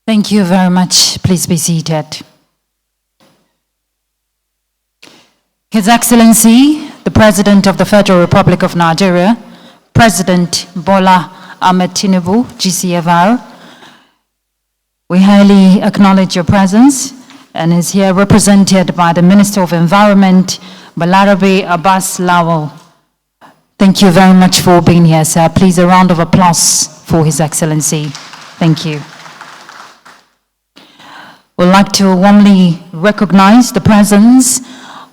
Thank you very much. Please be seated. His Excellency, the President of the Federal Republic of Nigeria, President Bola Ahmed Tinubu, GCFR, we highly acknowledge your presence and is here represented by the Minister of Environment, Balarabe Abbas Lawal. Thank you very much for being here, sir. Please, a round of applause for His Excellency. Thank you. We'd like to warmly recognize the presence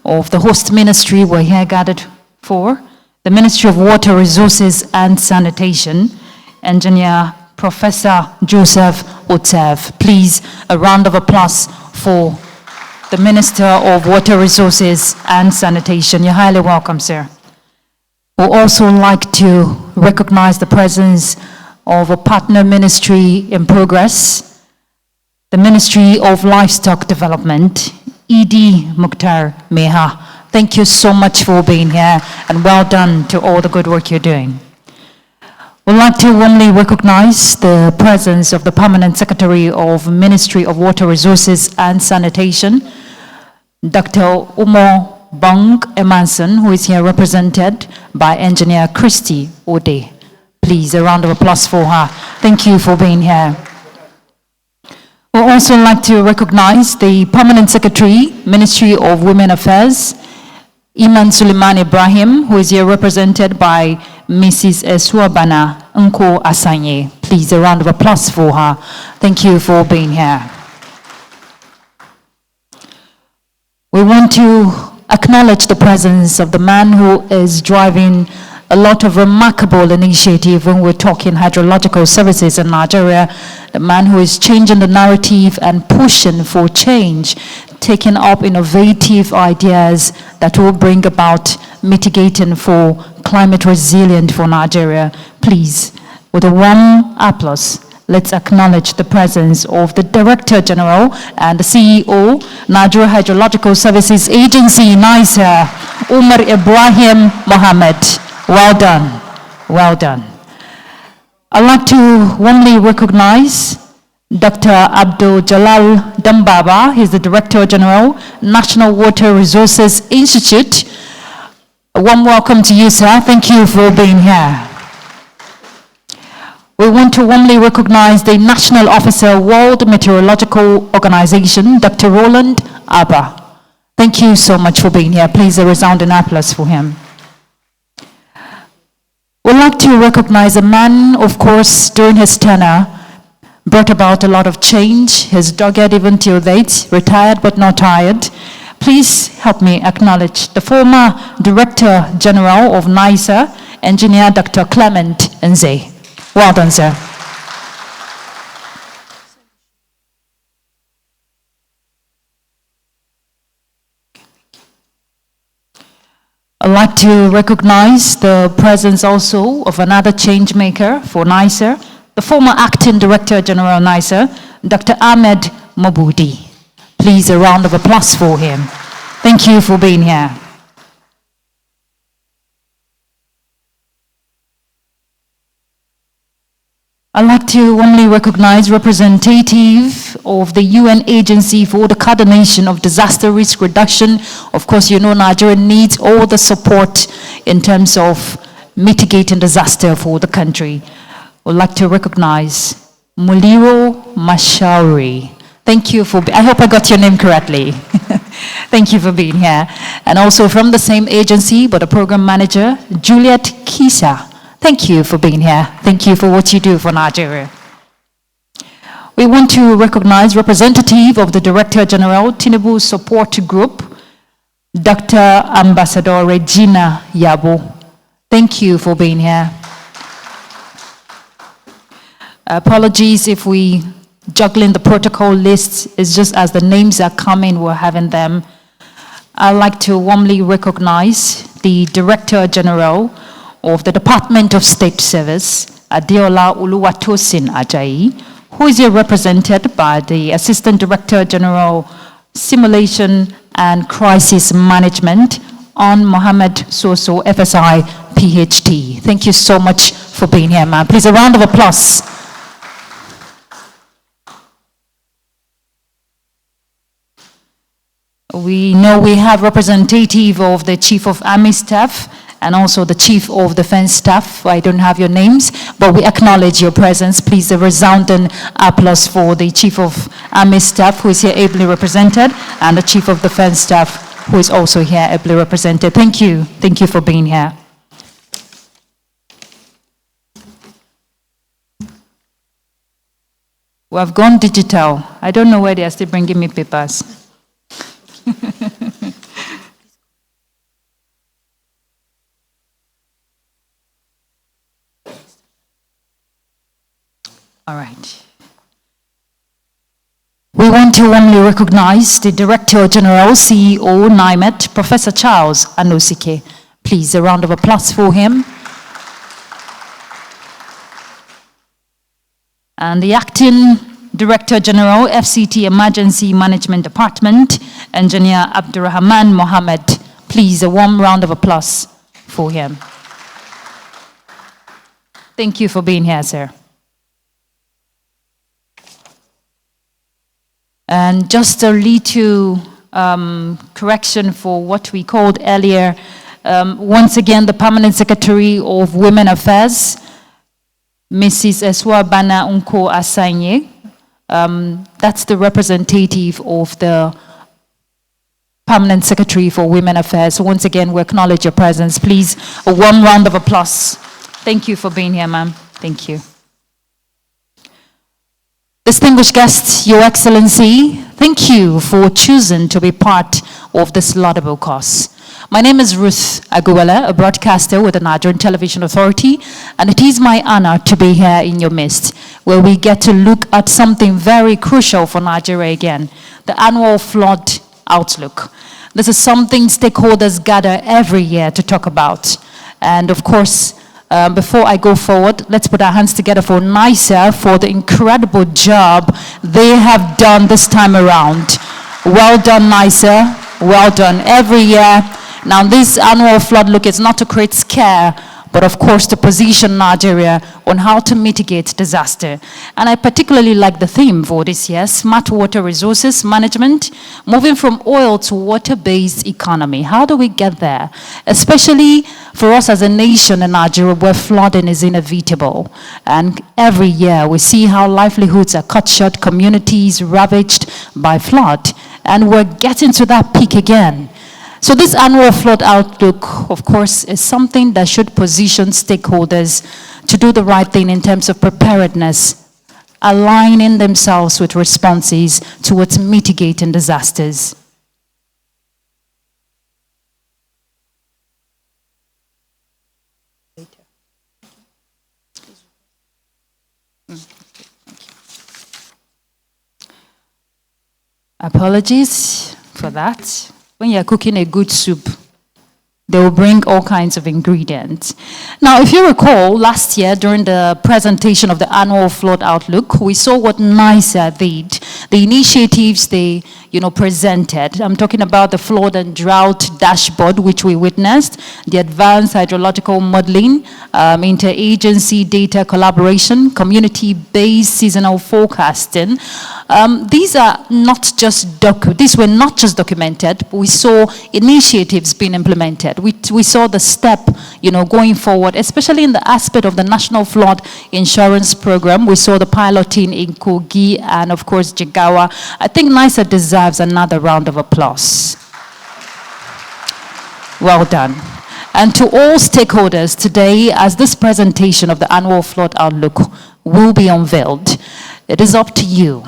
of the host ministry we're here gathered for, the Ministry of Water Resources and Sanitation, Engineer Professor Joseph Otsev. Please, a round of applause for the Minister of Water Resources and Sanitation. You're highly welcome, sir. We'd also like to recognize the presence of a partner ministry in progress, the Ministry of Livestock Development, E.D. Mukhtar Meha. Thank you so much for being here and well done to all the good work you're doing. We'd like to warmly recognize the presence of the Permanent Secretary of Ministry of Water Resources and Sanitation, Dr. Umo Bong Emanson, who is here represented by Engineer Christy Ode. Please, a round of applause for her. Thank you for being here. We'd also like to recognize the Permanent Secretary, Ministry of Women Affairs, Iman Suleiman Ibrahim, who is here represented by Mrs. Esuabana Nko Asanye. Please, a round of applause for her. Thank you for being here. We want to acknowledge the presence of the man who is driving a lot of remarkable initiative when we're talking hydrological services in Nigeria, the man who is changing the narrative and pushing for change, taking up innovative ideas that will bring about mitigating for climate resilient for Nigeria. Please, with a warm applause, let's acknowledge the presence of the Director General and the CEO, Nigeria Hydrological Services Agency, NIHSA, Umar Ibrahim Mohammed. Well done, well done. I'd like to warmly recognize Dr. Abdul Jalal Dambaba. He's the Director General, National Water Resources Institute. A warm welcome to you, sir. Thank you for being here. We want to warmly recognize the National Officer, World Meteorological Organization, Dr. Roland Abba. Thank you so much for being here. Please, a resounding applause for him. We'd like to recognize a man, of course, during his tenure, brought about a lot of change. He's dogged even till date, retired but not tired. Please help me acknowledge the former Director General of NIHSA, Engineer Dr. Clement Nze. Well done, sir. I'd like to recognize the presence also of another change maker for NIHSA, the former Acting Director General NIHSA, Dr. Ahmed Mobudi. Please, a round of applause for him. Thank you for being here. I'd like to warmly recognize representative of the UN Agency for the Coordination of Disaster Risk Reduction. Of course, you know Nigeria needs all the support in terms of mitigating disaster for the country. I'd like to recognize Muliro Mashauri. Thank you for, I hope I got your name correctly. Thank you for being here. And also from the same agency, but a program manager, Juliet Kisa. Thank you for being here. Thank you for what you do for Nigeria. We want to recognize representative of the Director General, Tinubu Support Group, Dr. Ambassador Regina Yabo. Thank you for being here. Apologies if we juggling the protocol lists. It's just as the names are coming, we're having them. I'd like to warmly recognize the Director General of the Department of State Service, Adeola Oluwatosin Ajayi, who is here represented by the Assistant Director General, Simulation and Crisis Management, on Mohammed Soso, FSI, PhD. Thank you so much for being here, ma'am. Please, a round of applause. We know we have representative of the Chief of Army Staff and also the Chief of Defense Staff. I don't have your names, but we acknowledge your presence. Please, a resounding applause for the Chief of Army Staff, who is here ably represented, and the Chief of Defense Staff, who is also here ably represented. Thank you. Thank you for being here. We have gone digital. I don't know why they are still bringing me papers. All right. We want to warmly recognize the Director General, CEO, NIMET, Professor Charles Anosike. Please, a round of applause for him. And the Acting Director General, FCT Emergency Management Department, Engineer Abdurrahman Mohammed. Please, a warm round of applause for him. Thank you for being here, sir. And just a little correction for what we called earlier. Once again, the Permanent Secretary of Women Affairs, Mrs. Eswa Bana Unko Asanye. That's the representative of the Permanent Secretary for Women Affairs. So once again, we acknowledge your presence. Please, a warm round of applause. Thank you for being here, ma'am. Thank you. Distinguished guests, Your Excellency, thank you for choosing to be part of this laudable cause. My name is Ruth Aguwele, a broadcaster with the Nigerian Television Authority, and it is my honor to be here in your midst, where we get to look at something very crucial for Nigeria again, the annual flood outlook. This is something stakeholders gather every year to talk about. And of course, before I go forward, let's put our hands together for NIHSA for the incredible job they have done this time around. Well done, NIHSA. Well done. Every year. Now, this annual flood look is not to create scare, but of course to position Nigeria on how to mitigate disaster. And I particularly like the theme for this year, smart water resources management, moving from oil to water-based economy. How do we get there? Especially for us as a nation in Nigeria where flooding is inevitable. And every year we see how livelihoods are cut short, communities ravaged by flood. And we're getting to that peak again. So this annual flood outlook, of course, is something that should position stakeholders to do the right thing in terms of preparedness, aligning themselves with responses towards mitigating disasters. Apologies for that. When you're cooking a good soup, they will bring all kinds of ingredients. Now, if you recall, last year during the presentation of the annual flood outlook, we saw what NIHSA did, the initiatives they presented. I'm talking about the flood and drought dashboard, which we witnessed, the advanced hydrological modeling, interagency data collaboration, community-based seasonal forecasting. These are not just these were not just documented, but we saw initiatives being implemented. We saw the step, going forward, especially in the aspect of the National Flood Insurance Program. We saw the piloting in Kogi and, of course, Jigawa. I think NIHSA deserves another round of applause. Well done. And to all stakeholders today, as this presentation of the annual flood outlook will be unveiled, it is up to you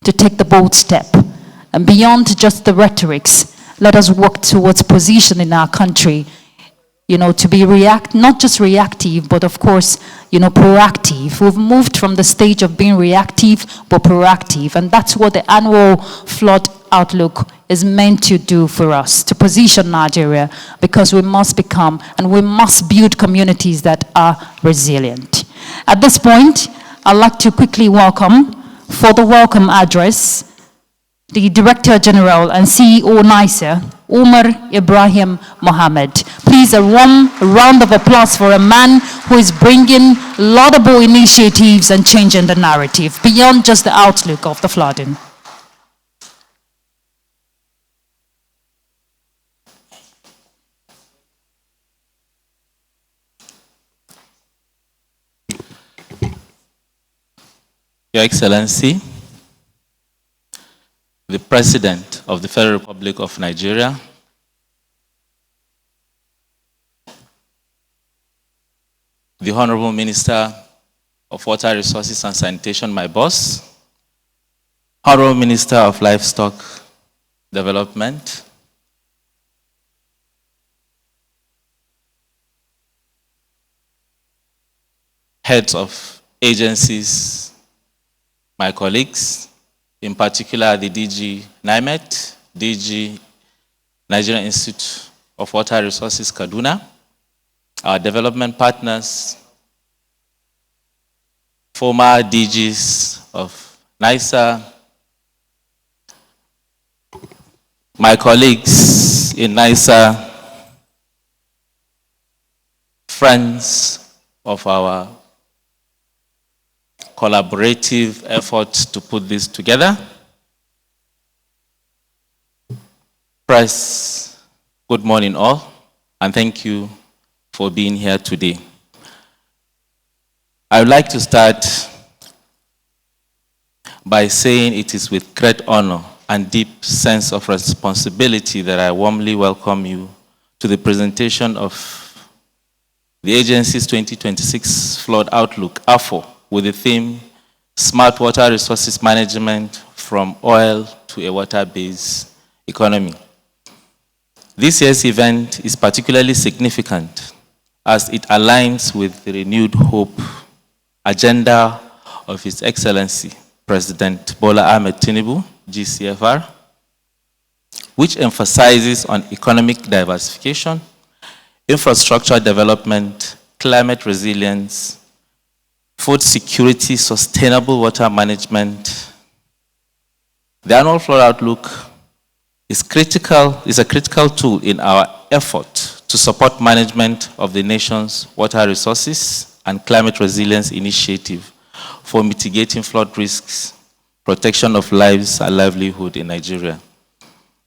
to take the bold step. And beyond just the rhetorics, let us work towards positioning our country to be not just reactive, but of course, proactive. We've moved from the stage of being reactive, but proactive. And that's what the annual flood outlook is meant to do for us, to position Nigeria, because we must become and we must build communities that are resilient. At this point, I'd like to quickly welcome, for the welcome address, the Director General and CEO NIHSA, Umar Ibrahim Mohammed. Please, a warm round of applause for a man who is bringing laudable initiatives and changing the narrative beyond just the outlook of the flooding. Your Excellency, the President of the Federal Republic of Nigeria, the Honorable Minister of Water Resources and Sanitation, my boss, Honorable Minister of Livestock Development, heads of agencies, my colleagues, in particular the DG NIMET, DG Nigerian Institute of Water Resources, Kaduna, our development partners, former DGs of NIHSA, my colleagues in NIHSA, friends of our collaborative efforts to put this together. Press, good morning all, and thank you for being here today. I would like to start by saying it is with great honor and deep sense of responsibility that I warmly welcome you to the presentation of the agency's 2026 Flood Outlook, AFO, with the theme, Smart Water Resources Management from Oil to a Water-Based Economy. This year's event is particularly significant as it aligns with the renewed hope agenda of His Excellency, President Bola Ahmed Tinubu, GCFR, which emphasizes on economic diversification, infrastructure development, climate resilience, food security, sustainable water management. The annual flood outlook is a critical tool in our effort to support management of the nation's water resources and climate resilience initiative for mitigating flood risks, protection of lives and livelihood in Nigeria.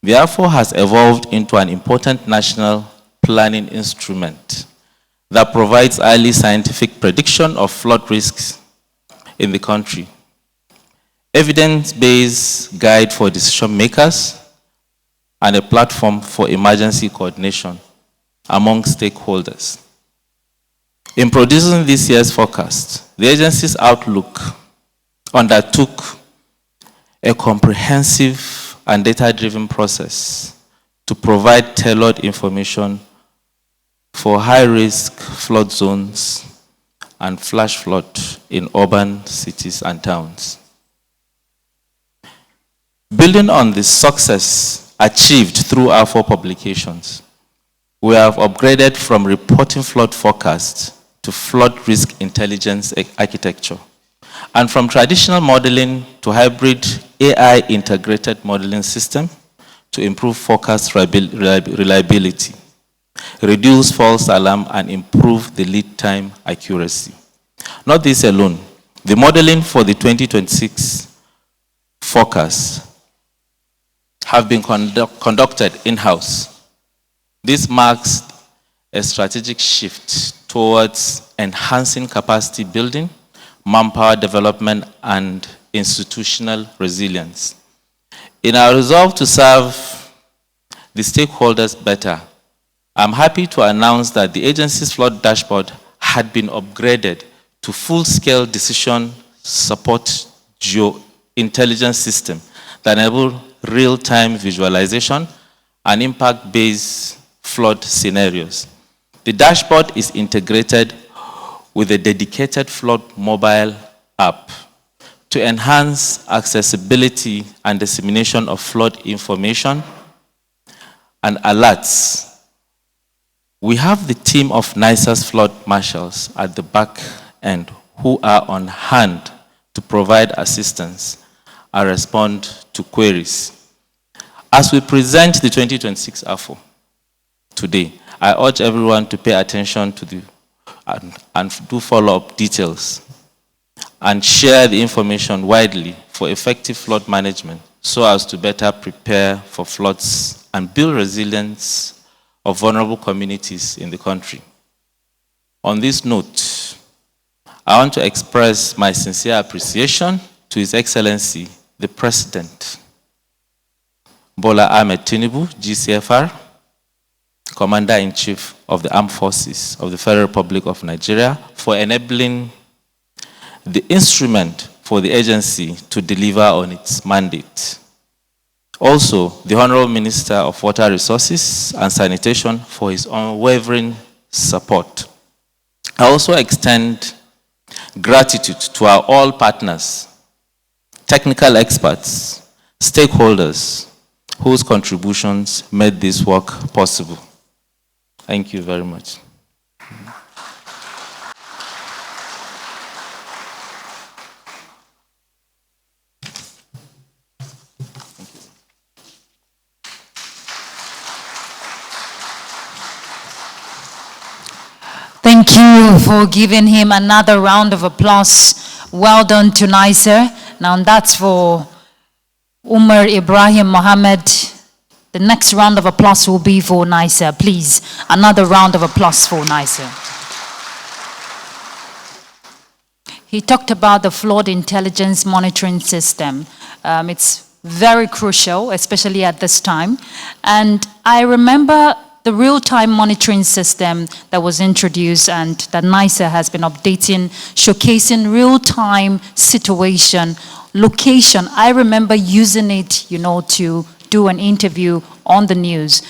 Therefore, has evolved into an important national planning instrument that provides early scientific prediction of flood risks in the country, evidence-based guide for decision makers, and a platform for emergency coordination among stakeholders. In producing this year's forecast, the agency's outlook undertook a comprehensive and data-driven process to provide tailored information for high-risk flood zones and flash flood in urban cities and towns. Building on the success achieved through our 4 publications, we have upgraded from reporting flood forecasts to flood risk intelligence architecture, and from traditional modeling to hybrid AI integrated modeling system to improve forecast reliability, reduce false alarm, and improve the lead time accuracy. Not this alone, the modeling for the 2026 forecast have been conducted in-house. This marks a strategic shift towards enhancing capacity building, manpower development, and institutional resilience. In our resolve to serve the stakeholders better, I'm happy to announce that the agency's flood dashboard had been upgraded to full-scale decision support geo-intelligence system that enable real-time visualization and impact-based flood scenarios. The dashboard is integrated with a dedicated flood mobile app to enhance accessibility and dissemination of flood information and alerts. We have the team of NIHSA's flood marshals at the back end who are on hand to provide assistance and respond to queries. As we present the 2026 AFO today, I urge everyone to pay attention to and do follow-up details and share the information widely for effective flood management so as to better prepare for floods and build resilience of vulnerable communities in the country. On this note, I want to express my sincere appreciation to His Excellency, the President, Bola Ahmed Tinubu, GCFR, Commander-in-Chief of the Armed Forces of the Federal Republic of Nigeria, for enabling the instrument for the agency to deliver on its mandate. Also, the Honorable Minister of Water Resources and Sanitation for his unwavering support. I also extend gratitude to our all partners, technical experts, stakeholders, whose contributions made this work possible. Thank you very much. Thank you for giving him another round of applause. Well done to NIHSA. Now that's for Umar Ibrahim Mohammed. The next round of applause will be for NIHSA. Please, another round of applause for NIHSA. He talked about the flood intelligence monitoring system. It's very crucial, especially at this time. And I remember the real-time monitoring system that was introduced and that NIHSA has been updating, showcasing real-time situation, location. I remember using it, to do an interview on the news.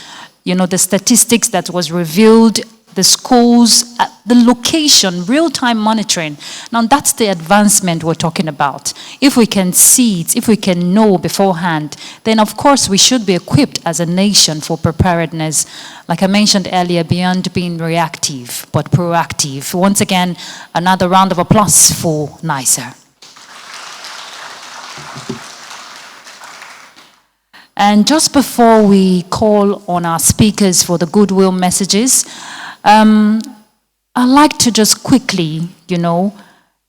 The statistics that was revealed, the schools, the location, real-time monitoring. Now that's the advancement we're talking about. If we can see it, if we can know beforehand, then of course we should be equipped as a nation for preparedness. Like I mentioned earlier, beyond being reactive, but proactive. Once again, another round of applause for NIHSA. And just before we call on our speakers for the goodwill messages, I'd like to just quickly,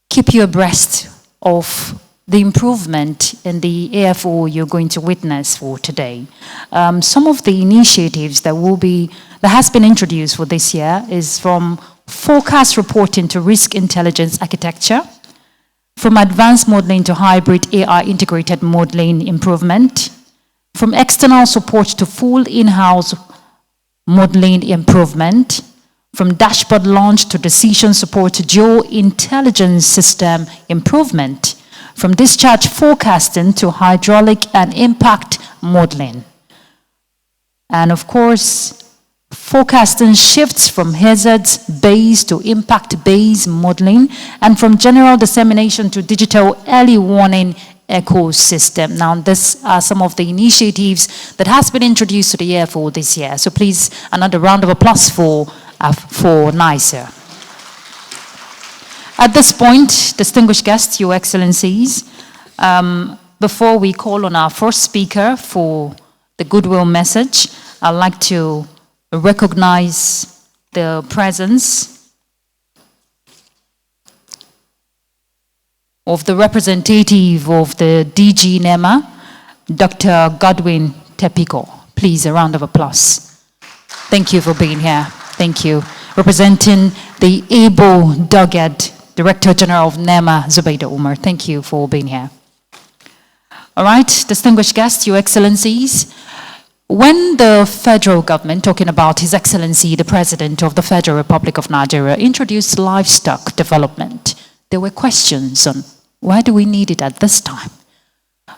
keep you abreast of the improvement in the AFO you're going to witness for today. Some of the initiatives that has been introduced for this year is from forecast reporting to risk intelligence architecture, from advanced modeling to hybrid AI integrated modeling improvement, from external support to full in-house modeling improvement, from dashboard launch to decision support to geo-intelligence system improvement, from discharge forecasting to hydraulic and impact modeling. And of course, forecasting shifts from hazards-based to impact-based modeling, and from general dissemination to digital early warning ecosystem. Now, these are some of the initiatives that has been introduced to the AFO this year. So please, another round of applause for NIHSA. At this point, distinguished guests, Your Excellencies, before we call on our first speaker for the goodwill message, I'd like to recognize the presence of the representative of the DG NEMA, Dr. Godwin Tepiko. Please, a round of applause. Thank you for being here. Thank you. Representing the able-dogged Director General of NEMA, Zubaida Umar. Thank you for being here. All right, distinguished guests, Your Excellencies, when the federal government, talking about His Excellency, the President of the Federal Republic of Nigeria, introduced livestock development, there were questions on why do we need it at this time?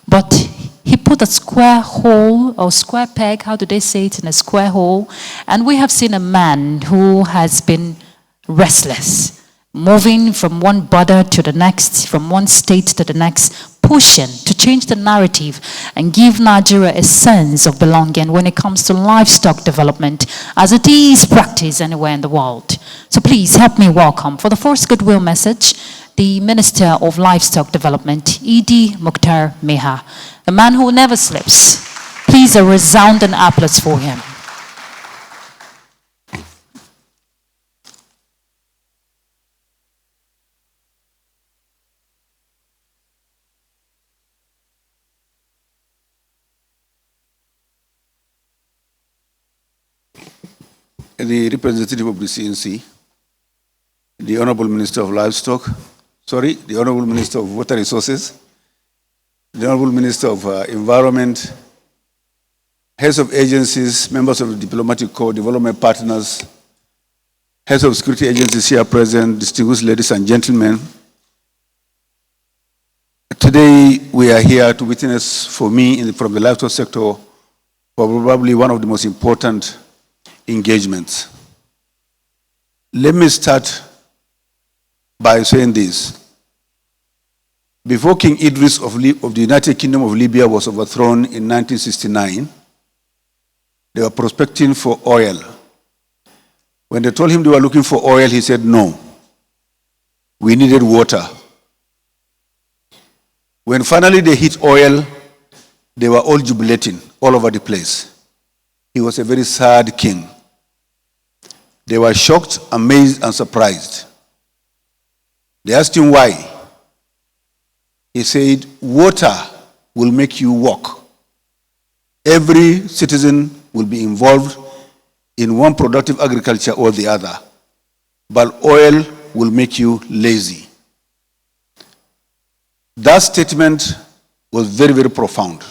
But he put a square hole or square peg, how do they say it, in a square hole? And we have seen a man who has been restless, moving from one border to the next, from one state to the next, pushing to change the narrative and give Nigeria a sense of belonging when it comes to livestock development, as it is practiced anywhere in the world. So please help me welcome, for the first goodwill message, the Minister of Livestock Development, Idi Mukhtar Meha, the man who never sleeps. Please, a resounding applause for him. The representative of the CNC, the Honorable Minister of Livestock, the Honorable Minister of Water Resources, the Honorable Minister of Environment, heads of agencies, members of the Diplomatic Corps, development partners, heads of security agencies here present, distinguished ladies and gentlemen. Today, we are here to witness, for me, from the livestock sector, probably one of the most important engagements. Let me start by saying this. Before King Idris of the United Kingdom of Libya was overthrown in 1969, they were prospecting for oil. When they told him they were looking for oil, he said, no, we needed water. When finally they hit oil, they were all jubilating all over the place. He was a very sad king. They were shocked, amazed, and surprised. They asked him why. He said, water will make you walk. Every citizen will be involved in one productive agriculture or the other, but oil will make you lazy. That statement was very, very profound.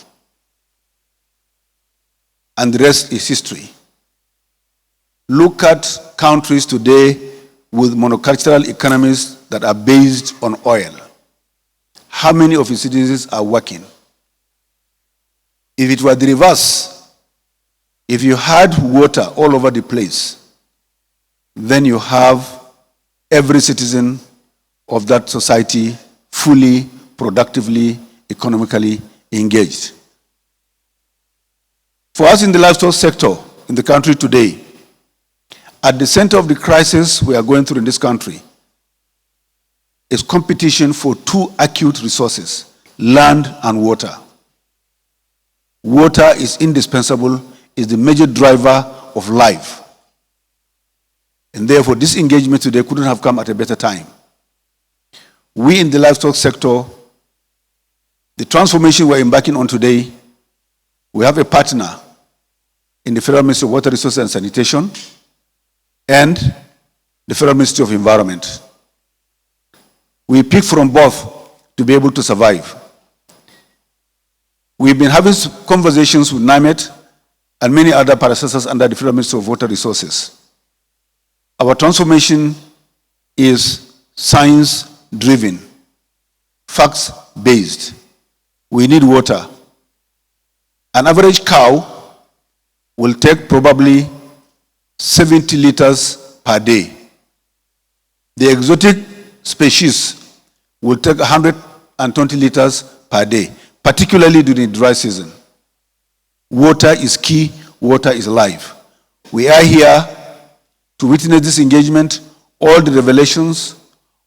And the rest is history. Look at countries today with monocultural economies that are based on oil. How many of its citizens are working? If it were the reverse, if you had water all over the place, then you have every citizen of that society fully, productively, economically engaged. For us in the livestock sector in the country today, at the center of the crisis we are going through in this country is competition for two acute resources, land and water. Water is indispensable, is the major driver of life. And therefore, this engagement today couldn't have come at a better time. We in the livestock sector, the transformation we're embarking on today, we have a partner in the Federal Ministry of Water Resources and Sanitation and the Federal Ministry of Environment. We pick from both to be able to survive. We've been having conversations with NIMET and many other predecessors under the Federal Ministry of Water Resources. Our transformation is science-driven, facts-based. We need water. An average cow will take probably 70 liters per day. The exotic species will take 120 liters per day, particularly during the dry season. Water is key, water is life. We are here to witness this engagement, all the revelations,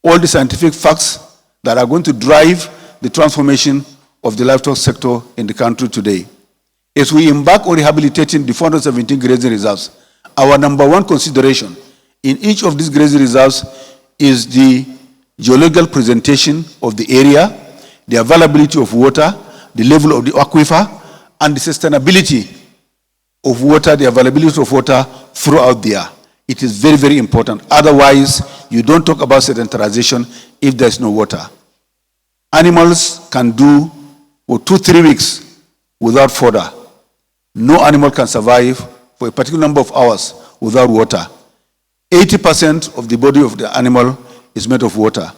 all the scientific facts that are going to drive the transformation of the livestock sector in the country today. As we embark on rehabilitating the 417 grazing reserves, our number one consideration in each of these grazing reserves is the geological presentation of the area, the availability of water, the level of the aquifer, and the sustainability of water, the availability of water throughout there. It is very, very important. Otherwise, you don't talk about sedentarization if there's no water. Animals can do for 2-3 weeks without fodder. No animal can survive for a particular number of hours without water. 80% of the body of the animal is made of water.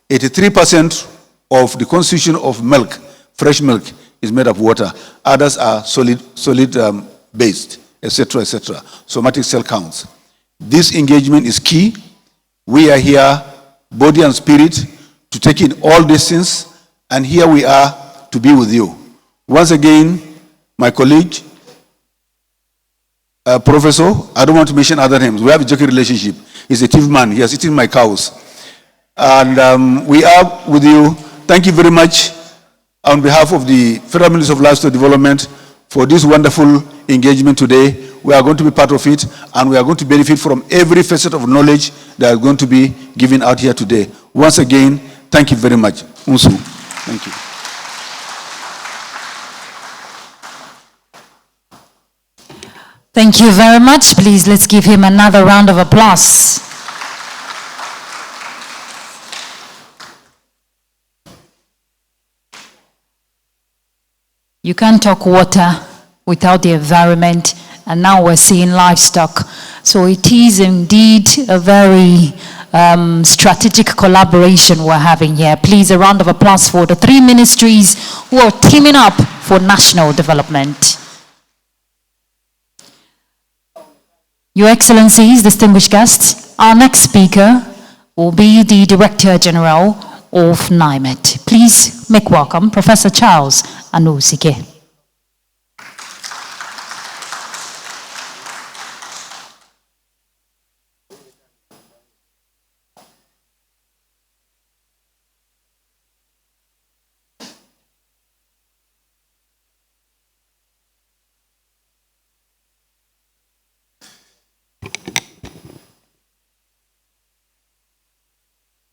83% of the consumption of milk, fresh milk, is made of water. Others are solid based, etc., etc. Somatic cell counts. This engagement is key. We are here, body and spirit, to take in all these things, and here we are to be with you. Once again, my colleague, Professor, I don't want to mention other names. We have a joking relationship. He's a thief man. He has eaten my cows. And we are with you. Thank you very much on behalf of the Federal Ministry of Livestock Development for this wonderful engagement today. We are going to be part of it, and we are going to benefit from every facet of knowledge that is going to be given out here today. Once again, thank you very much. Unsu. Thank you. Thank you very much. Please, let's give him another round of applause. You can't talk water without the environment, and now we're seeing livestock. So it is indeed a very strategic collaboration we're having here. Please, a round of applause for the three ministries who are teaming up for national development. Your Excellencies, distinguished guests, our next speaker will be the Director General of NIHSA. Please make welcome Professor Charles Anusike.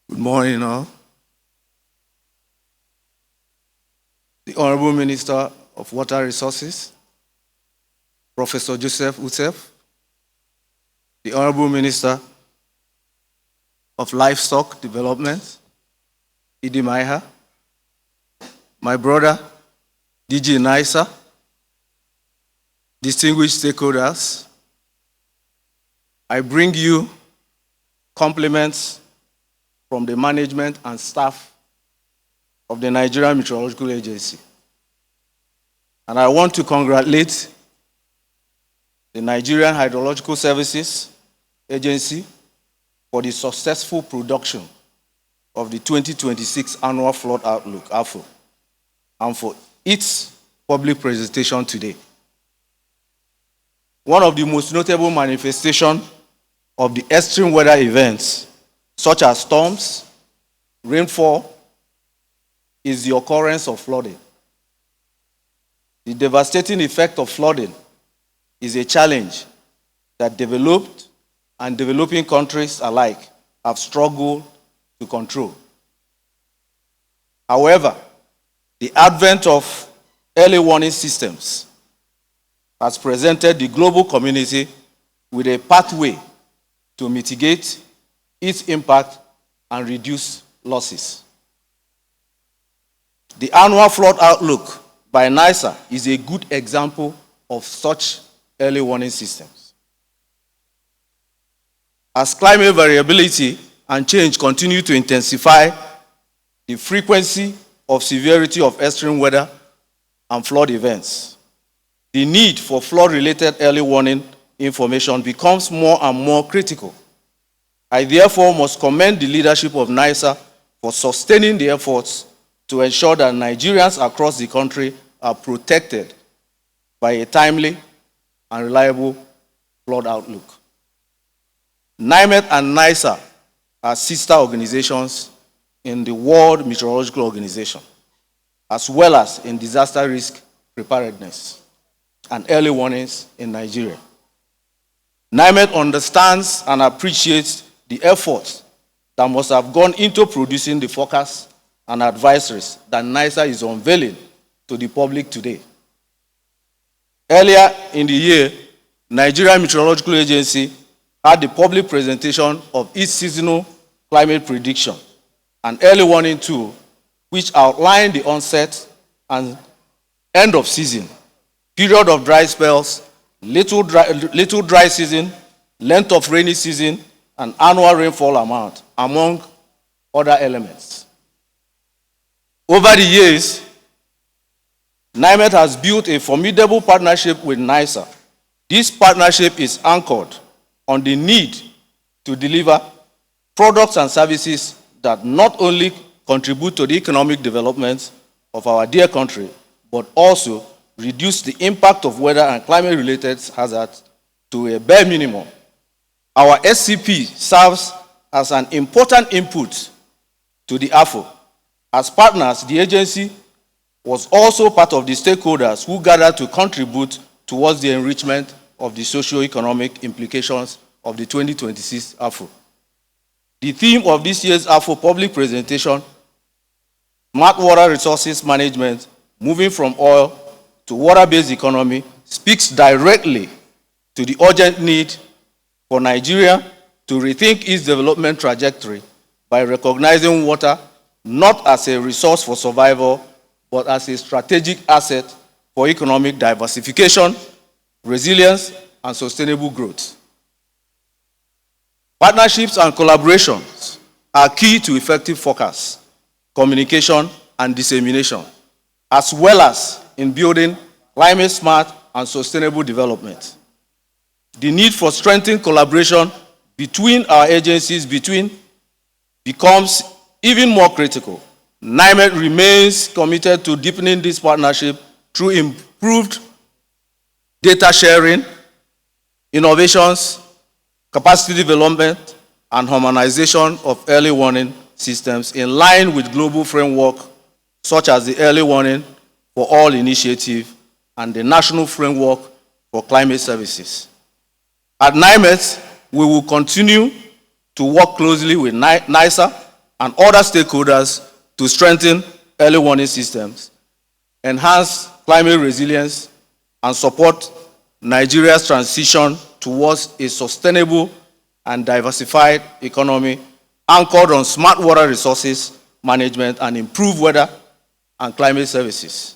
Good morning, all. The Honorable Minister of Water Resources, Professor Joseph Utef, the Honorable Minister of Livestock Development, NIHSA, my brother, DG NIHSA, distinguished stakeholders, I bring you compliments from the management and staff of the Nigerian Meteorological Agency. And I want to congratulate the Nigerian Hydrological Services Agency for the successful production of the 2026 Annual Flood Outlook, AFO, and for its public presentation today. One of the most notable manifestations of the extreme weather events, such as storms, rainfall, is the occurrence of flooding. The devastating effect of flooding is a challenge that developed and developing countries alike have struggled to control. However, the advent of early warning systems has presented the global community with a pathway to mitigate its impact and reduce losses. The Annual Flood Outlook by NIHSA is a good example of such early warning systems. As climate variability and change continue to intensify, the frequency of severity of extreme weather and flood events, the need for flood-related early warning information becomes more and more critical. I therefore must commend the leadership of NIHSA for sustaining the efforts to ensure that Nigerians across the country are protected by a timely and reliable flood outlook. NIMET and NIHSA are sister organizations in the World Meteorological Organization, as well as in disaster risk preparedness and early warnings in Nigeria. NIMET understands and appreciates the efforts that must have gone into producing the forecasts and advisories that NIHSA is unveiling to the public today. Earlier in the year, Nigeria Meteorological Agency had the public presentation of its seasonal climate prediction, an early warning tool which outlined the onset and end of season, period of dry spells, little dry season, length of rainy season, and annual rainfall amount, among other elements. Over the years, NIMHSA has built a formidable partnership with NIHSA. This partnership is anchored on the need to deliver products and services that not only contribute to the economic development of our dear country, but also reduce the impact of weather and climate-related hazards to a bare minimum. Our SCP serves as an important input to the AFO. As partners, the agency was also part of the stakeholders who gathered to contribute towards the enrichment of the socio-economic implications of the 2026 AFO. The theme of this year's AFO public presentation, Smart Water Resources Management, Moving from Oil to Water-Based Economy, speaks directly to the urgent need for Nigeria to rethink its development trajectory by recognizing water not as a resource for survival, but as a strategic asset for economic diversification, resilience, and sustainable growth. Partnerships and collaborations are key to effective focus, communication, and dissemination, as well as in building climate-smart and sustainable development. The need for strengthened collaboration between our agencies becomes even more critical. NIMHSA remains committed to deepening this partnership through improved data sharing, innovations, capacity development, and harmonization of early warning systems in line with global framework such as the Early Warning for All Initiative and the National Framework for Climate Services. At NIMHSA, we will continue to work closely with NIHSA and other stakeholders to strengthen early warning systems, enhance climate resilience, and support Nigeria's transition towards a sustainable and diversified economy anchored on smart water resources management and improved weather and climate services.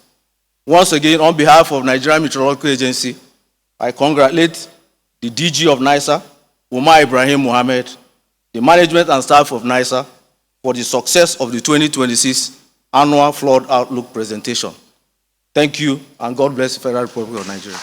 Once again, on behalf of Nigerian Meteorological Agency, I congratulate the DG of NIHSA, Umar Ibrahim Mohammed, the management and staff of NIHSA for the success of the 2026 Annual Flood Outlook presentation. Thank you, and God bless the Federal Republic of Nigeria.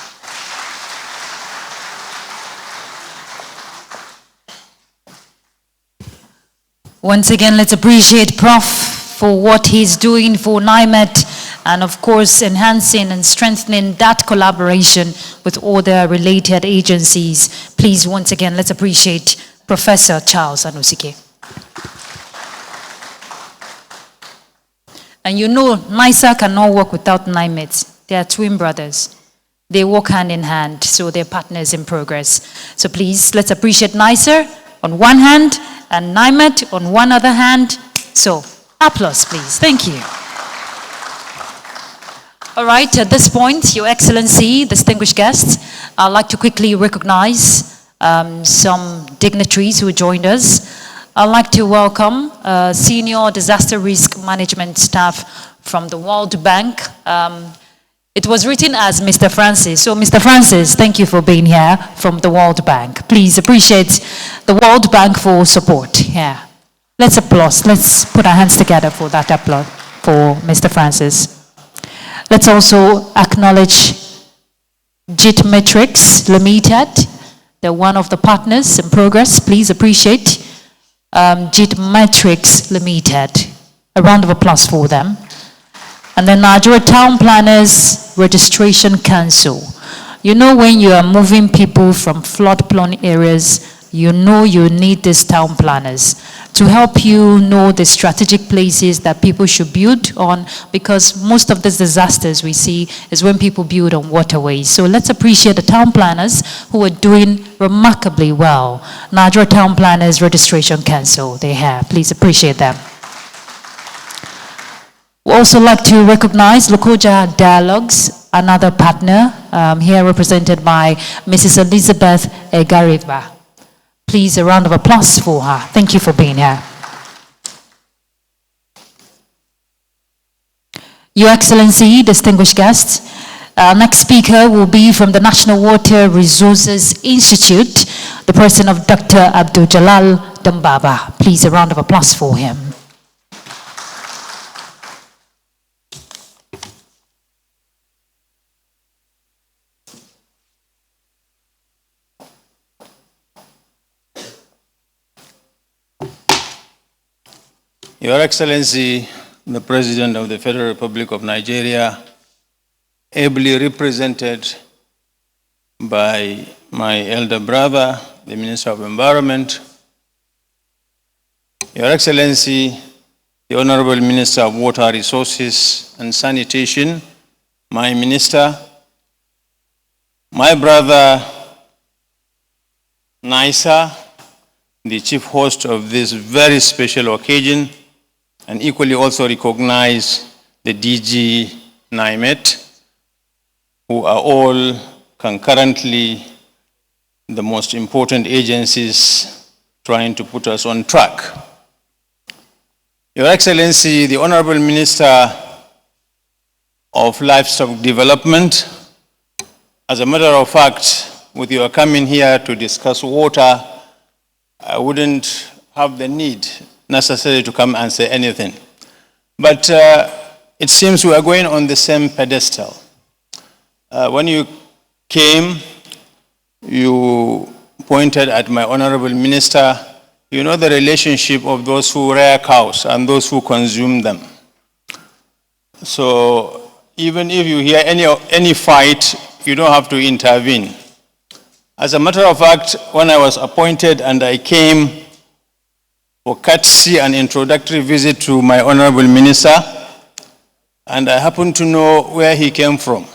Once again, let's appreciate Prof for what he's doing for NIMHSA and of course enhancing and strengthening that collaboration with all the related agencies. Please, once again, let's appreciate Professor Charles Anusike. And you know, NIHSA cannot work without NIMHSA. They are twin brothers. They work hand in hand, so they're partners in progress. So please, let's appreciate NIHSA on one hand and NIMHSA on one other hand. So, applause, please. Thank you. All right, at this point, Your Excellency, distinguished guests, I'd like to quickly recognize some dignitaries who joined us. I'd like to welcome senior disaster risk management staff from the World Bank. It was written as Mr. Francis. So, Mr. Francis, thank you for being here from the World Bank. Please appreciate the World Bank for support here. Let's applaud. Let's put our hands together for that applause for Mr. Francis. Let's also acknowledge JIT Matrix Limited. They're one of the partners in progress. Please appreciate JIT Matrix Limited. A round of applause for them. And then Nigeria Town Planners Registration Council. You know, when you are moving people from flood-prone areas, you know you need these town planners to help you know the strategic places that people should build on, because most of these disasters we see is when people build on waterways. So let's appreciate the town planners who are doing remarkably well. Nigeria Town Planners Registration Council, they're here. Please appreciate them. We also like to recognize Lokoja Dialogues, another partner, here represented by Mrs. Elizabeth Egariba. Please, a round of applause for her. Thank you for being here. Your Excellency, distinguished guests, our next speaker will be from the National Water Resources Institute, the person of Dr. Abdul Jalal Dambaba. Please, a round of applause for him. . Your Excellency, the President of the Federal Republic of Nigeria, ably represented by my elder brother, the Minister of Environment, Your Excellency, the Honorable Minister of Water Resources and Sanitation, my Minister, my brother, NIHSA, the chief host of this very special occasion, and equally also recognize the DG NIMET, who are all concurrently the most important agencies trying to put us on track. Your Excellency, the Honorable Minister of Livestock Development, as a matter of fact, with your coming here to discuss water, I wouldn't have the need necessary to come and say anything. But it seems we are going on the same pedestal. When you came, you pointed at my Honorable Minister. You know the relationship of those who rear cows and those who consume them. So even if you hear any fight, you don't have to intervene. As a matter of fact, when I was appointed and I came for courtesy and introductory visit to my Honorable Minister, and I happened to know where he came from.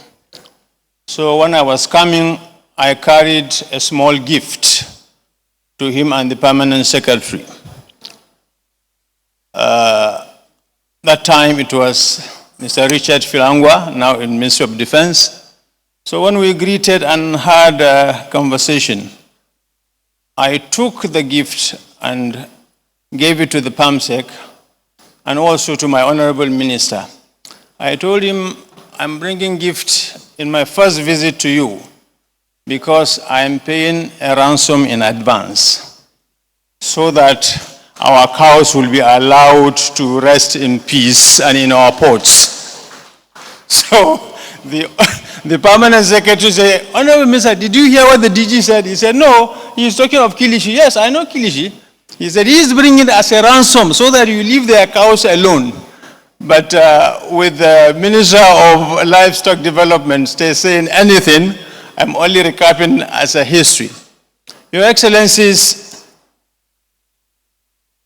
So when I was coming, I carried a small gift to him and the Permanent Secretary. That time it was Mr. Richard Filangwa, now in Ministry of Defense. So when we greeted and had a conversation, I took the gift and gave it to the PAMSEC and also to my Honorable Minister. I told him, I'm bringing gift in my first visit to you because I'm paying a ransom in advance so that our cows will be allowed to rest in peace and in our ports. So the Permanent Secretary said, Honorable Minister, did you hear what the DG said? He said, no, he's talking of Kilishi. Yes, I know Kilishi. He said, he's bringing it as a ransom so that you leave their cows alone. But with the Minister of Livestock Development saying anything, I'm only recapping as a history. Your Excellencies,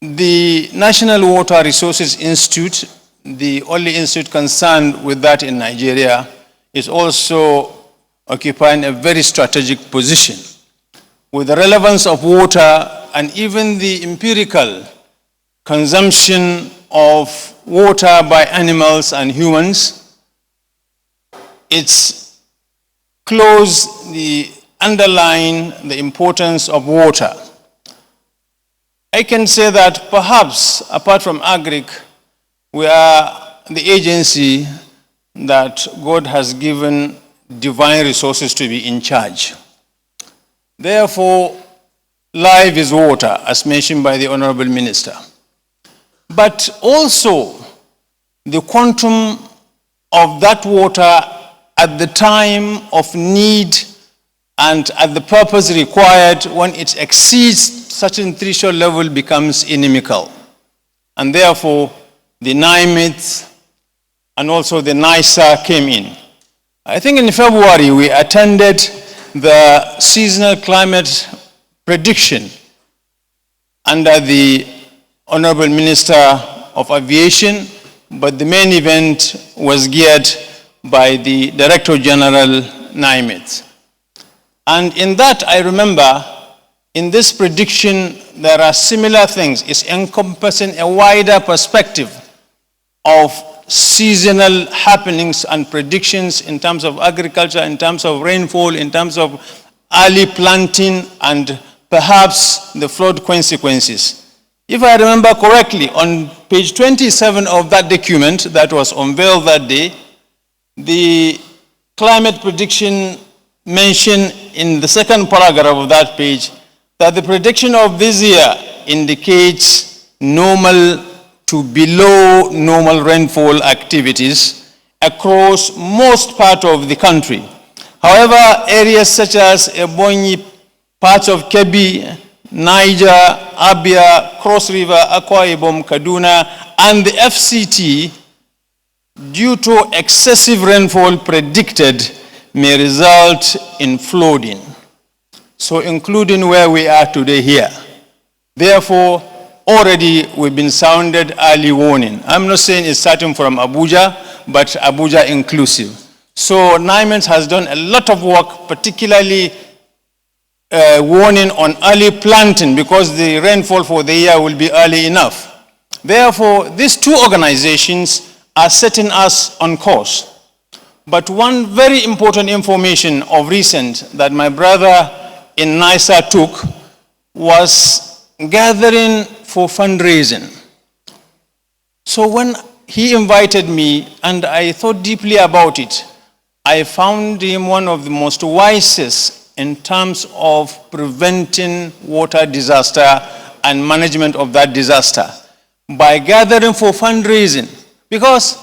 the National Water Resources Institute, the only institute concerned with that in Nigeria, is also occupying a very strategic position with the relevance of water and even the empirical consumption of water by animals and humans. It's closely underline the importance of water. I can say that perhaps, apart from Agric, we are the agency that God has given divine resources to be in charge. Therefore, life is water, as mentioned by the Honorable Minister. But also, the quantum of that water at the time of need and at the purpose required, when it exceeds certain threshold level, becomes inimical. And therefore, the NIMET and also the NIHSA came in. I think in February, we attended the seasonal climate prediction under the Honorable Minister of Aviation, but the main event was geared by the Director General NIMET. And in that, I remember, in this prediction, there are similar things. It's encompassing a wider perspective of seasonal happenings and predictions in terms of agriculture, in terms of rainfall, in terms of early planting, and perhaps the flood consequences. If I remember correctly, on page 27 of that document that was unveiled that day, the climate prediction mentioned in the second paragraph of that page that the prediction of this year indicates normal to below normal rainfall activities across most part of the country. However, areas such as Ebonyi, parts of Kebbi, Niger, Abia, Cross River, Akwa Ibom, Kaduna, and the FCT, due to excessive rainfall predicted, may result in flooding. So including where we are today here. Therefore, already we've been sounded early warning. I'm not saying it's starting from Abuja, but Abuja inclusive. So NIHSA has done a lot of work, particularly warning on early planting, because the rainfall for the year will be early enough. Therefore, these two organizations are setting us on course. But one very important information of recent that my brother in NIHSA took was gathering for fundraising. So when he invited me and I thought deeply about it, I found him one of the most wisest in terms of preventing water disaster and management of that disaster by gathering for fundraising. Because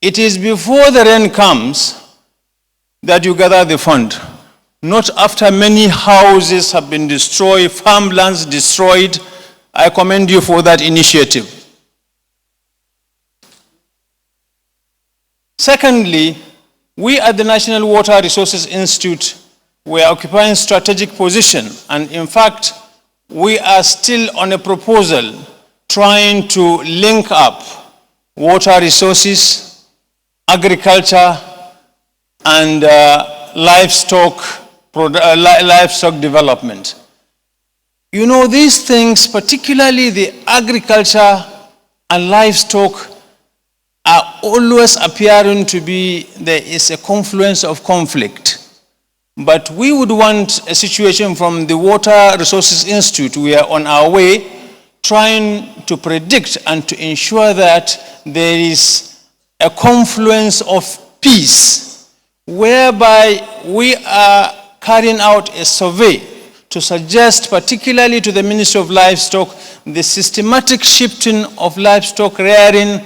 it is before the rain comes that you gather the fund, not after many houses have been destroyed, farmlands destroyed. I commend you for that initiative. Secondly, we at the National Water Resources Institute were occupying strategic position, and in fact, we are still on a proposal trying to link up water resources, agriculture, and livestock development. You know, these things, particularly the agriculture and livestock, are always appearing to be, there is a confluence of conflict. But we would want a situation from the Water Resources Institute. We are on our way trying to predict and to ensure that there is a confluence of peace, whereby we are carrying out a survey to suggest, particularly to the Ministry of Livestock, the systematic shifting of livestock rearing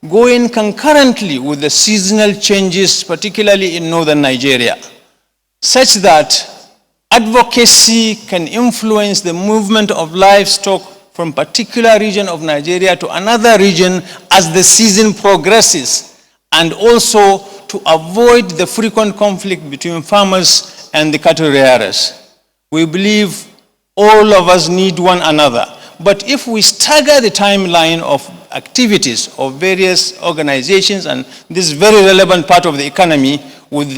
going concurrently with the seasonal changes, particularly in northern Nigeria, such that advocacy can influence the movement of livestock from particular region of Nigeria to another region as the season progresses, and also to avoid the frequent conflict between farmers and the cattle rearers. We believe all of us need one another. But if we stagger the timeline of activities of various organizations and this very relevant part of the economy with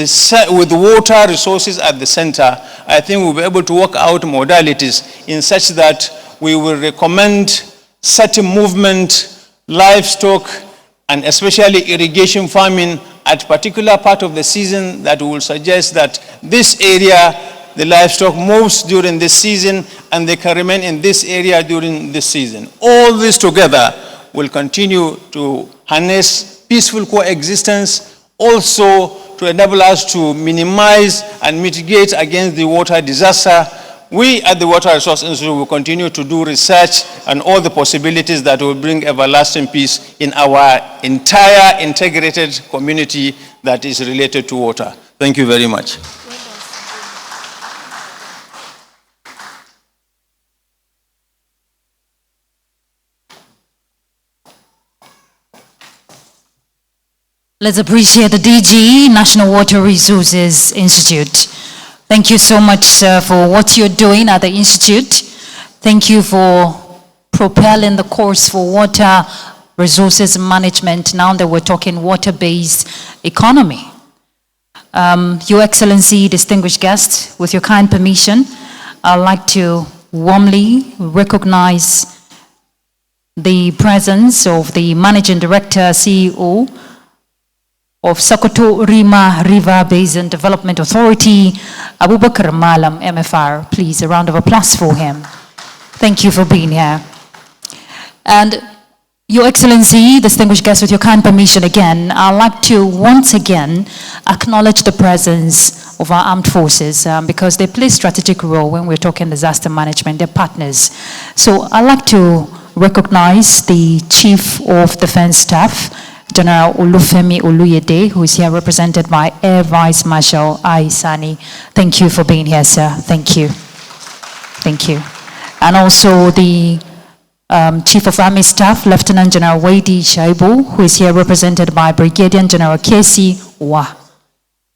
water resources at the center, I think we'll be able to work out modalities in such that we will recommend certain movement, livestock, and especially irrigation farming at particular part of the season that will suggest that this area, the livestock moves during this season and they can remain in this area during this season. All this together will continue to harness peaceful coexistence, also to enable us to minimize and mitigate against the water disaster. We at the Water Resource Institute will continue to do research and all the possibilities that will bring everlasting peace in our entire integrated community that is related to water. Thank you very much. Let's appreciate the DG, National Water Resources Institute. Thank you so much, sir, for what you're doing at the Institute. Thank you for propelling the course for water resources management, now that we're talking water-based economy. Your Excellency, distinguished guests, with your kind permission, I'd like to warmly recognize the presence of the Managing Director, CEO, of Sokoto Rima River Basin Development Authority, Abubakar Malam, MFR. Please, a round of applause for him. Thank you for being here. And Your Excellency, distinguished guests, with your kind permission again, I'd like to once again acknowledge the presence of our armed forces because they play a strategic role when we're talking disaster management. They're partners. So I'd like to recognize the Chief of Defense Staff, General Olufemi Oluyede, who is here represented by Air Vice Marshal Aisani. Thank you for being here, sir. Thank you. Thank you. And also the Chief of Army Staff, Lieutenant General Wadi Shaibu, who is here represented by Brigadier General Kesi Wa.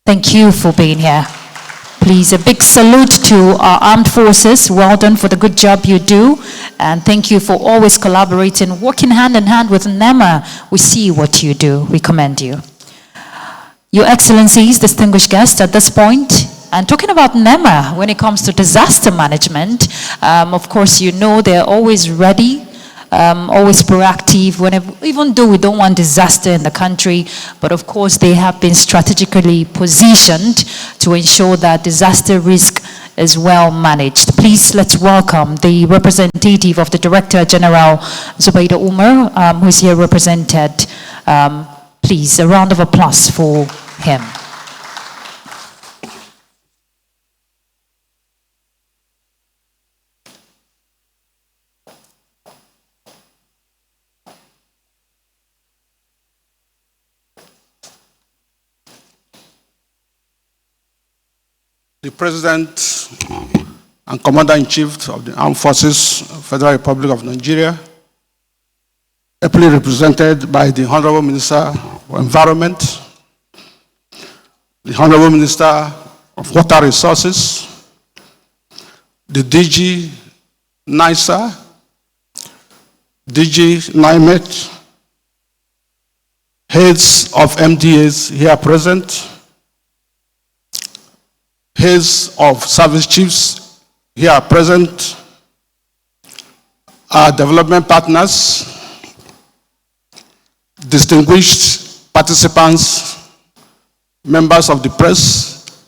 Thank you for being here. Please, a big salute to our armed forces. Well done for the good job you do. And thank you for always collaborating, working hand in hand with NEMA. We see what you do. We commend you. Your Excellencies, distinguished guests, at this point, and talking about NEMA when it comes to disaster management, of course, you know they're always ready, always proactive, even though we don't want disaster in the country, but of course they have been strategically positioned to ensure that disaster risk is well managed. Please, let's welcome the representative of the Director General, Zubaida Umar, who is here represented. Please, a round of applause for him. The President and Commander-in-Chief of the Armed Forces of the Federal Republic of Nigeria, ably represented by the Honorable Minister for Environment, the Honorable Minister of Water Resources, the DG NIHSA, DG NIMET, heads of MDAs here present, heads of service chiefs here present, our development partners, distinguished participants, members of the press,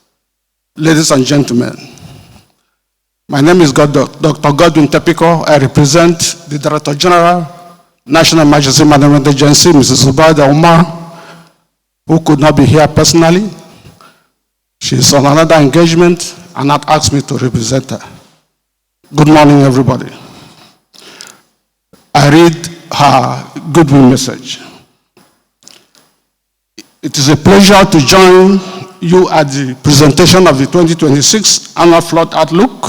ladies and gentlemen. My name is Dr. Godwin Tepiko. I represent the Director General, National Emergency Management Agency, Mrs. Zubaida Umar, who could not be here personally. She is on another engagement and had asked me to represent her. Good morning, everybody. I read her goodwill message. It is a pleasure to join you at the presentation of the 2026 Annual Flood Outlook.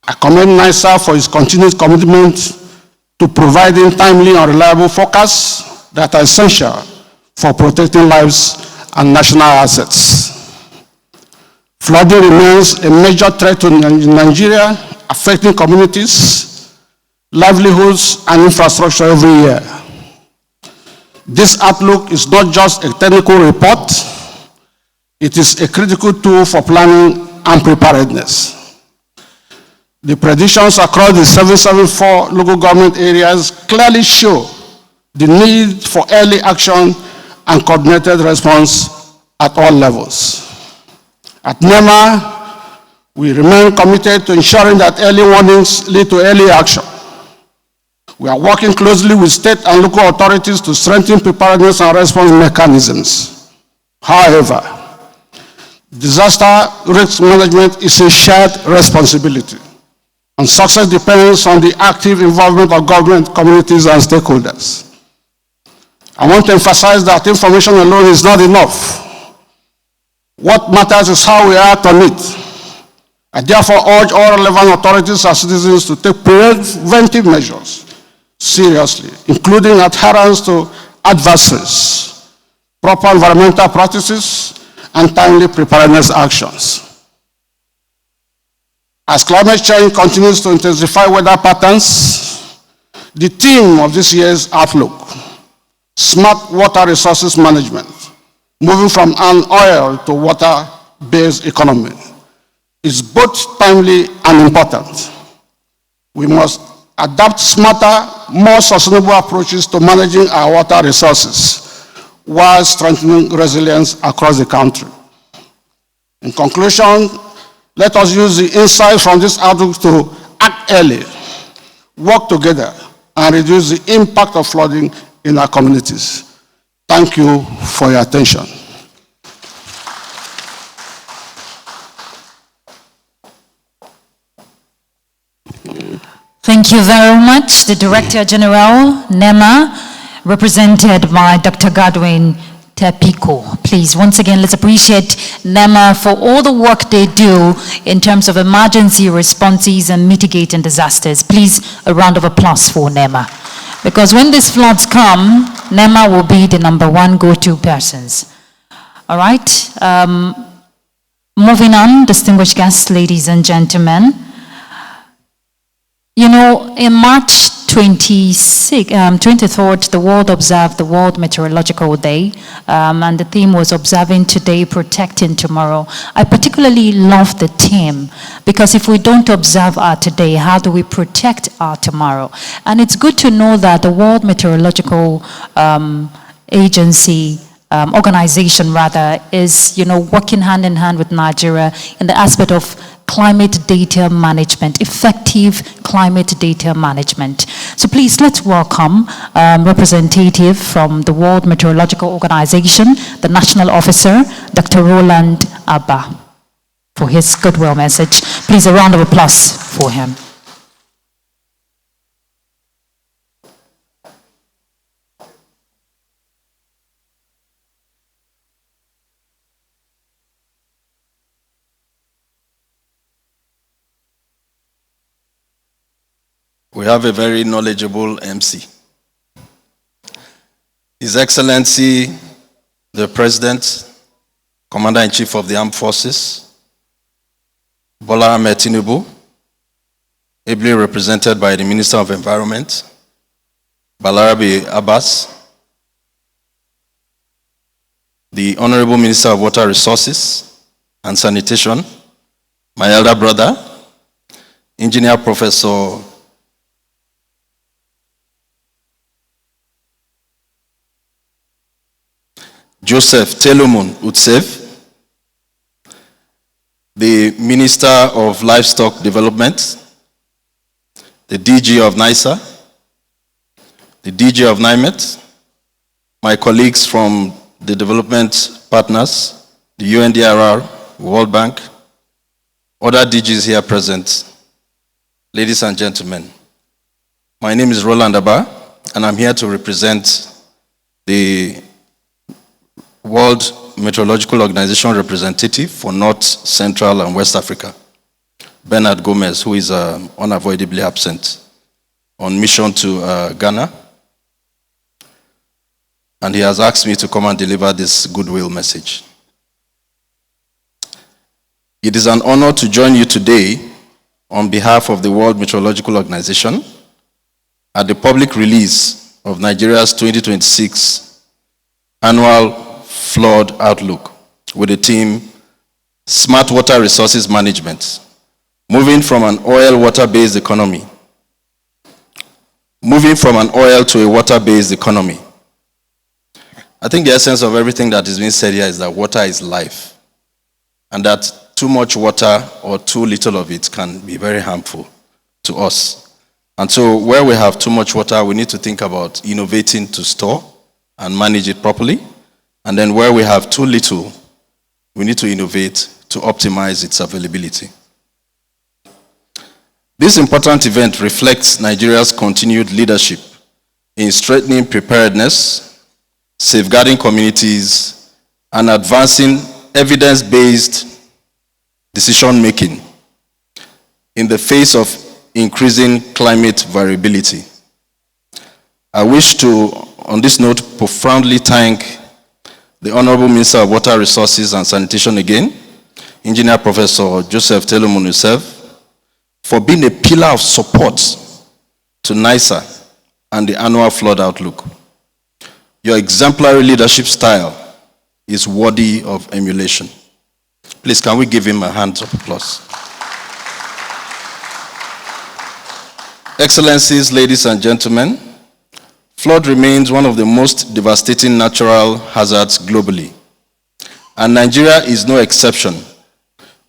I commend NIHSA for its continued commitment to providing timely and reliable forecasts that are essential for protecting lives and national assets. Flooding remains a major threat to Nigeria, affecting communities, livelihoods, and infrastructure every year. This outlook is not just a technical report, it is a critical tool for planning and preparedness. The predictions across the 774 local government areas clearly show the need for early action and coordinated response at all levels. At NEMA, we remain committed to ensuring that early warnings lead to early action. We are working closely with state and local authorities to strengthen preparedness and response mechanisms. However, disaster risk management is a shared responsibility, and success depends on the active involvement of government, communities, and stakeholders. I want to emphasize that information alone is not enough. What matters is how we act on it. I therefore urge all relevant authorities and citizens to take preventive measures seriously, including adherence to advisories, proper environmental practices, and timely preparedness actions. As climate change continues to intensify weather patterns, the theme of this year's outlook, smart water resources management, moving from an oil to water-based economy, is both timely and important. We must adopt smarter, more sustainable approaches to managing our water resources while strengthening resilience across the country. In conclusion, let us use the insights from this outlook to act early, work together, and reduce the impact of flooding in our communities. Thank you for your attention. Thank you very much, the Director General, NEMA, represented by Dr. Godwin Tepico. Please, once again, let's appreciate NEMA for all the work they do in terms of emergency responses and mitigating disasters. Please, a round of applause for NEMA. Because when these floods come, NEMA will be the #1 go-to persons. All right. Moving on, distinguished guests, ladies and gentlemen. You know, in March 23rd, the world observed the World Meteorological Day, and the theme was Observing Today, Protecting Tomorrow. I particularly love the theme because if we don't observe our today, how do we protect our tomorrow? And it's good to know that the World Meteorological Agency, organization rather, is, you know, working hand in hand with Nigeria in the aspect of climate data management, effective climate data management. So please, let's welcome representative from the World Meteorological Organization, the national officer, Dr. Roland Abba, for his goodwill message. Please, a round of applause for him. We have a very knowledgeable MC. His Excellency, the President, Commander-in-Chief of the Armed Forces, Bola Ahmed Tinubu, ably represented by the Minister of Environment, Balarabe Abbas, the Honorable Minister of Water Resources and Sanitation, my elder brother, Engineer Professor Joseph Telomun Utsev, the Minister of Livestock Development, the DG of NIHSA, the DG of NIMET, my colleagues from the development partners, the UNDRR, World Bank, other DGs here present, ladies and gentlemen. My name is Roland Abba, and I'm here to represent the World Meteorological Organization representative for North, Central, and West Africa, Bernard Gomez, who is unavoidably absent on mission to Ghana. And he has asked me to come and deliver this goodwill message. It is an honor to join you today on behalf of the World Meteorological Organization at the public release of Nigeria's 2026 annual flood outlook with the theme Smart Water Resources Management, moving from an oil water-based economy. Moving from an oil to a water-based economy. I think the essence of everything that is being said here is that water is life, and that too much water or too little of it can be very harmful to us. And so where we have too much water, we need to think about innovating to store and manage it properly. And then where we have too little, we need to innovate to optimize its availability. This important event reflects Nigeria's continued leadership in strengthening preparedness, safeguarding communities, and advancing evidence-based decision-making in the face of increasing climate variability. I wish to, on this note, profoundly thank the Honorable Minister of Water Resources and Sanitation again, Engineer Professor Joseph Telomun Utsev, for being a pillar of support to NIHSA and the annual flood outlook. Your exemplary leadership style is worthy of emulation. Please, can we give him a hand of applause? Excellencies, ladies and gentlemen, flood remains one of the most devastating natural hazards globally, and Nigeria is no exception,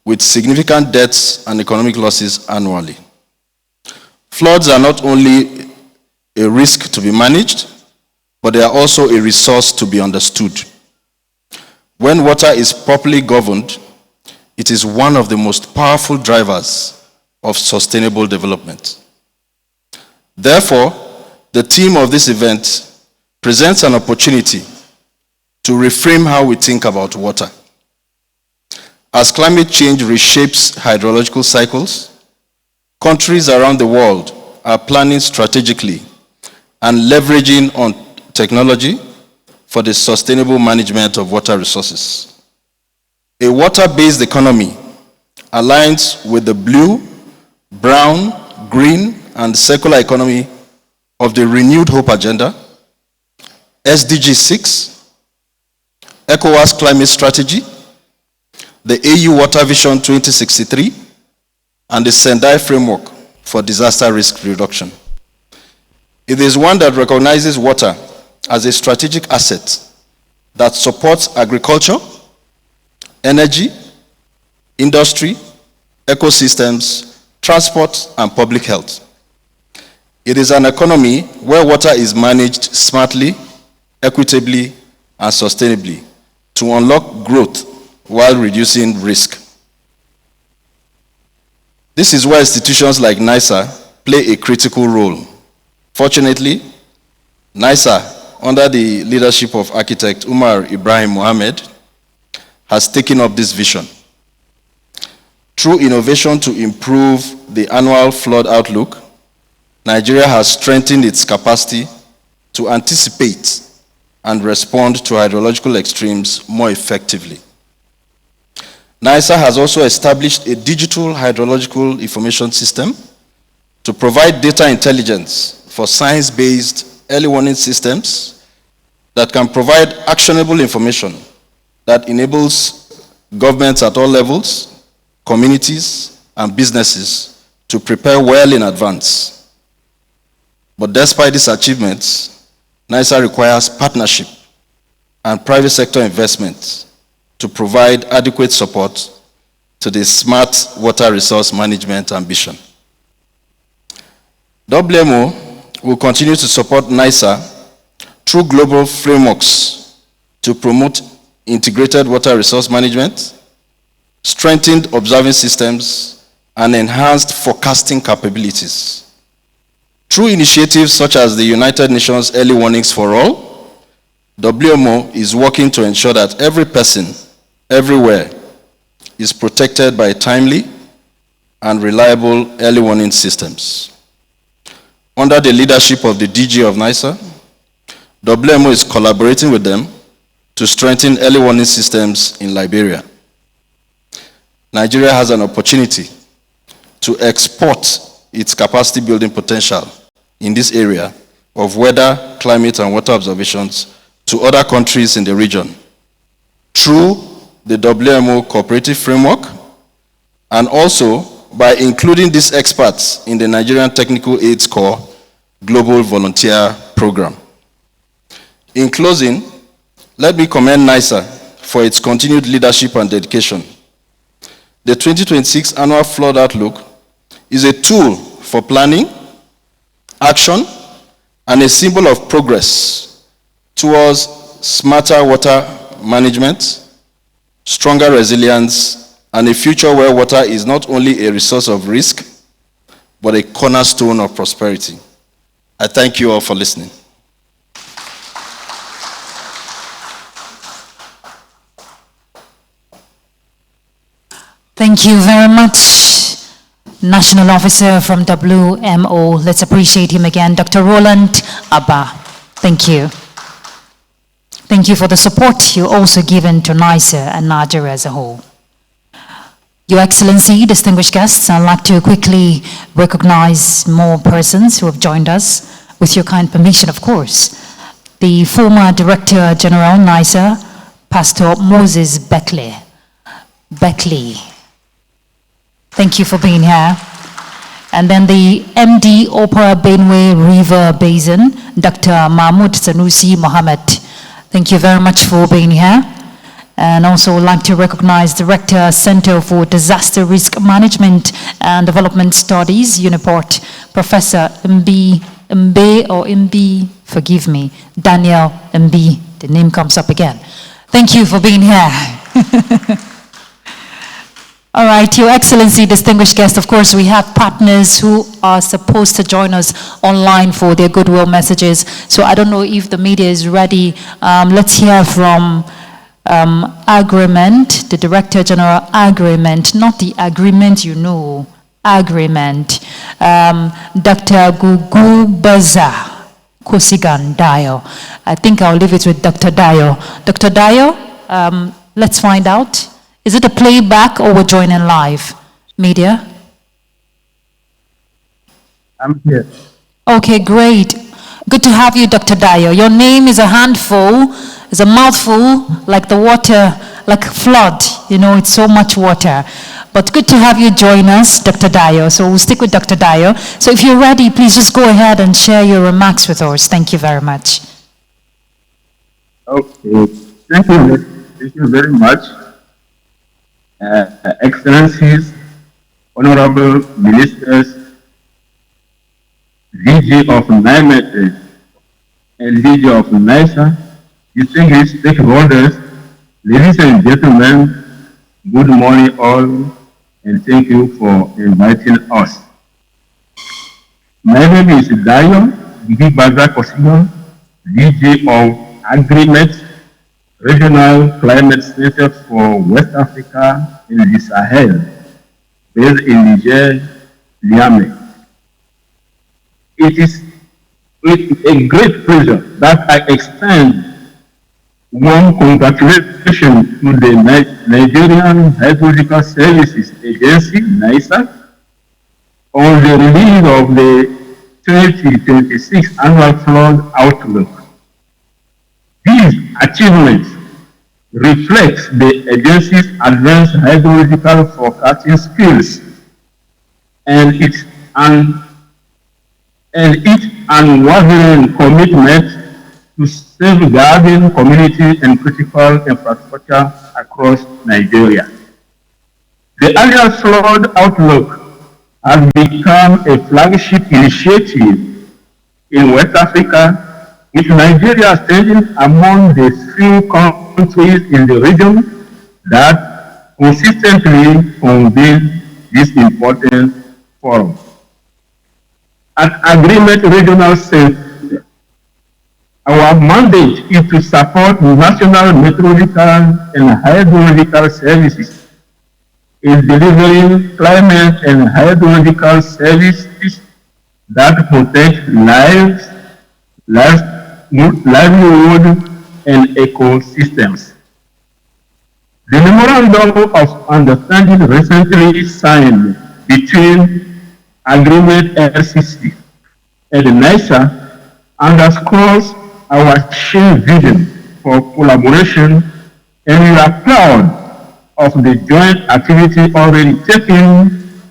with significant deaths and economic losses annually. Floods are not only a risk to be managed, but they are also a resource to be understood. When water is properly governed, it is one of the most powerful drivers of sustainable development. Therefore, the theme of this event presents an opportunity to reframe how we think about water. As climate change reshapes hydrological cycles, countries around the world are planning strategically and leveraging on technology for the sustainable management of water resources. A water-based economy aligns with the blue, brown, green, and circular economy of the Renewed Hope Agenda, SDG 6, ECOWAS Climate Strategy, the AU Water Vision 2063, and the Sendai Framework for Disaster Risk Reduction. It is one that recognizes water as a strategic asset that supports agriculture, energy, industry, ecosystems, transport, and public health. It is an economy where water is managed smartly, equitably, and sustainably to unlock growth while reducing risk. This is where institutions like NIHSA play a critical role. Fortunately, NIHSA, under the leadership of architect Umar Ibrahim Mohammed, has taken up this vision. Through innovation to improve the annual flood outlook, Nigeria has strengthened its capacity to anticipate and respond to hydrological extremes more effectively. NIHSA has also established a digital hydrological information system to provide data intelligence for science-based early warning systems that can provide actionable information that enables governments at all levels, communities, and businesses to prepare well in advance. But despite these achievements, NIHSA requires partnership and private sector investment to provide adequate support to the smart water resource management ambition. WMO will continue to support NIHSA through global frameworks to promote integrated water resource management, strengthened observing systems, and enhanced forecasting capabilities. Through initiatives such as the United Nations Early Warnings for All, WMO is working to ensure that every person, everywhere, is protected by timely and reliable early warning systems. Under the leadership of the DG of NIHSA, WMO is collaborating with them to strengthen early warning systems in Liberia. Nigeria has an opportunity to export its capacity building potential in this area of weather, climate, and water observations to other countries in the region through the WMO cooperative framework, and also by including these experts in the Nigerian Technical Aid Corps Global Volunteer Program. In closing, let me commend NIHSA for its continued leadership and dedication. The 2026 Annual Flood Outlook is a tool for planning, action, and a symbol of progress towards smarter water management, stronger resilience, and a future where water is not only a resource of risk, but a cornerstone of prosperity. I thank you all for listening. Thank you very much, National Officer from WMO. Let's appreciate him again, Dr. Roland Abba. Thank you. Thank you for the support you also given to NIHSA and Nigeria as a whole. Your Excellency, distinguished guests, I'd like to quickly recognize more persons who have joined us, with your kind permission, of course. The former Director General, NIHSA, Pastor Moses Beckley. Thank you for being here. And then the MD Opera Benue River Basin, Dr. Mahmoud Sanusi Mohammed. Thank you very much for being here. And also would like to recognize Director, Center for Disaster Risk Management and Development Studies, Uniport, Professor Mbe, forgive me, Daniel Mbe. The name comes up again. Thank you for being here. All right, Your Excellency, distinguished guest, of course, we have partners who are supposed to join us online for their goodwill messages. So I don't know if the media is ready. Let's hear from Agreement, the Director General Agreement, not the agreement you know, Agreement. Dr. Gugu Baza Kosigan Dayo. I think I'll leave it with Dr. Dayo. Dr. Dayo, let's find out. Is it a playback or we're joining live? Media? I'm here. Okay, great. Good to have you, Dr. Dayo. Your name is a handful, is a mouthful, like the water, like flood. You know, it's so much water. But good to have you join us, Dr. Dayo. So we'll stick with Dr. Dayo. So if you're ready, please just go ahead and share your remarks with us. Thank you very much. Okay. Thank you very much. Excellencies, Honorable Ministers, DG of NIHSA and DG of NIHSA, distinguished stakeholders, ladies and gentlemen, good morning all, and thank you for inviting us. My name is Dayo Gibaza Kosigo, DG of Agreement, Regional Climate Center for West Africa and the Sahel, based in Niger, Niamey. It is with a great pleasure that I extend warm congratulations to the Nigerian Hydrological Services Agency, NIHSA, on the release of the 2026 Annual Flood Outlook. These achievements reflect the agency's advanced hydrological forecasting skills and its unwavering commitment to safeguarding community and critical infrastructure across Nigeria. The annual flood outlook has become a flagship initiative in West Africa, with Nigeria standing among the few countries in the region that consistently convene this important forum. At Agreement Regional Center, our mandate is to support national meteorological and hydrological services in delivering climate and hydrological services that protect livelihood and ecosystems. The Memorandum of Understanding recently signed between Agreement LCC and NIHSA underscores our shared vision for collaboration, and we are proud of the joint activity already taken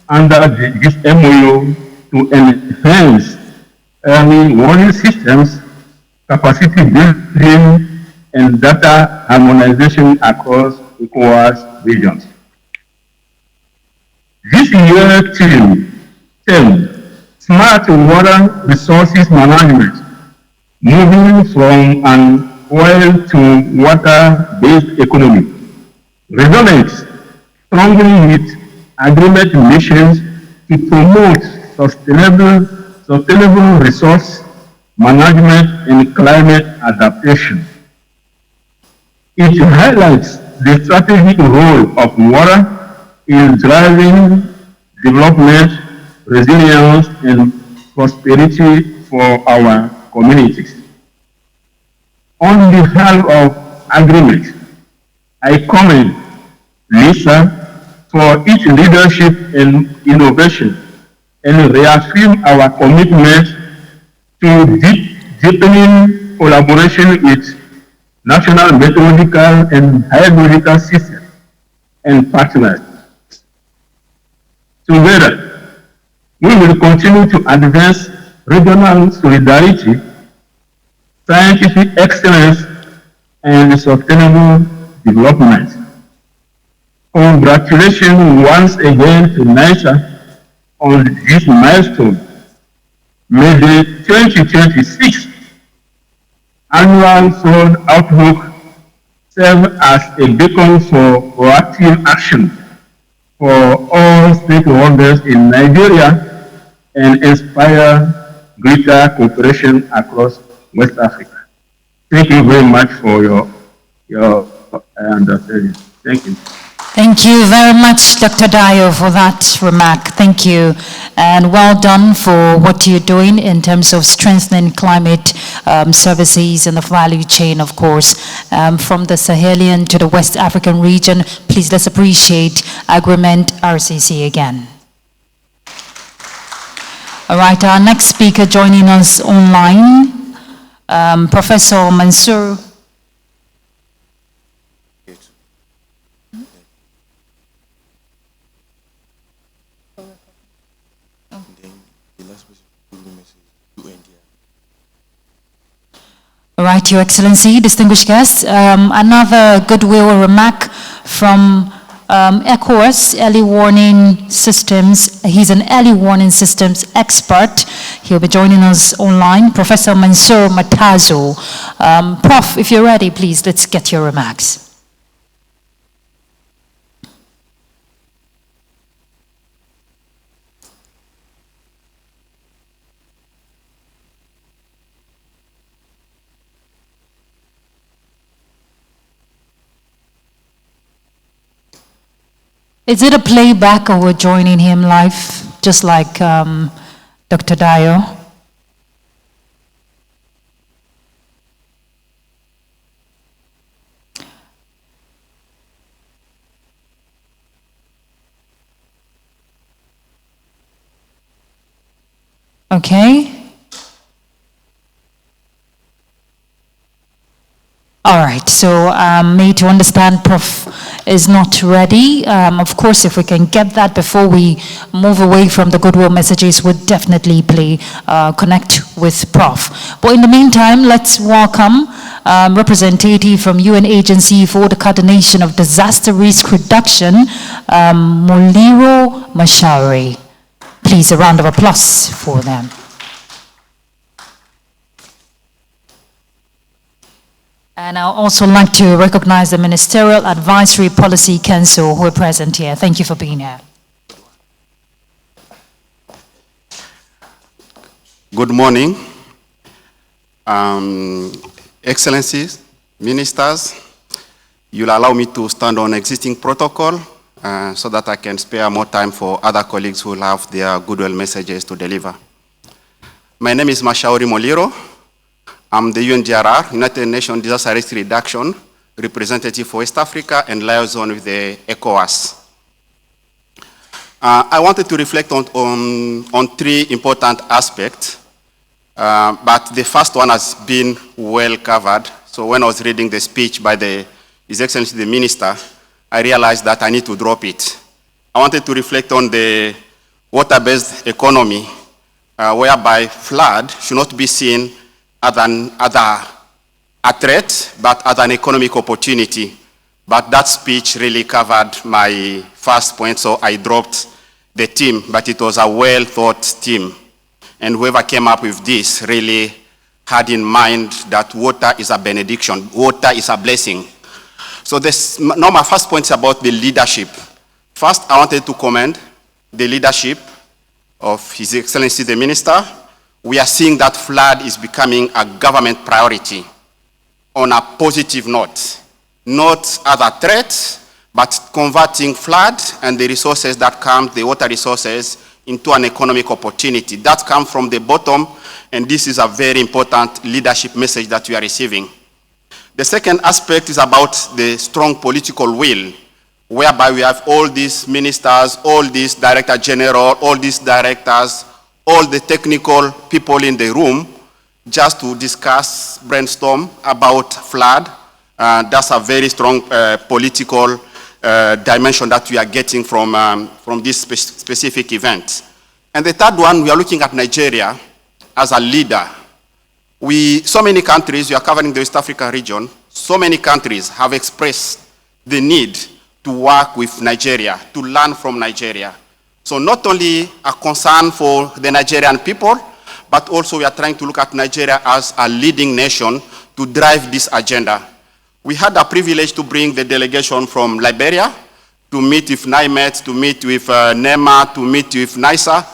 under this MOU to enhance early warning systems, capacity building, and data harmonization across ECOWAS regions. This year theme, Smart Water Resources Management, moving from an oil to water-based economy, resonates strongly with agreement missions to promote sustainable resource management and climate adaptation. It highlights the strategic role of water in driving development, resilience, and prosperity for our communities. On behalf of Agreement, I commend NIHSA for its leadership and innovation, and reaffirm our commitment to deepening collaboration with national meteorological and hydrological systems and partners. Together, we will continue to advance regional solidarity, scientific excellence, and sustainable development. Congratulations once again to NIHSA on this milestone. May the 2026 Annual Flood Outlook serve as a beacon for proactive action for all stakeholders in Nigeria and inspire greater cooperation across West Africa. Thank you very much for your understanding. Thank you. Thank you very much, Dr. Dayo, for that remark. Thank you. And well done for what you're doing in terms of strengthening climate services in the value chain, of course, from the Sahelian to the West African region. Please let's appreciate Agreement RCC again. All right, our next speaker joining us online, Professor Mansour. All right, Your Excellency, distinguished guests, another goodwill remark from ECOWAS Early Warning Systems. He's an early warning systems expert. He'll be joining us online, Professor Mansour Matazo. Prof, if you're ready, please, let's get your remarks. Is it a playback or we're joining him live, just like Dr. Dayo? Okay. All right, so made to understand Prof is not ready. Of course, if we can get that before we move away from the goodwill messages, we'll definitely connect with Prof. But in the meantime, let's welcome representative from UN Agency for the Coordination of Disaster Risk Reduction, Muliro Mashari. Please, a round of applause for them. And I'd also like to recognize the Ministerial Advisory Policy Council who are present here. Thank you for being here. Good morning. Excellencies, ministers, you'll allow me to stand on existing protocol so that I can spare more time for other colleagues who will have their goodwill messages to deliver. My name is Mashauri Moliro. I'm the UNDRR, United Nations Disaster Risk Reduction representative for West Africa and liaison with the ECOWAS. I wanted to reflect on three important aspects, but the first one has been well covered. So when I was reading the speech by His Excellency the Minister, I realized that I need to drop it. I wanted to reflect on the water-based economy, whereby flood should not be seen as a threat, but as an economic opportunity. But that speech really covered my first point, so I dropped the theme, but it was a well-thought theme. And whoever came up with this really had in mind that water is a benediction, water is a blessing. So now my first point is about the leadership. First, I wanted to commend the leadership of His Excellency the Minister. We are seeing that flood is becoming a government priority on a positive note, not as a threat, but converting flood and the resources that come, the water resources, into an economic opportunity. That comes from the bottom, and this is a very important leadership message that we are receiving. The second aspect is about the strong political will, whereby we have all these ministers, all these director general, all these directors, all the technical people in the room just to discuss, brainstorm about flood. That's a very strong political dimension that we are getting from this specific event. And the third one, we are looking at Nigeria as a leader. So many countries, we are covering the West Africa region, so many countries have expressed the need to work with Nigeria, to learn from Nigeria. So not only a concern for the Nigerian people, but also we are trying to look at Nigeria as a leading nation to drive this agenda. We had a privilege to bring the delegation from Liberia to meet with NIMET, to meet with NEMA, to meet with NIHSA,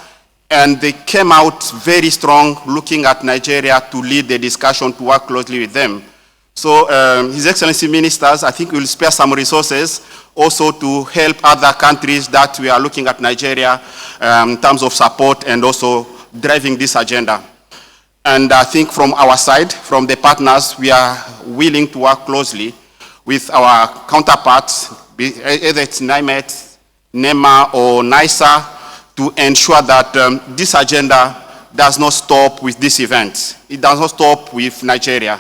and they came out very strong looking at Nigeria to lead the discussion, to work closely with them. So His Excellency Ministers, I think we will spare some resources also to help other countries that we are looking at Nigeria in terms of support and also driving this agenda. And I think from our side, from the partners, we are willing to work closely with our counterparts, either it's NIMET, NEMA, or NIHSA, to ensure that this agenda does not stop with this event. It does not stop with Nigeria.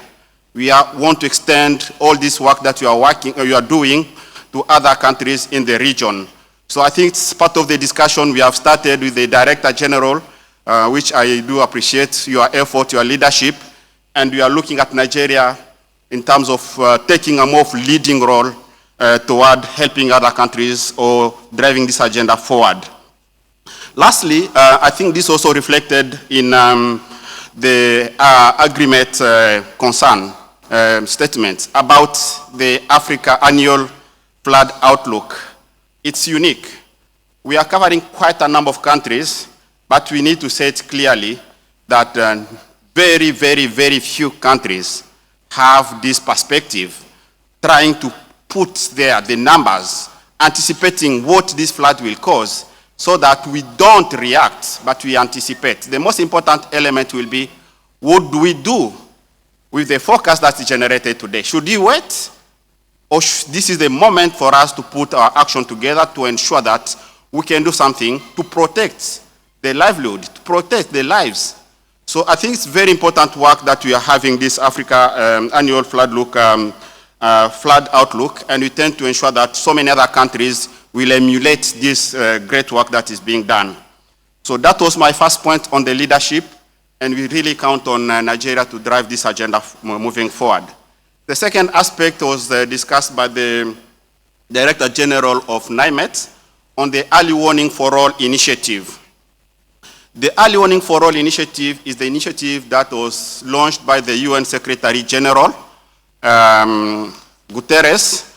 We want to extend all this work that you are doing to other countries in the region. So I think it's part of the discussion we have started with the Director General, which I do appreciate your effort, your leadership, and we are looking at Nigeria in terms of taking a more leading role toward helping other countries or driving this agenda forward. Lastly, I think this also reflected in the agreement concern statement about the Africa annual flood outlook. It's unique. We are covering quite a number of countries, but we need to say it clearly that very, very, very few countries have this perspective, trying to put there the numbers, anticipating what this flood will cause, so that we don't react, but we anticipate. The most important element will be, what do we do with the forecast that's generated today? Should we wait? Or this is the moment for us to put our action together to ensure that we can do something to protect the livelihood, to protect the lives. So I think it's very important work that we are having this Africa annual flood outlook, and we tend to ensure that so many other countries will emulate this great work that is being done. So that was my first point on the leadership, and we really count on Nigeria to drive this agenda moving forward. The second aspect was discussed by the Director General of NIMET on the Early Warning for All initiative. The Early Warning for All initiative is the initiative that was launched by the UN Secretary General, Guterres,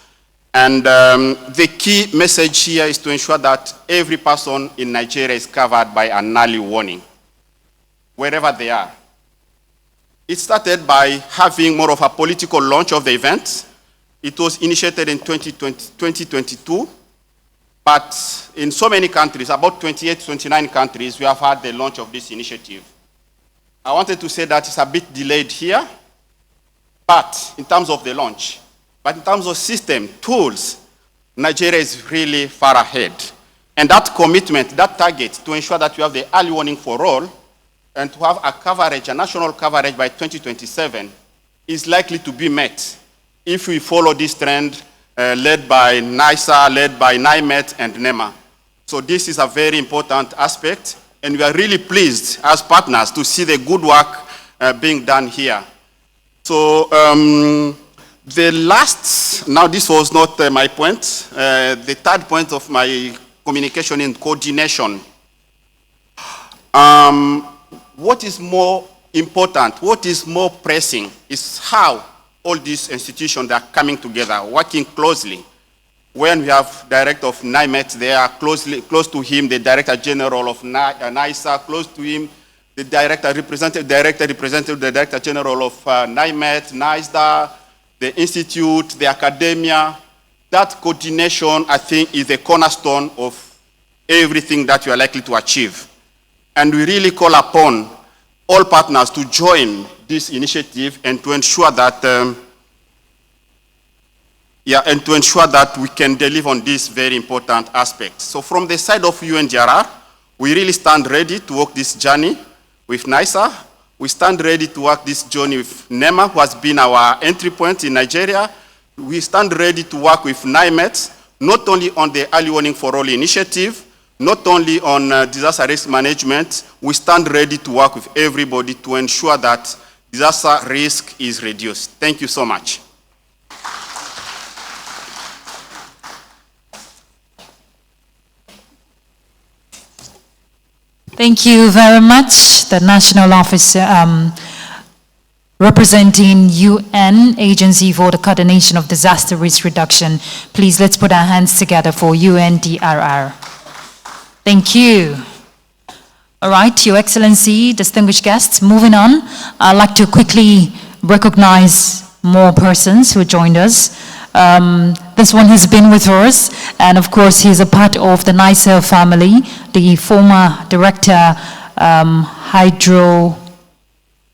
and the key message here is to ensure that every person in Nigeria is covered by an early warning, wherever they are. It started by having more of a political launch of the event. It was initiated in 2022, but in so many countries, about 28, 29 countries, we have had the launch of this initiative. I wanted to say that it's a bit delayed here, but in terms of the launch, but in terms of system, tools, Nigeria is really far ahead. And that commitment, that target to ensure that we have the early warning for all and to have a coverage, a national coverage by 2027 is likely to be met if we follow this trend led by NIHSA, led by NIMET and NEMA. So this is a very important aspect, and we are really pleased as partners to see the good work being done here. So the last, now this was not my point, the third point of my communication in coordination. What is more important, what is more pressing is how all these institutions are coming together, working closely. When we have Director of NIMET, they are close to him, the Director General of NIHSA, close to him, the Representative Director General of NIMET, NIHSA, the Institute, the academia. That coordination, I think, is the cornerstone of everything that you are likely to achieve. And we really call upon all partners to join this initiative and to ensure that we can deliver on this very important aspect. So from the side of UNDRR, we really stand ready to walk this journey with NIHSA. We stand ready to work this journey with NEMA, who has been our entry point in Nigeria. We stand ready to work with NIMET, not only on the Early Warning for All initiative, not only on disaster risk management. We stand ready to work with everybody to ensure that disaster risk is reduced. Thank you so much. Thank you very much, the National Officer, representing UN Agency for the Coordination of Disaster Risk Reduction. Please, let's put our hands together for UNDRR. Thank you. All right, Your Excellency, distinguished guests, moving on, I'd like to quickly recognize more persons who joined us. This one has been with us, and of course, he's a part of the NIHSA family, the former director,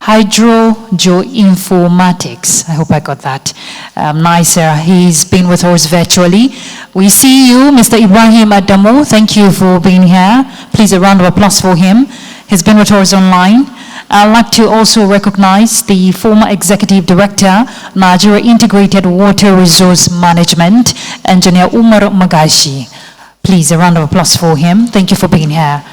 Hydrogeoinformatics. I hope I got that. NIHSA, he's been with us virtually. We see you, Mr. Ibrahim Adamu. Thank you for being here. Please, a round of applause for him. He's been with us online. I'd like to also recognize the former Executive Director, Nigeria Integrated Water Resource Management, Engineer Umar Magashi. Please, a round of applause for him. Thank you for being here.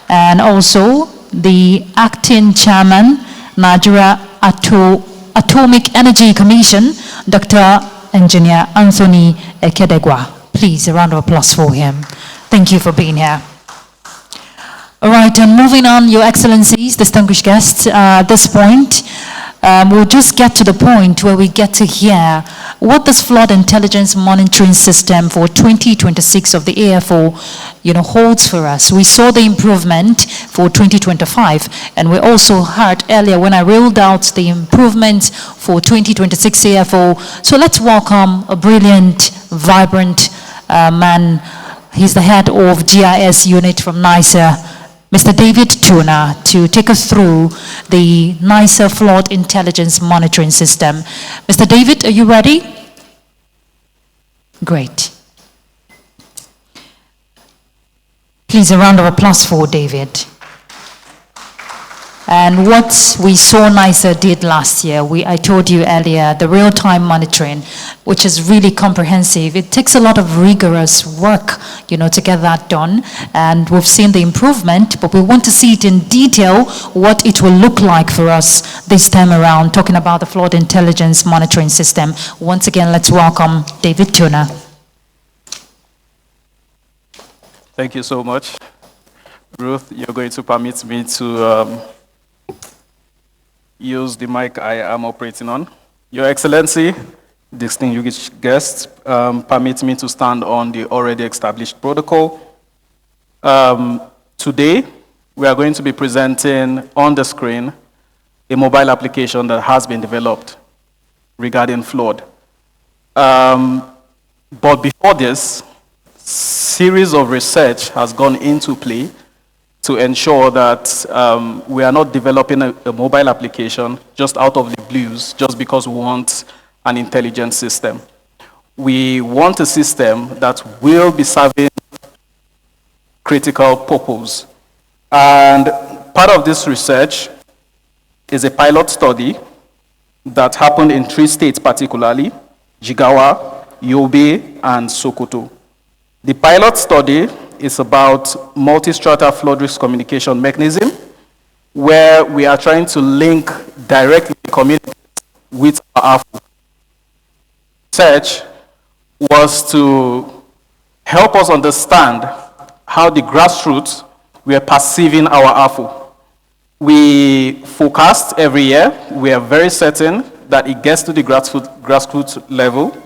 And also, the Acting Chairman, Nigeria Atomic Energy Commission, Dr. Engineer Anthony Ekedegwa. Please, a round of applause for him. Thank you for being here. All right, and moving on, Your Excellencies, distinguished guests, at this point, we'll just get to the point where we get to hear what this flood intelligence monitoring system for 2026 of the AFO, holds for us. We saw the improvement for 2025, and we also heard earlier when I rolled out the improvements for 2026 AFO. So let's welcome a brilliant, vibrant man. He's the head of GIS unit from NIHSA, Mr. David Tuna, to take us through the NIHSA flood intelligence monitoring system. Mr. David, are you ready? Great. Please, a round of applause for David. And what we saw NIHSA did last year, I told you earlier, the real-time monitoring, which is really comprehensive. It takes a lot of rigorous work, to get that done. And we've seen the improvement, but we want to see it in detail, what it will look like for us this time around, talking about the flood intelligence monitoring system. Once again, let's welcome David Tuna. Thank you so much. Ruth, you're going to permit me to use the mic I am operating on. Your Excellency, distinguished guests, permit me to stand on the already established protocol. Today, we are going to be presenting on the screen a mobile application that has been developed regarding flood. But before this, series of research has gone into play to ensure that we are not developing a mobile application just out of the blues, just because we want an intelligent system. We want a system that will be serving critical purpose. And part of this research is a pilot study that happened in 3 states particularly, Jigawa, Yobe, and Sokoto. The pilot study is about multi-strata flood risk communication mechanism, where we are trying to link directly the community with our AFO. Research was to help us understand how the grassroots were perceiving our AFO. We forecast every year. We are very certain that it gets to the grassroots level.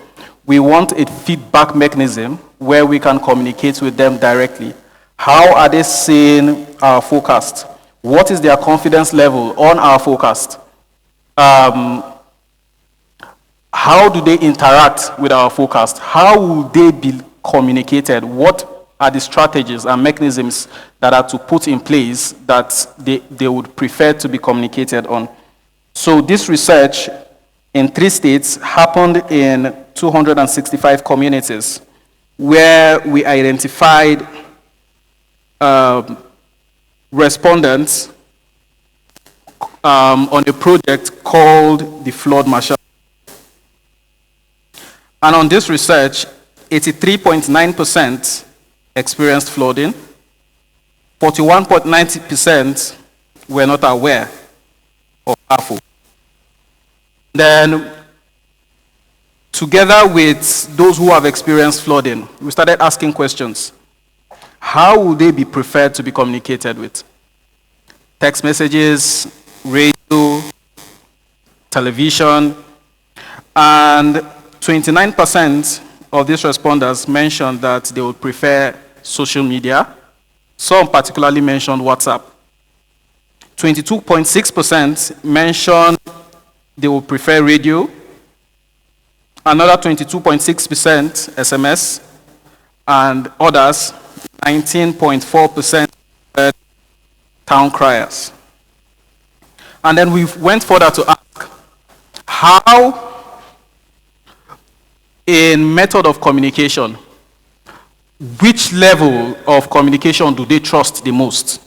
We want a feedback mechanism where we can communicate with them directly. How are they seeing our forecast? What is their confidence level on our forecast? How do they interact with our forecast? How will they be communicated? What are the strategies and mechanisms that are to put in place that they would prefer to be communicated on? So this research in 3 states happened in 265 communities, where we identified respondents on a project called the Flood Marshal. And on this research, 83.9% experienced flooding, 41.90% were not aware of AFO. Then, together with those who have experienced flooding, we started asking questions. How would they be preferred to be communicated with? Text messages, radio, television, and 29% of these responders mentioned that they would prefer social media. Some particularly mentioned WhatsApp. 22.6% mentioned they would prefer radio. Another 22.6% SMS, and others, 19.4% town criers. And then we went further to ask, how, in method of communication, which level of communication do they trust the most?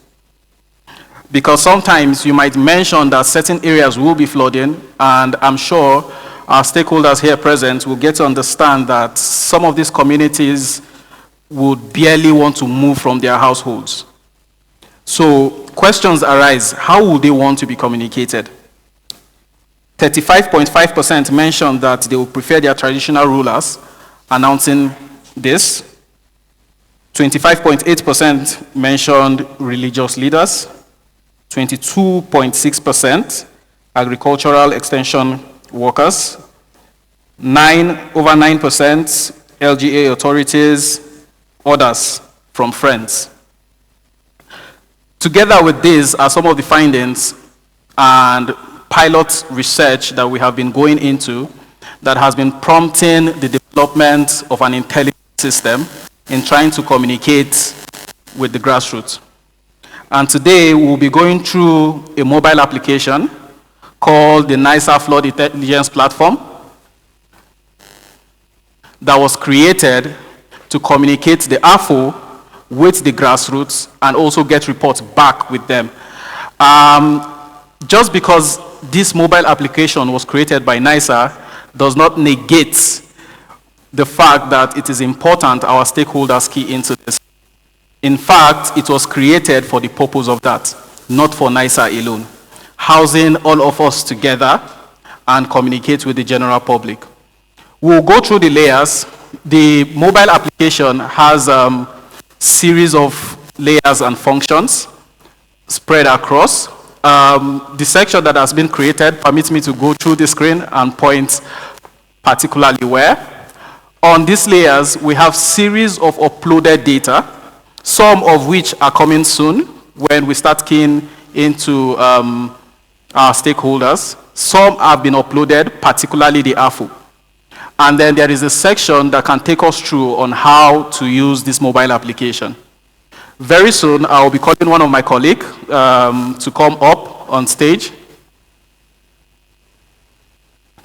Because sometimes you might mention that certain areas will be flooding, and I'm sure our stakeholders here present will get to understand that some of these communities would barely want to move from their households. So questions arise, how would they want to be communicated? 35.5% mentioned that they would prefer their traditional rulers announcing this. 25.8% mentioned religious leaders. 22.6% agricultural extension workers. Over 9% LGA authorities, others from friends. Together with these are some of the findings and pilot research that we have been going into that has been prompting the development of an intelligence system in trying to communicate with the grassroots. And today we'll be going through a mobile application called the NIHSA Flood Intelligence Platform that was created to communicate the AFO with the grassroots and also get reports back with them. Just because this mobile application was created by NIHSA does not negate the fact that it is important our stakeholders key into this. In fact, it was created for the purpose of that, not for NIHSA alone. Housing all of us together and communicate with the general public. We'll go through the layers. The mobile application has a series of layers and functions spread across. The section that has been created permits me to go through the screen and point particularly where. On these layers, we have series of uploaded data, some of which are coming soon when we start keying into our stakeholders. Some have been uploaded, particularly the AFO. And then there is a section that can take us through on how to use this mobile application. Very soon, I will be calling one of my colleagues to come up on stage.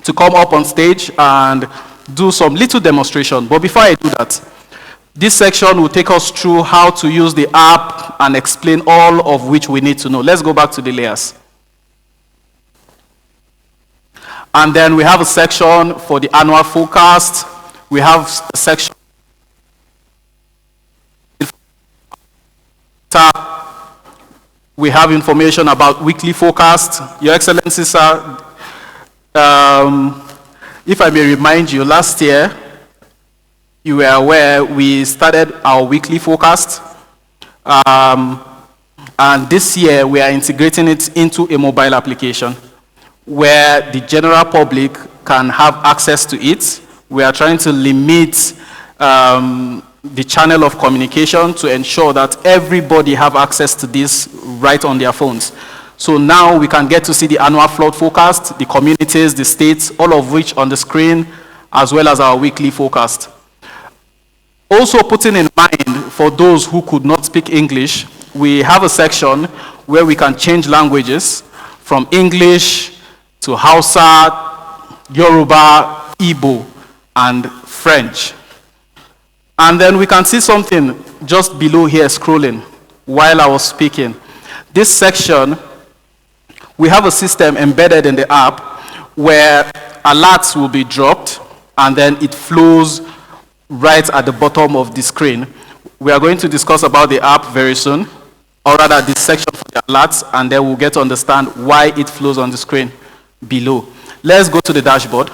To come up on stage and do some little demonstration. But before I do that, this section will take us through how to use the app and explain all of which we need to know. Let's go back to the layers. And then we have a section for the annual forecast. We have a section we have information about weekly forecast. Your Excellency, sir, if I may remind you, last year, you were aware we started our weekly forecast. And this year, we are integrating it into a mobile application where the general public can have access to it. We are trying to limit the channel of communication to ensure that everybody have access to this right on their phones. So now we can get to see the annual flood forecast, the communities, the states, all of which on the screen, as well as our weekly forecast. Also putting in mind for those who could not speak English, we have a section where we can change languages from English to Hausa, Yoruba, Igbo, and French. And then we can see something just below here scrolling while I was speaking. This section, we have a system embedded in the app where alerts will be dropped and then it flows right at the bottom of the screen. We are going to discuss about the app very soon, or rather this section for the alerts, and then we'll get to understand why it flows on the screen below. Let's go to the dashboard.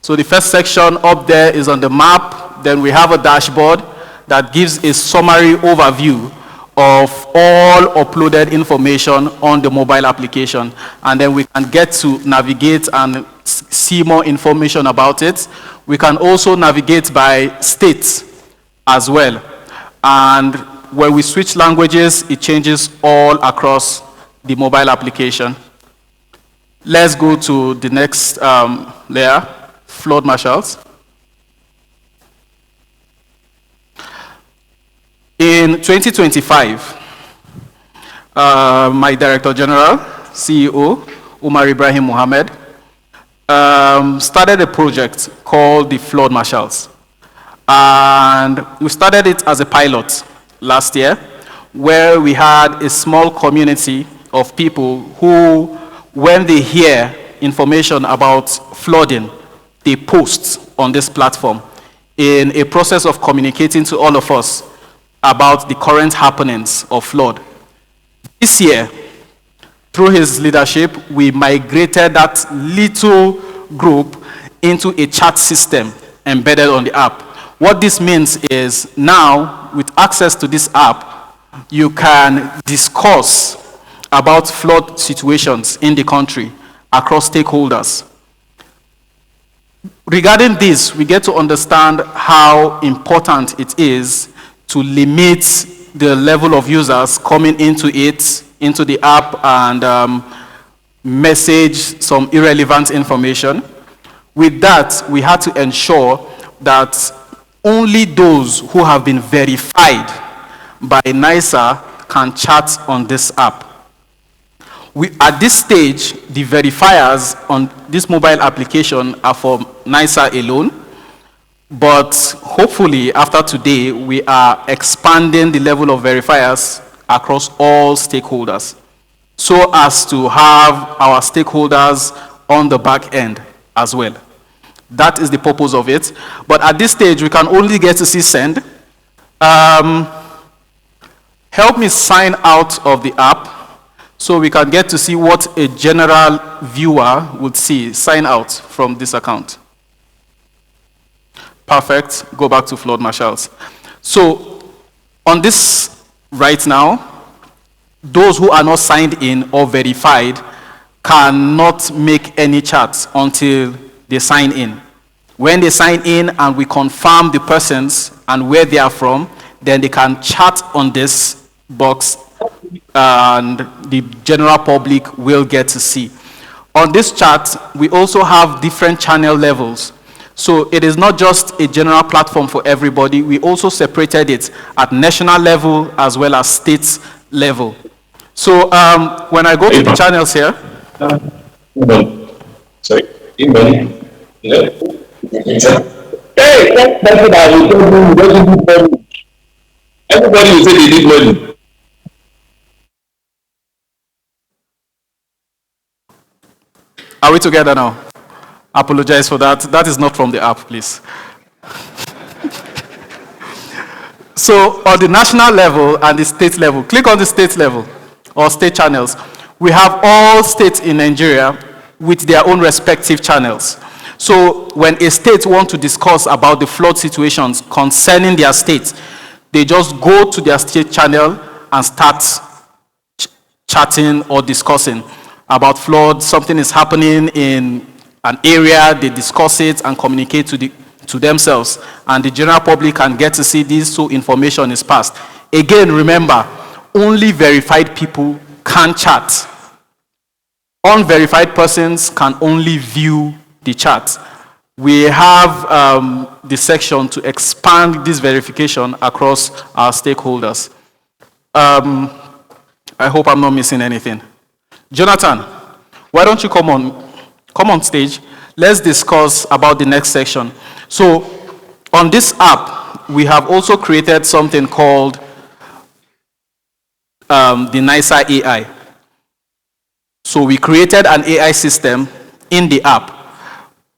So the first section up there is on the map. Then we have a dashboard that gives a summary overview of all uploaded information on the mobile application, and then we can get to navigate and see more information about it. We can also navigate by states as well. And when we switch languages, it changes all across the mobile application. Let's go to the next layer, flood marshals. In 2025, my Director General, CEO, Umar Ibrahim Mohammed, started a project called the Flood Marshals. And we started it as a pilot last year, where we had a small community of people who, when they hear information about flooding, they post on this platform in a process of communicating to all of us about the current happenings of flood. This year, through his leadership, we migrated that little group into a chat system embedded on the app. What this means is now, with access to this app, you can discuss about flood situations in the country across stakeholders. Regarding this, we get to understand how important it is to limit the level of users coming into it, into the app, and message some irrelevant information. With that, we had to ensure that only those who have been verified by NIHSA can chat on this app. At this stage, the verifiers on this mobile application are for NIHSA alone. But hopefully, after today, we are expanding the level of verifiers across all stakeholders, so as to have our stakeholders on the back end as well. That is the purpose of it. But at this stage, we can only get to see send. Help me sign out of the app so we can get to see what a general viewer would see. Sign out from this account. Perfect. Go back to flood marshals. So on this right now, those who are not signed in or verified cannot make any chats until they sign in. When they sign in and we confirm the persons and where they are from, then they can chat on this box and the general public will get to see. On this chat, we also have different channel levels. So it is not just a general platform for everybody. We also separated it at national level as well as state level. So when I go to the channels here. Sorry. Yeah. Hey, everybody will say they need money. Are we together now? Apologize for that. That is not from the app, please. So on the national level and the state level, click on the state level or state channels. We have all states in Nigeria with their own respective channels. So when a state wants to discuss about the flood situations concerning their state, they just go to their state channel and start chatting or discussing about flood. Something is happening in an area, they discuss it and communicate to themselves, and the general public can get to see this, so information is passed. Again, remember, only verified people can chat. Unverified persons can only view the chat. We have the section to expand this verification across our stakeholders. I hope I'm not missing anything. Jonathan, why don't you come on stage? Let's discuss about the next section. So on this app, we have also created something called the NIHSA AI. So we created an AI system in the app,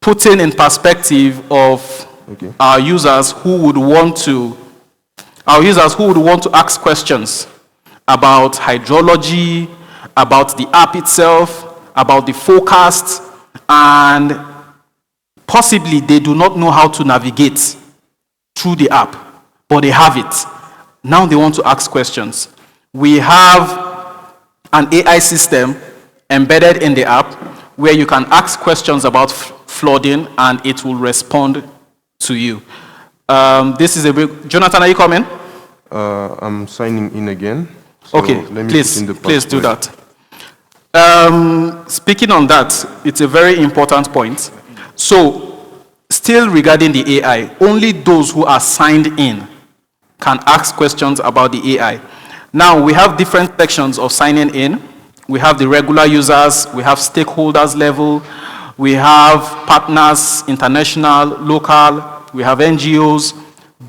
putting in perspective of our users who would want to ask questions about hydrology, about the app itself, about the forecast, and possibly they do not know how to navigate through the app, but they have it. Now they want to ask questions. We have an AI system embedded in the app where you can ask questions about flooding and it will respond to you. This is a big... Jonathan, are you coming? I'm signing in again. So Okay, let me please, put in the please do password. that. Speaking on that, it's a very important point. So, still regarding the AI, only those who are signed in can ask questions about the AI. Now, we have different sections of signing in. We have the regular users, we have stakeholders level, we have partners, international, local, we have NGOs,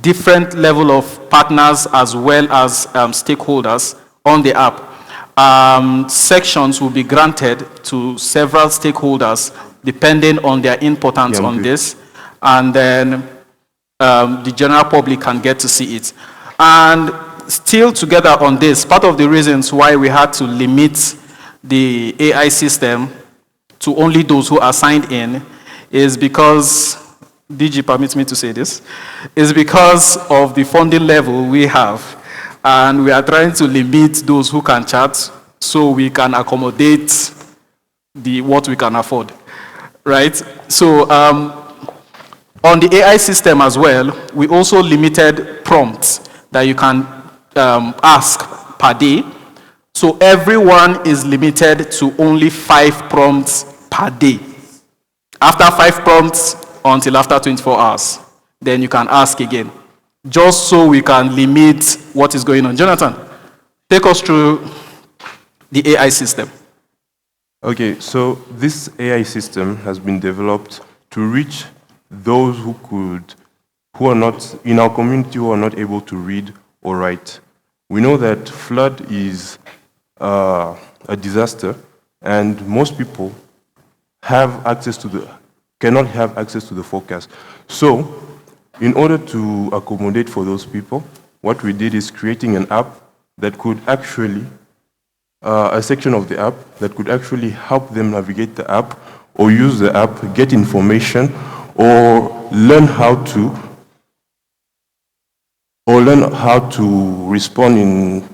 different level of partners as well as stakeholders on the app. Sections will be granted to several stakeholders depending on their importance on this, and then the general public can get to see it. And still together on this, part of the reasons why we had to limit the AI system to only those who are signed in is because, DG permits me to say this, is because of the funding level we have. And we are trying to limit those who can chat so we can accommodate what we can afford, right? So on the AI system as well, we also limited prompts that you can ask per day. So everyone is limited to only 5 prompts per day. After 5 prompts, until after 24 hours, then you can ask again, just so we can limit what is going on. Jonathan, take us through the AI system. Okay, so this AI system has been developed to reach those who are not in our community, who are not able to read or write. We know that flood is a disaster, and most people cannot have access to the forecast. So, in order to accommodate for those people, what we did is creating an app that could actually, a section of the app that could actually help them navigate the app or use the app, get information, or learn how to respond in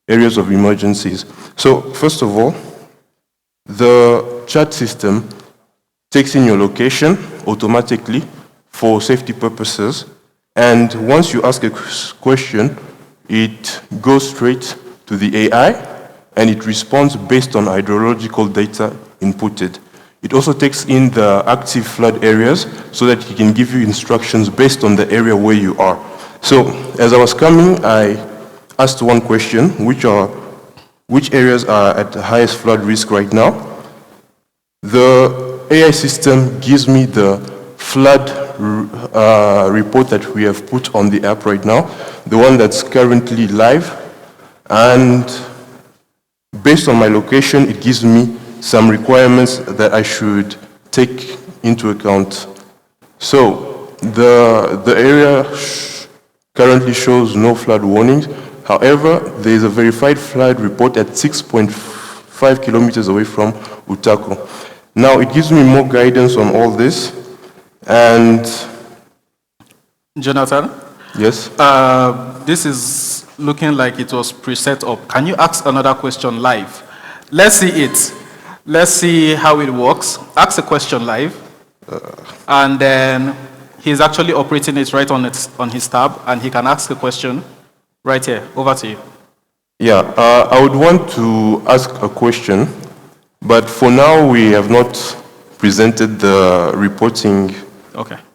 areas of emergencies. So, first of all, the chat system takes in your location automatically for safety purposes, and once you ask a question, it goes straight to the AI, and it responds based on hydrological data inputted. It also takes in the active flood areas so that it can give you instructions based on the area where you are. So, as I was coming, I asked one question, which areas are at the highest flood risk right now? The AI system gives me the flood report that we have put on the app right now, the one that's currently live, and based on my location, it gives me some requirements that I should take into account. So the area currently shows no flood warnings. However, there is a verified flood report at 6.5 kilometers away from Utako. Now, it gives me more guidance on all this, and... Jonathan? Yes? This is looking like it was preset up. Can you ask another question live? Let's see it. Let's see how it works. Ask a question live, and then he's actually operating it right on his tab, and he can ask a question right here. Over to you. Yeah, I would want to ask a question, but for now we have not presented the reporting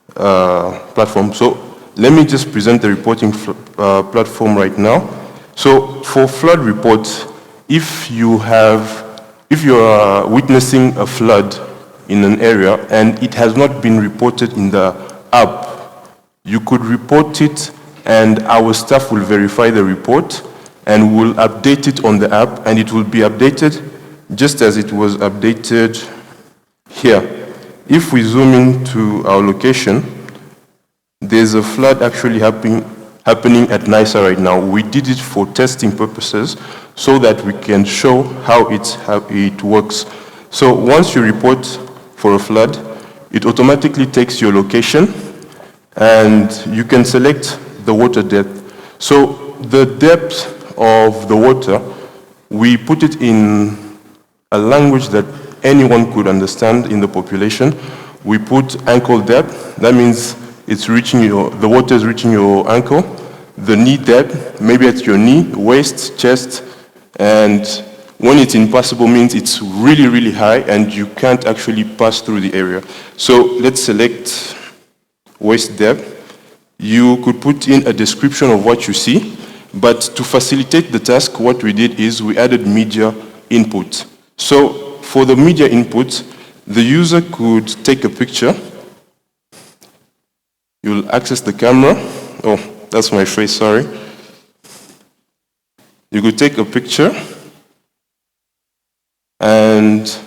platform. So let me just present the reporting platform right now. So for flood reports, if you are witnessing a flood in an area and it has not been reported in the app, you could report it and our staff will verify the report and will update it on the app, and it will be updated just as it was updated here. If we zoom into our location, there's a flood actually happening at NIHSA right now. We did it for testing purposes so that we can show how it works. So once you report for a flood, it automatically takes your location and you can select the water depth. So the depth of the water, we put it in a language that anyone could understand in the population. We put ankle depth. That means the water is reaching your ankle. The knee depth, maybe at your knee, waist, chest, and when it's impassable means it's really, really high and you can't actually pass through the area. So let's select waist depth. You could put in a description of what you see, but to facilitate the task, what we did is we added media input. So for the media input, the user could take a picture. You'll access the camera. Oh, that's my face, sorry. You could take a picture and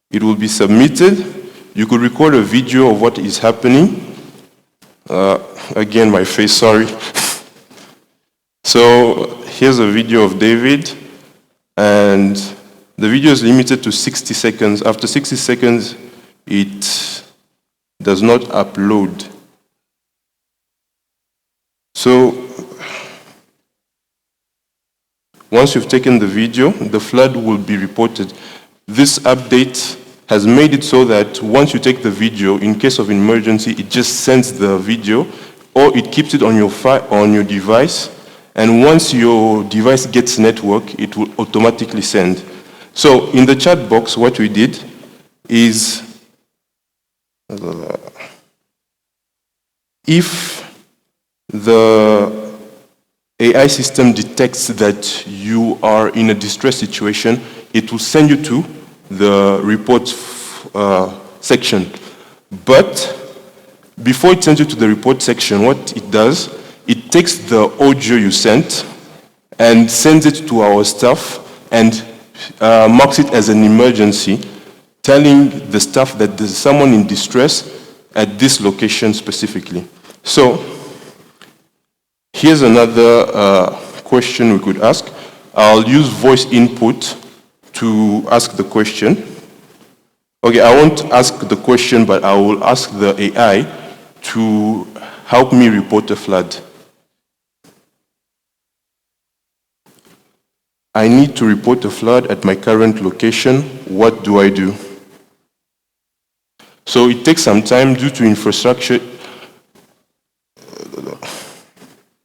it will be submitted. You could record a video of what is happening. Again, my face, sorry. So here's a video of David, and the video is limited to 60 seconds. After 60 seconds, it does not upload. So once you've taken the video, the flood will be reported. This update has made it so that once you take the video, in case of emergency, it just sends the video, or it keeps it on your device, and once your device gets network, it will automatically send. So in the chat box, what we did is, if the AI system detects that you are in a distress situation, it will send you to the report section. But before it sends you to the report section, what it does, it takes the audio you sent and sends it to our staff and marks it as an emergency, telling the staff that there's someone in distress at this location specifically. So here's another question we could ask. I'll use voice input to ask the question. Okay, I won't ask the question, but I will ask the AI to help me report a flood. I need to report a flood at my current location. What do I do? So it takes some time due to infrastructure.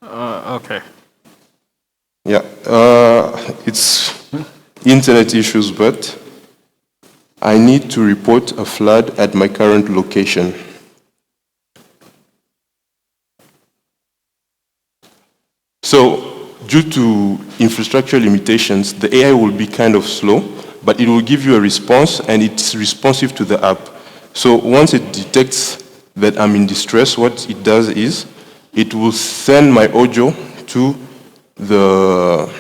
Okay. Yeah, it's internet issues, but I need to report a flood at my current location. So, due to infrastructure limitations, the AI will be kind of slow, but it will give you a response and it's responsive to the app. So once it detects that I'm in distress, what it does is it will send my audio to the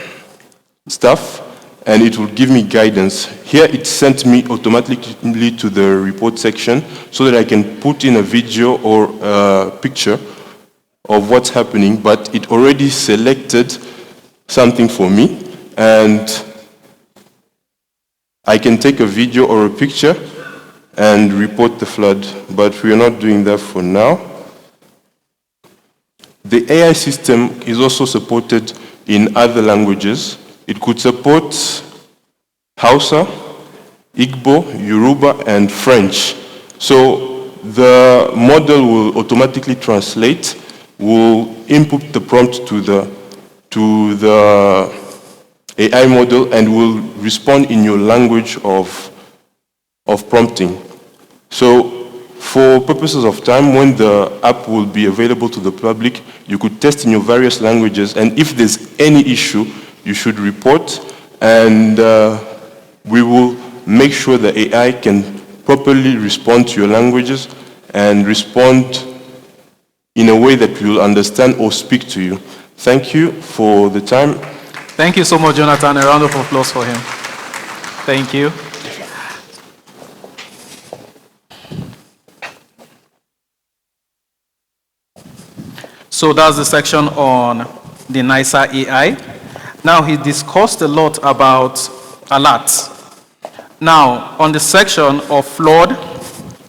staff and it will give me guidance. Here it sent me automatically to the report section so that I can put in a video or a picture of what's happening, but it already selected something for me and I can take a video or a picture and report the flood, but we are not doing that for now. The AI system is also supported in other languages. It could support Hausa, Igbo, Yoruba, and French. So the model will automatically translate, will input the prompt to the AI model and will respond in your language of prompting. So for purposes of time, when the app will be available to the public, you could test in your various languages, and if there's any issue, you should report, and we will make sure the AI can properly respond to your languages and respond in a way that we will understand or speak to you. Thank you for the time. Thank you so much, Jonathan. A round of applause for him. Thank you. So that's the section on the NIHSA AI. Now he discussed a lot about alerts. Now on the section of flood,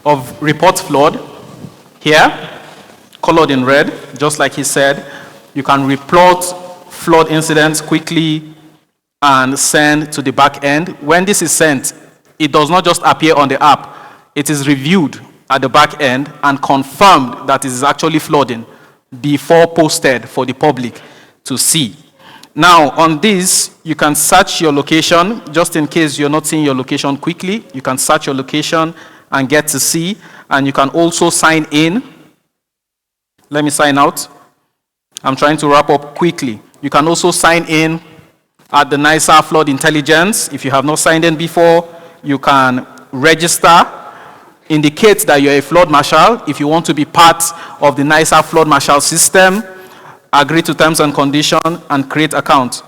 of report flood, here, colored in red, just like he said, you can report flood incidents quickly and send to the back end. When this is sent, it does not just appear on the app. It is reviewed at the back end and confirmed that it is actually flooding before posted for the public to see. Now, on this, you can search your location. Just in case you're not seeing your location quickly, you can search your location and get to see. And you can also sign in. Let me sign out. I'm trying to wrap up quickly. You can also sign in at the NIHSA Flood Intelligence. If you have not signed in before, you can register, indicate that you're a flood marshal. If you want to be part of the NIHSA flood marshal system, agree to terms and conditions, and create account.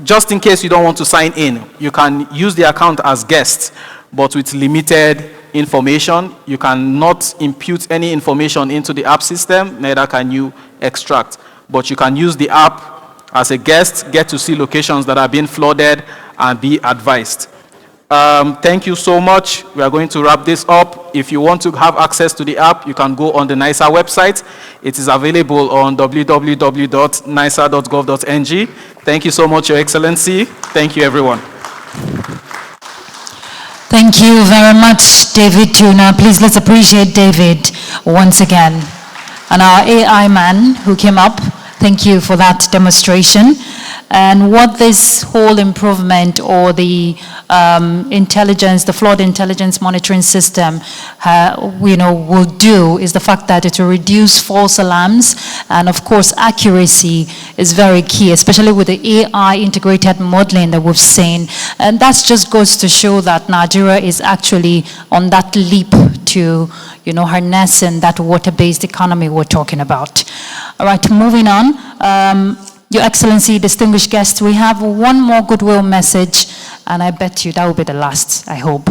Just in case you don't want to sign in, you can use the account as guest, but with limited information. You cannot impute any information into the app system, neither can you extract. But you can use the app as a guest, get to see locations that are being flooded, and be advised. Thank you so much. We are going to wrap this up. If you want to have access to the app, you can go on the NIHSA website. It is available on www.nihsa.gov.ng. Thank you so much, Your Excellency. Thank you, everyone. Thank you very much, David Tuna. Please let's appreciate David once again. And our AI man who came up, thank you for that demonstration. And what this whole improvement or the intelligence, the flood intelligence monitoring system, will do is the fact that it will reduce false alarms, and of course accuracy is very key, especially with the AI integrated modeling that we've seen. And that just goes to show that Nigeria is actually on that leap to, harnessing that water-based economy we're talking about. All right, moving on. Your Excellency, distinguished guests, we have one more goodwill message, and I bet you that will be the last, I hope.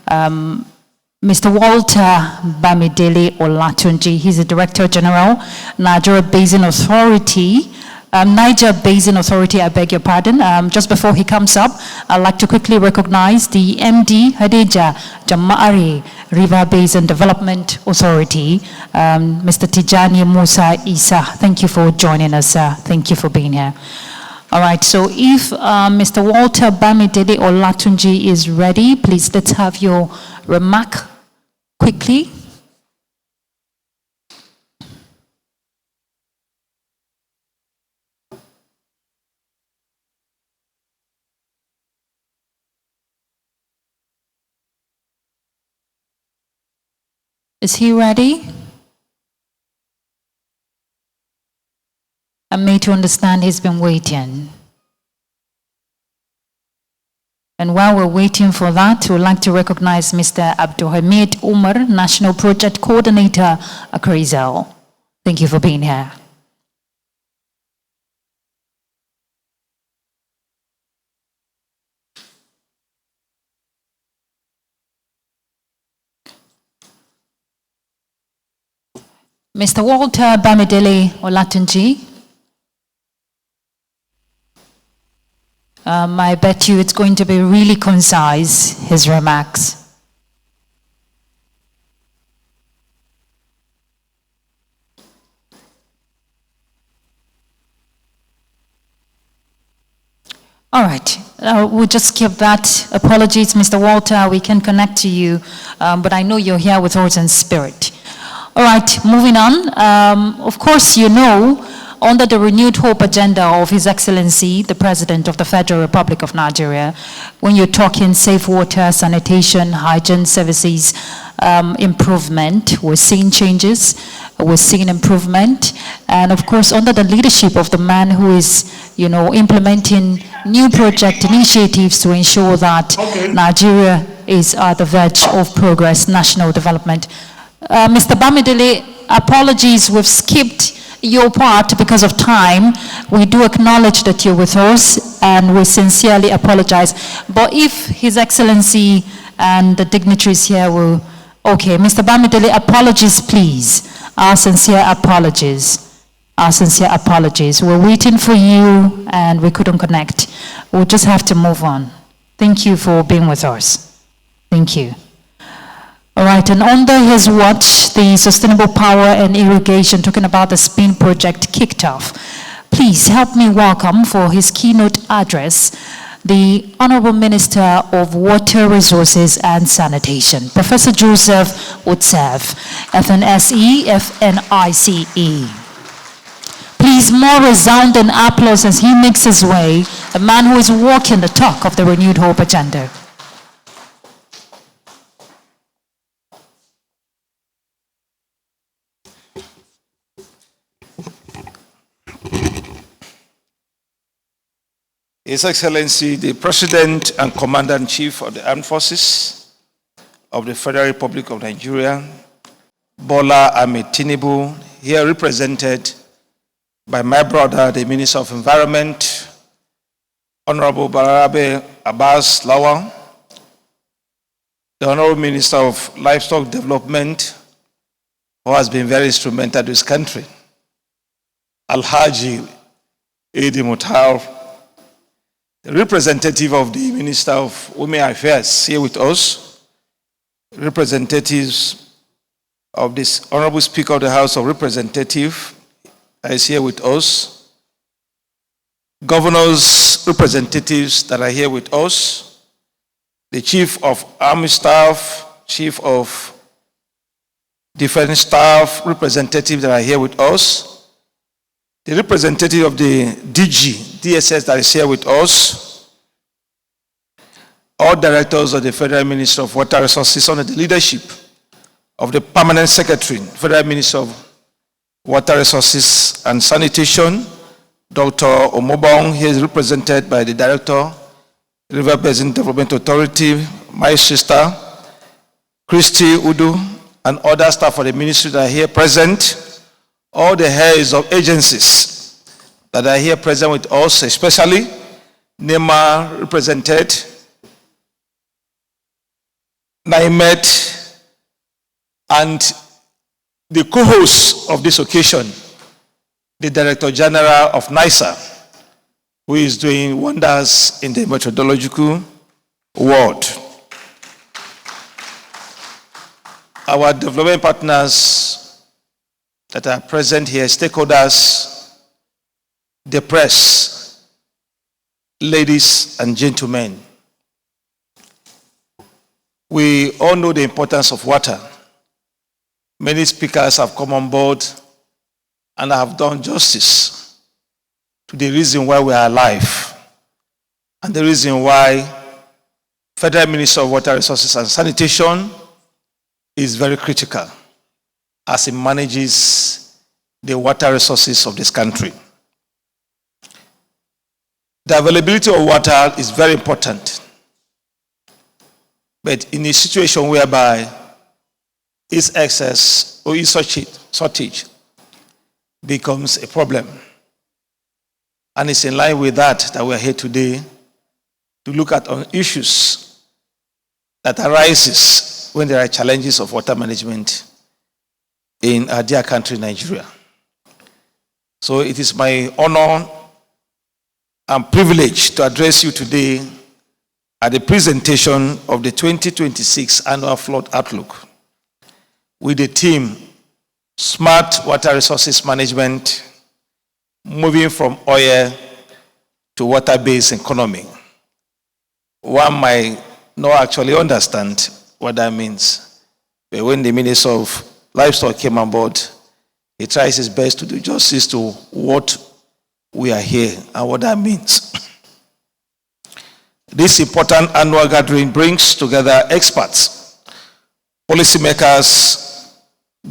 Mr. Walter Bamidele Olatunji, he's the Director General, Niger Basin Authority. Niger Basin Authority, I beg your pardon. Just before he comes up, I'd like to quickly recognize the MD, Hadija Jamari, River Basin Development Authority, Mr. Tijani Musa Isa. Thank you for joining us, sir. Thank you for being here. All right, so if Mr. Walter Bamidele Olatunji is ready, please let's have your remark quickly. Is he ready? I'm made to understand he's been waiting. And while we're waiting for that, we'd like to recognize Mr. Abdulhamid Umar, National Project Coordinator, Akrizel. Thank you for being here. Mr. Walter Bamidele Olatunji, I bet you it's going to be really concise, his remarks. All right, we'll just skip that. Apologies, Mr. Walter, we can connect to you, but I know you're here with us in spirit. All right, moving on. Of course, under the renewed hope agenda of His Excellency, the President of the Federal Republic of Nigeria, when you're talking safe water, sanitation, hygiene services, improvement, we're seeing changes, we're seeing improvement. And of course, under the leadership of the man who is, implementing new project initiatives to ensure that Nigeria is at the verge of progress, national development. Mr. Bamidele, apologies, we've skipped your part because of time. We do acknowledge that you're with us, and we sincerely apologize. But if His Excellency and the dignitaries here will, okay, Mr. Bamidele, apologies, please. Our sincere apologies. Our sincere apologies. We're waiting for you, and we couldn't connect. We'll just have to move on. Thank you for being with us. Thank you. All right, and under his watch, the Sustainable Power and Irrigation, talking about the SPIN project, kicked off. Please help me welcome for his keynote address the Honorable Minister of Water Resources and Sanitation, Professor Joseph Otsev, FNSE, FNICE. Please, more resounding applause as he makes his way, a man who is walking the talk of the renewed hope agenda. His Excellency, the President and Commander-in-Chief of the Armed Forces of the Federal Republic of Nigeria, Bola Ahmed Tinubu, here represented by my brother, the Minister of Environment, Honorable Balarabe Abbas Lawal, the Honorable Minister of Livestock Development, who has been very instrumental to this country, Alhaji Edi Mutar, the representative of the Minister of Women Affairs here with us, representatives of this Honorable Speaker of the House of Representatives is here with us, governors, representatives that are here with us, the Chief of Army Staff, Chief of Defense Staff, representatives that are here with us, the representative of the DSS that is here with us, all directors of the Federal Ministry of Water Resources under the leadership of the Permanent Secretary, Federal Ministry of Water Resources and Sanitation, Dr. Omobong. He is represented by the Director, River Basin Development Authority, my sister, Christy Udu, and other staff of the ministry that are here present, all the heads of agencies that are here present with us, especially NEMA represented, NIMET, and the co-host of this occasion, the Director General of NIHSA, who is doing wonders in the methodological world. Our development partners that are present here, stakeholders, the press, ladies and gentlemen. We all know the importance of water. Many speakers have come on board and have done justice to the reason why we are alive and the reason why Federal Ministry of Water Resources and Sanitation is very critical as it manages the water resources of this country. The availability of water is very important, but in a situation whereby its excess or its shortage becomes a problem. And it's in line with that we are here today to look at issues that arises when there are challenges of water management in our dear country, Nigeria. So it is my honor and privilege to address you today at the presentation of the 2026 Annual Flood Outlook with the theme, Smart Water Resources Management, Moving from Oil to Water-Based Economy. One might not actually understand what that means, but when the Minister of Livestock came on board, he tries his best to do justice to what we are here and what that means. This important annual gathering brings together experts, policymakers,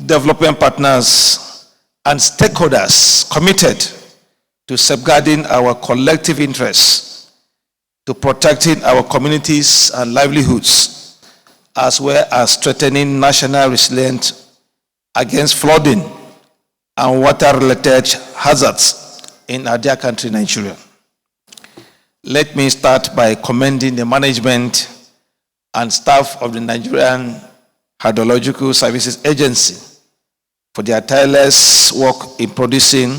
development partners, and stakeholders committed to safeguarding our collective interests, to protecting our communities and livelihoods, as well as strengthening national resilience against flooding and water-related hazards in our dear country, Nigeria. Let me start by commending the management and staff of the Nigerian Hydrological Services Agency for their tireless work in producing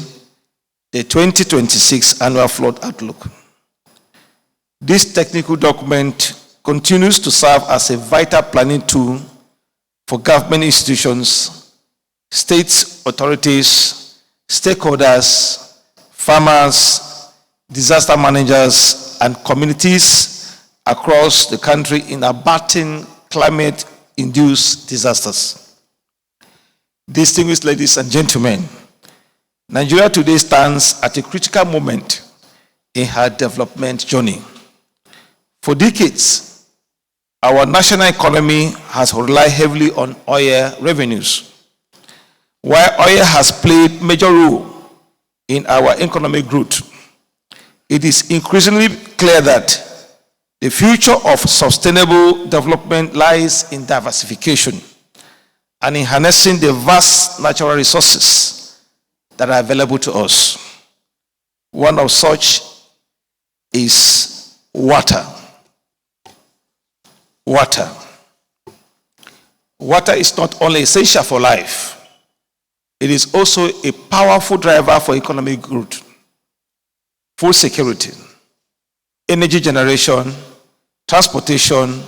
the 2026 Annual Flood Outlook. This technical document continues to serve as a vital planning tool for government institutions, state authorities, stakeholders, farmers, disaster managers, and communities across the country in abating climate-induced disasters. Distinguished ladies and gentlemen, Nigeria today stands at a critical moment in her development journey. For decades, our national economy has relied heavily on oil revenues. While oil has played a major role in our economic growth, it is increasingly clear that the future of sustainable development lies in diversification and in harnessing the vast natural resources that are available to us. One of such is water. Water. Water is not only essential for life, it is also a powerful driver for economic growth, food security, energy generation, transportation,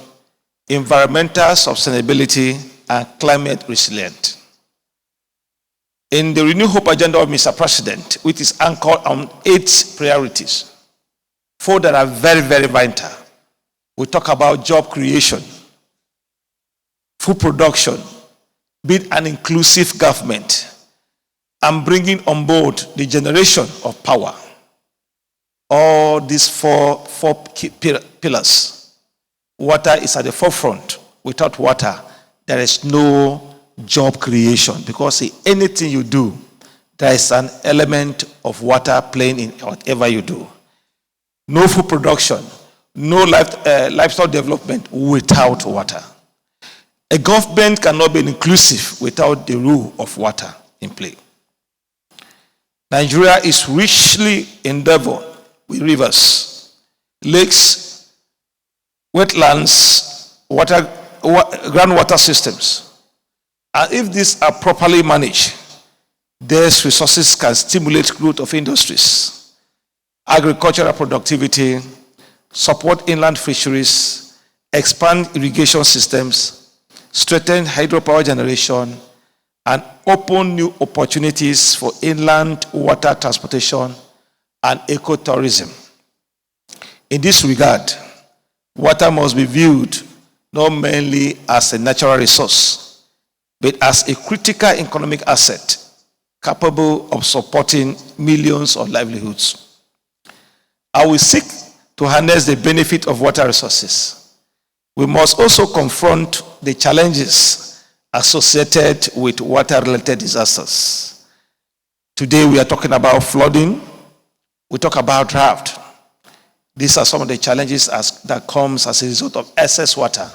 environmental sustainability, and climate resilience. In the Renew Hope agenda of Mr. President, which is anchored on 8 priorities, 4 that are very, very vital. We talk about job creation, food production, build an inclusive government, and bringing on board the generation of power. All these four key pillars. Water is at the forefront. Without water, there is no job creation, because in anything you do, there is an element of water playing in whatever you do. No food production, no livestock development without water. A government cannot be inclusive without the rule of water in play. Nigeria is richly endowed with rivers, lakes, wetlands, groundwater systems. And if these are properly managed, these resources can stimulate growth of industries, agricultural productivity, support inland fisheries, expand irrigation systems, strengthen hydropower generation, and open new opportunities for inland water transportation and ecotourism. In this regard, water must be viewed not merely as a natural resource, but as a critical economic asset capable of supporting millions of livelihoods. I will seek to harness the benefit of water resources. We must also confront the challenges associated with water-related disasters. Today we are talking about flooding, we talk about drought. These are some of the challenges that comes as a result of excess water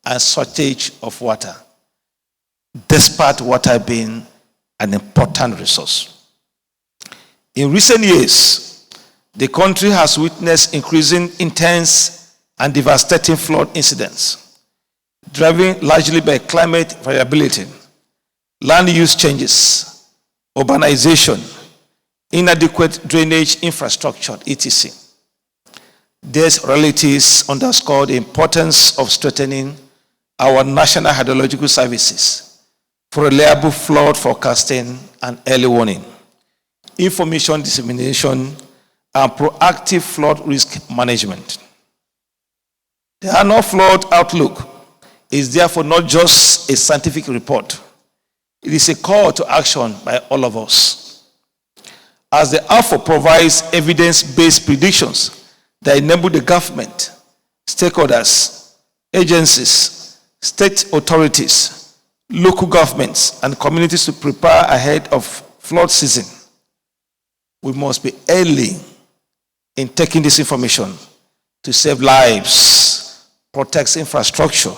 and shortage of water, despite water being an important resource. In recent years, the country has witnessed increasing intense and devastating flood incidents, driven largely by climate variability, land use changes, urbanization, inadequate drainage infrastructure, etc. These realities underscore the importance of strengthening our national hydrological services for reliable flood forecasting and early warning, information dissemination, and proactive flood risk management. The annual flood outlook is therefore not just a scientific report. It is a call to action by all of us. As the AFO provides evidence-based predictions that enable the government, stakeholders, agencies, state authorities, local governments, and communities to prepare ahead of flood season, we must be early in taking this information to save lives, protect infrastructure,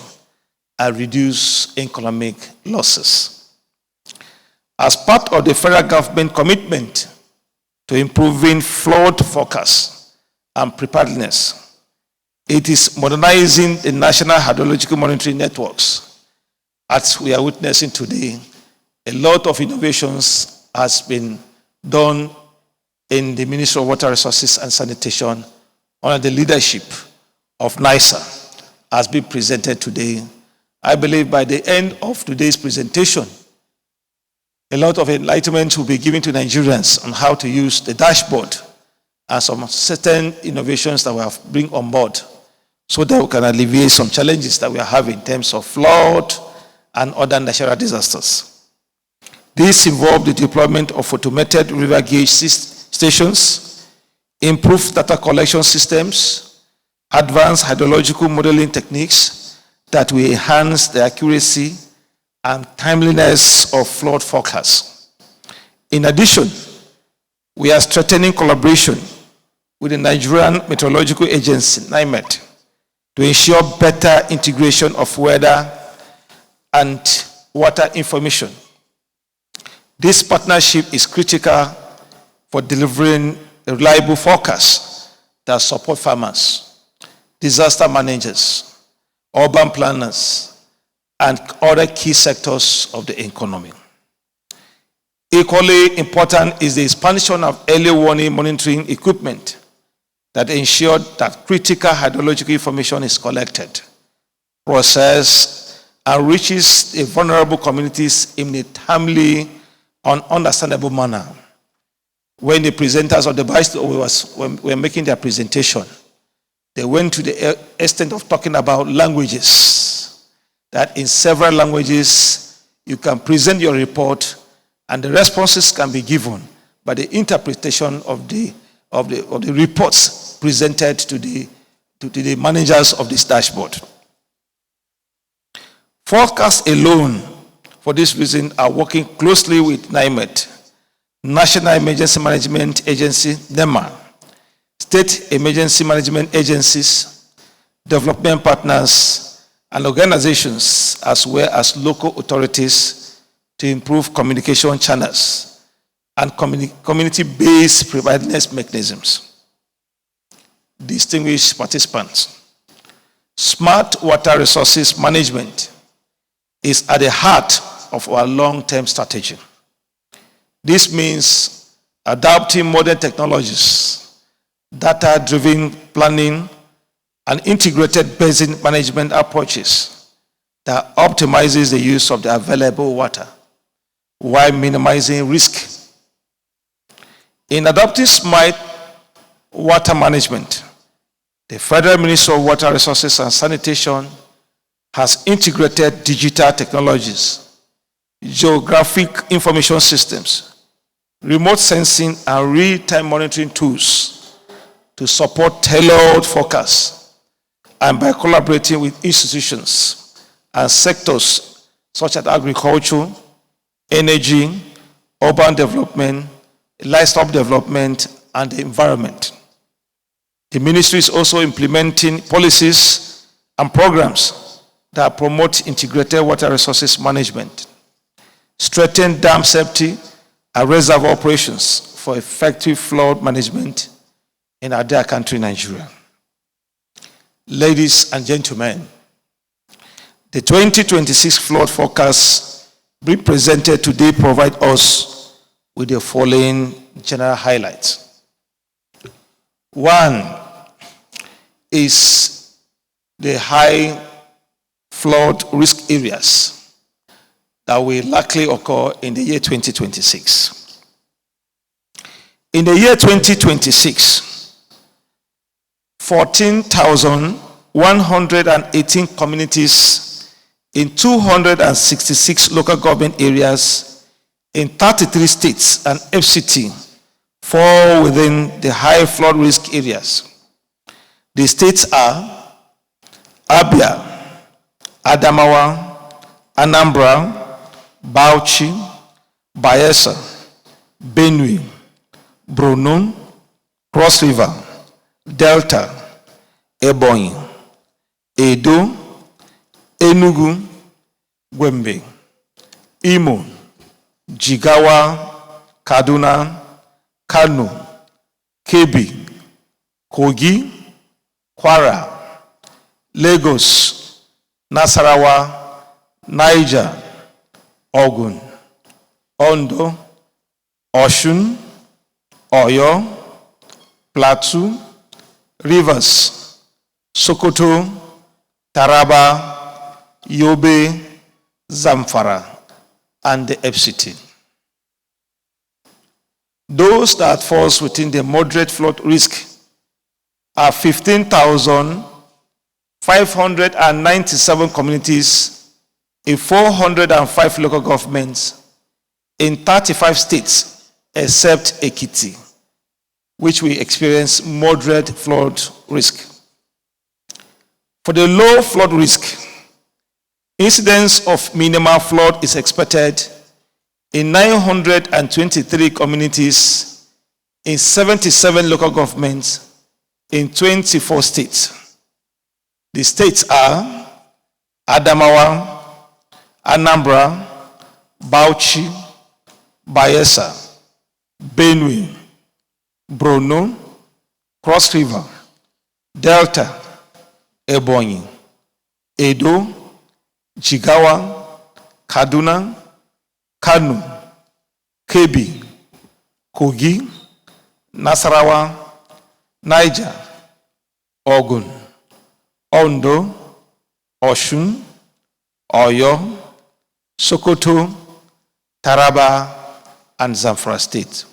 and reduce economic losses. As part of the federal government commitment to improving flood forecast and preparedness, it is modernizing the national hydrological monitoring networks. As we are witnessing today, a lot of innovations has been done in the Ministry of Water Resources and Sanitation under the leadership of NIHSA, has been presented today. I believe by the end of today's presentation, A lot of enlightenment will be given to Nigerians on how to use the dashboard and some certain innovations that we have bring on board so that we can alleviate some challenges that we are having in terms of flood and other natural disasters. This involved the deployment of automated river gauge stations, improved data collection systems, advanced hydrological modeling techniques that will enhance the accuracy and timeliness of flood forecasts. In addition, we are strengthening collaboration with the Nigerian Meteorological Agency, NIMET, to ensure better integration of weather and water information. This partnership is critical for delivering a reliable forecast that support farmers, disaster managers, urban planners, and other key sectors of the economy. Equally important is the expansion of early warning monitoring equipment that ensure that critical hydrological information is collected, processed, and reaches the vulnerable communities in a timely and understandable manner. When the presenters of the BICE were making their presentation, they went to the extent of talking about languages, that in several languages you can present your report and the responses can be given by the interpretation of the reports presented to the managers of this dashboard. Forecasts alone, for this reason, are working closely with NIMET, National Emergency Management Agency, NEMA, state emergency management agencies, development partners, and organizations, as well as local authorities, to improve communication channels and community-based preparedness mechanisms. Distinguished participants, smart water resources management is at the heart of our long-term strategy. This means adopting modern technologies, data-driven planning, and integrated basin management approaches that optimizes the use of the available water while minimizing risk. In adopting smart water management, the Federal Ministry of Water Resources and Sanitation has integrated digital technologies, geographic information systems, remote sensing, and real-time monitoring tools to support tailored forecasts, and by collaborating with institutions and sectors such as agriculture, energy, urban development, livestock development, and the environment. The ministry is also implementing policies and programs that promote integrated water resources management, strengthen dam safety and reservoir operations for effective flood management in our dear country, Nigeria. Ladies and gentlemen, the 2026 flood forecast being presented today provide us with the following general highlights. One is the high flood risk areas that will likely occur in the year 2026. In the year 2026, 14,118 communities in 266 local government areas in 33 states and FCT fall within the high flood risk areas. The states are Abia, Adamawa, Anambra, Bauchi, Bayelsa, Benue, Borno, Cross River, Delta, Ebonyi, Edo, Enugu, Gombe, Imo, Jigawa, Kaduna, Kano, Kebbi, Kogi, Kwara, Lagos, Nasarawa, Niger, Ogun, Ondo, Osun, Oyo, Plateau, Rivers, Sokoto, Taraba, Yobe, Zamfara, and the FCT. Those that falls within the moderate flood risk are 15,597 communities in 405 local governments in 35 states except Ekiti, which we experience moderate flood risk. For the low flood risk, incidence of minimal flood is expected in 923 communities in 77 local governments in 24 states. The states are Adamawa, Anambra, Bauchi, Bayelsa, Benue, Borno, Cross River, Delta, Ebonyi, Edo, Jigawa, Kaduna, Kano, Kebbi, Kogi, Nasarawa, Niger, Ogun, Ondo, Osun, Oyo, Sokoto, Taraba, and Zamfara State.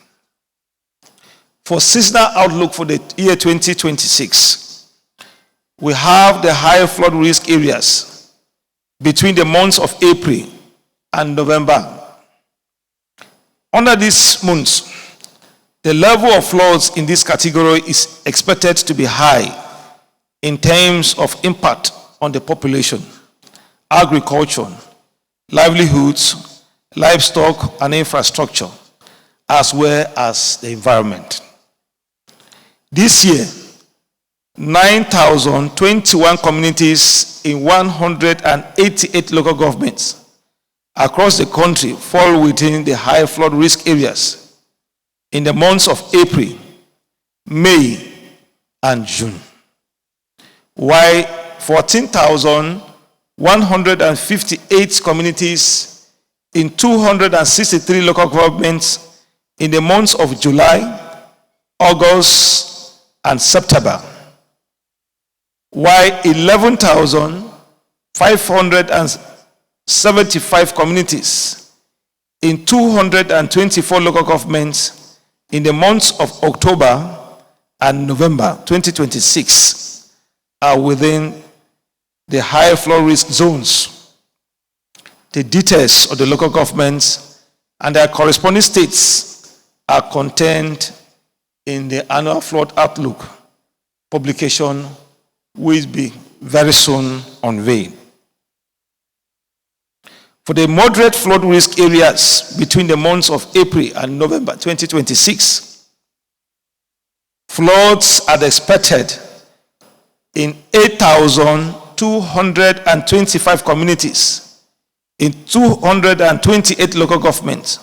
For seasonal outlook for the year 2026, we have the high flood risk areas between the months of April and November. Under these months, the level of floods in this category is expected to be high in terms of impact on the population, agriculture, livelihoods, livestock, and infrastructure, as well as the environment. This year, 9,021 communities in 188 local governments across the country fall within the high flood risk areas in the months of April, May, and June, while 14,158 communities in 263 local governments in the months of July, August, and September, while 11,575 communities in 224 local governments in the months of October and November 2026 are within the high flood risk zones. The details of the local governments and their corresponding states are contained in the annual flood outlook publication, will be very soon unveiled. For the moderate flood risk areas between the months of April and November 2026, floods are expected in 8,225 communities in 228 local governments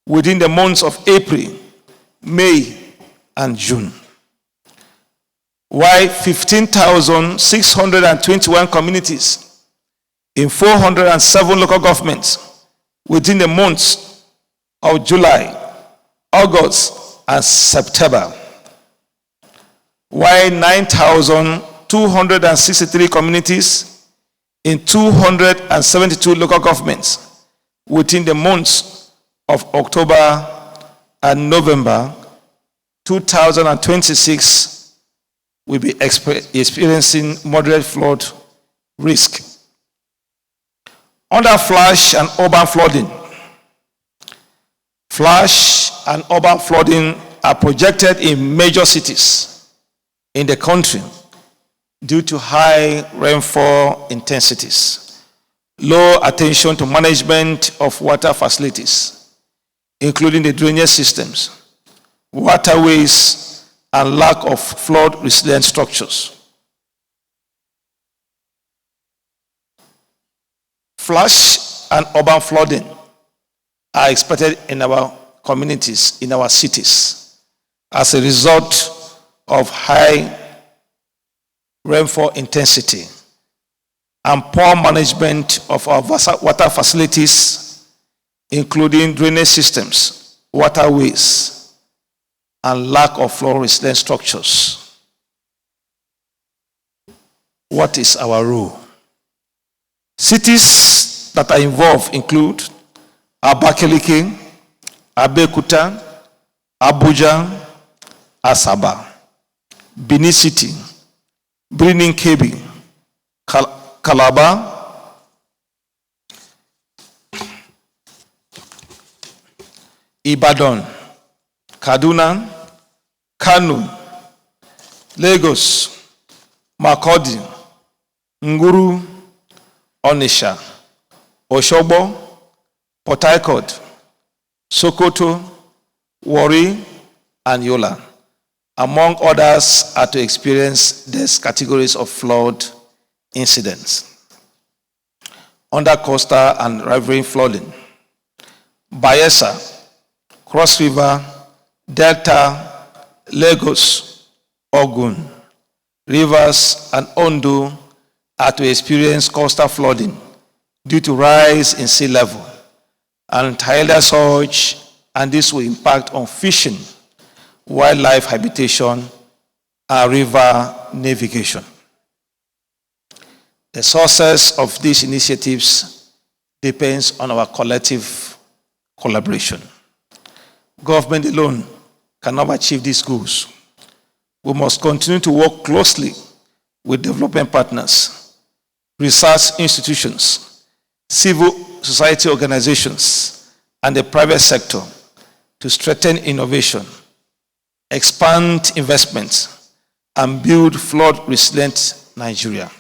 within the months of April, May, and June, while 15,621 communities in 407 local governments within the months of July, August, and September, while 9,263 communities in 272 local governments within the months of October and November 2026 will be experiencing moderate flood risk. Under flash and urban flooding, flash and urban flooding are projected in major cities in the country due to high rainfall intensities, low attention to management of water facilities, including the drainage systems, waterways, and lack of flood-resilient structures. Flash and urban flooding are expected in our communities, in our cities, as a result of high rainfall intensity and poor management of our water facilities, including drainage systems, waterways, and lack of flood-resilient structures. What is our role? Cities that are involved include Abakaliki, Abeokuta, Abuja, Asaba, Benin City, Birnin Kebbi, Calabar, Ibadan, Kaduna, Kano, Lagos, Makurdi, Nguru, Onitsha, Osogbo, Port Harcourt, Sokoto, Warri, and Yola, among others, are to experience these categories of flood incidents. Under coastal and riverine flooding, Bayelsa, Cross River, Delta, Lagos, Ogun, Rivers, and Ondo are to experience coastal flooding due to rise in sea level and tidal surge, and this will impact on fishing, wildlife habitation, and river navigation. The success of these initiatives depends on our collective collaboration. Government alone cannot achieve these goals. We must continue to work closely with development partners, research institutions, civil society organizations, and the private sector to strengthen innovation, expand investments, and build flood-resilient Nigeria.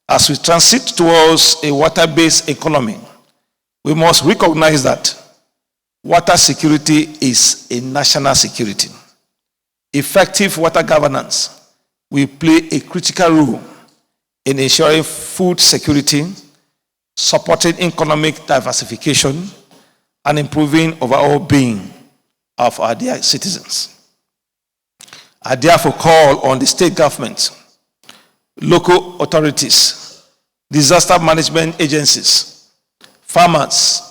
As we transit towards a water-based economy, we must recognize that water security is a national security. Effective water governance will play a critical role in ensuring food security, supporting economic diversification, and improving overall being of our dear citizens. I therefore call on the state government, local authorities, disaster management agencies, farmers,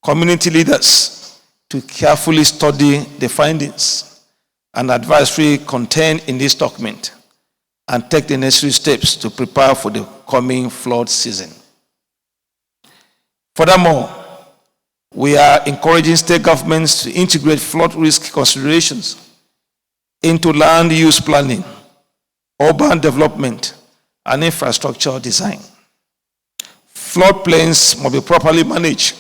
community leaders to carefully study the findings and advisory contained in this document and take the necessary steps to prepare for the coming flood season. Furthermore, we are encouraging state governments to integrate flood risk considerations into land use planning, urban development, and infrastructure design. Floodplains must be properly managed,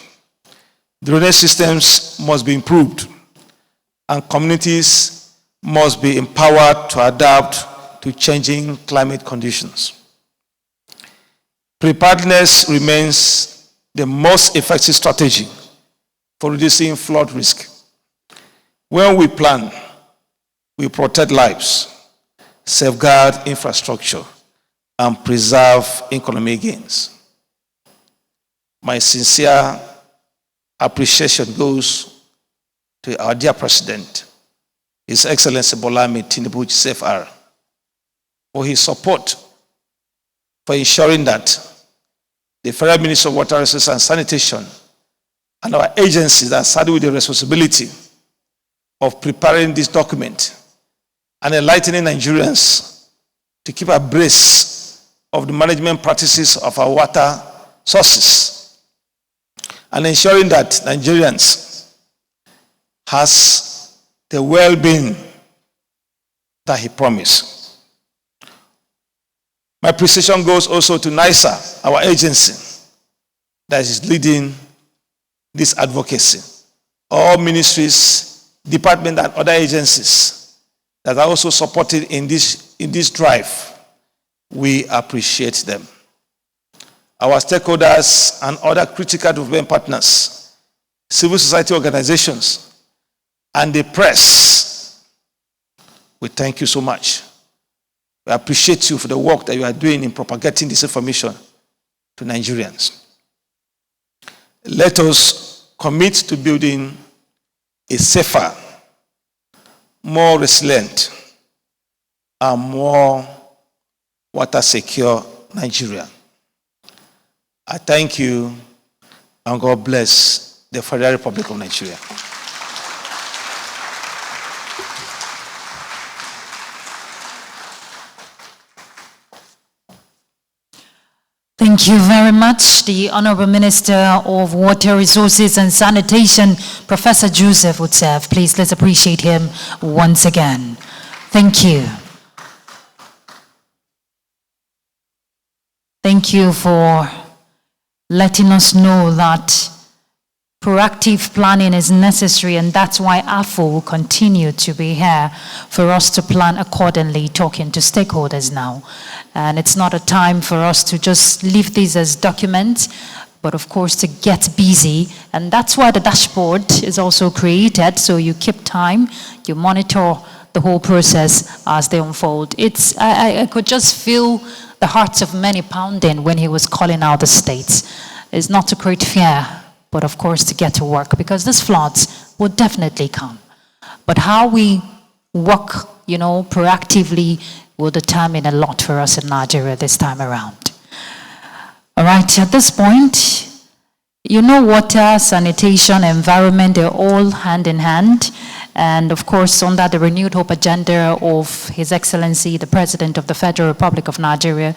drainage systems must be improved, and communities must be empowered to adapt to changing climate conditions. Preparedness remains the most effective strategy for reducing flood risk. When we plan, we protect lives, safeguard infrastructure, and preserve economic gains. My sincere appreciation goes to our dear President, His Excellency Bola Ahmed Tinubu CFR, for his support for ensuring that the Federal Ministry of Water Resources and Sanitation and our agencies that are saddled with the responsibility of preparing this document and enlightening Nigerians to keep abreast of the management practices of our water sources and ensuring that Nigerians has the well-being that he promised. My appreciation goes also to NIHSA, our agency that is leading this advocacy. All ministries, departments, and other agencies that are also supported in this drive, we appreciate them. Our stakeholders and other critical development partners, civil society organizations, and the press, we thank you so much. We appreciate you for the work that you are doing in propagating this information to Nigerians. Let us commit to building a safer, more resilient, and more water secure Nigeria. I thank you, and God bless the Federal Republic of Nigeria. Thank Thank you very much. The Honorable Minister of Water Resources and Sanitation, Professor Joseph Utsef. Please, let's appreciate him once again. Thank you. Thank you for letting us know that proactive planning is necessary, and that's why AFO will continue to be here for us to plan accordingly, talking to stakeholders now. And it's not a time for us to just leave these as documents, but of course to get busy. And that's why the dashboard is also created, so you keep time, you monitor the whole process as they unfold. I could just feel the hearts of many pounding when he was calling out the states. It's not to create fear, but of course to get to work, because these floods will definitely come. But how we work, proactively will determine a lot for us in Nigeria this time around. All right, at this point, water, sanitation, environment, they're all hand in hand. And of course, under the renewed hope agenda of His Excellency, the President of the Federal Republic of Nigeria,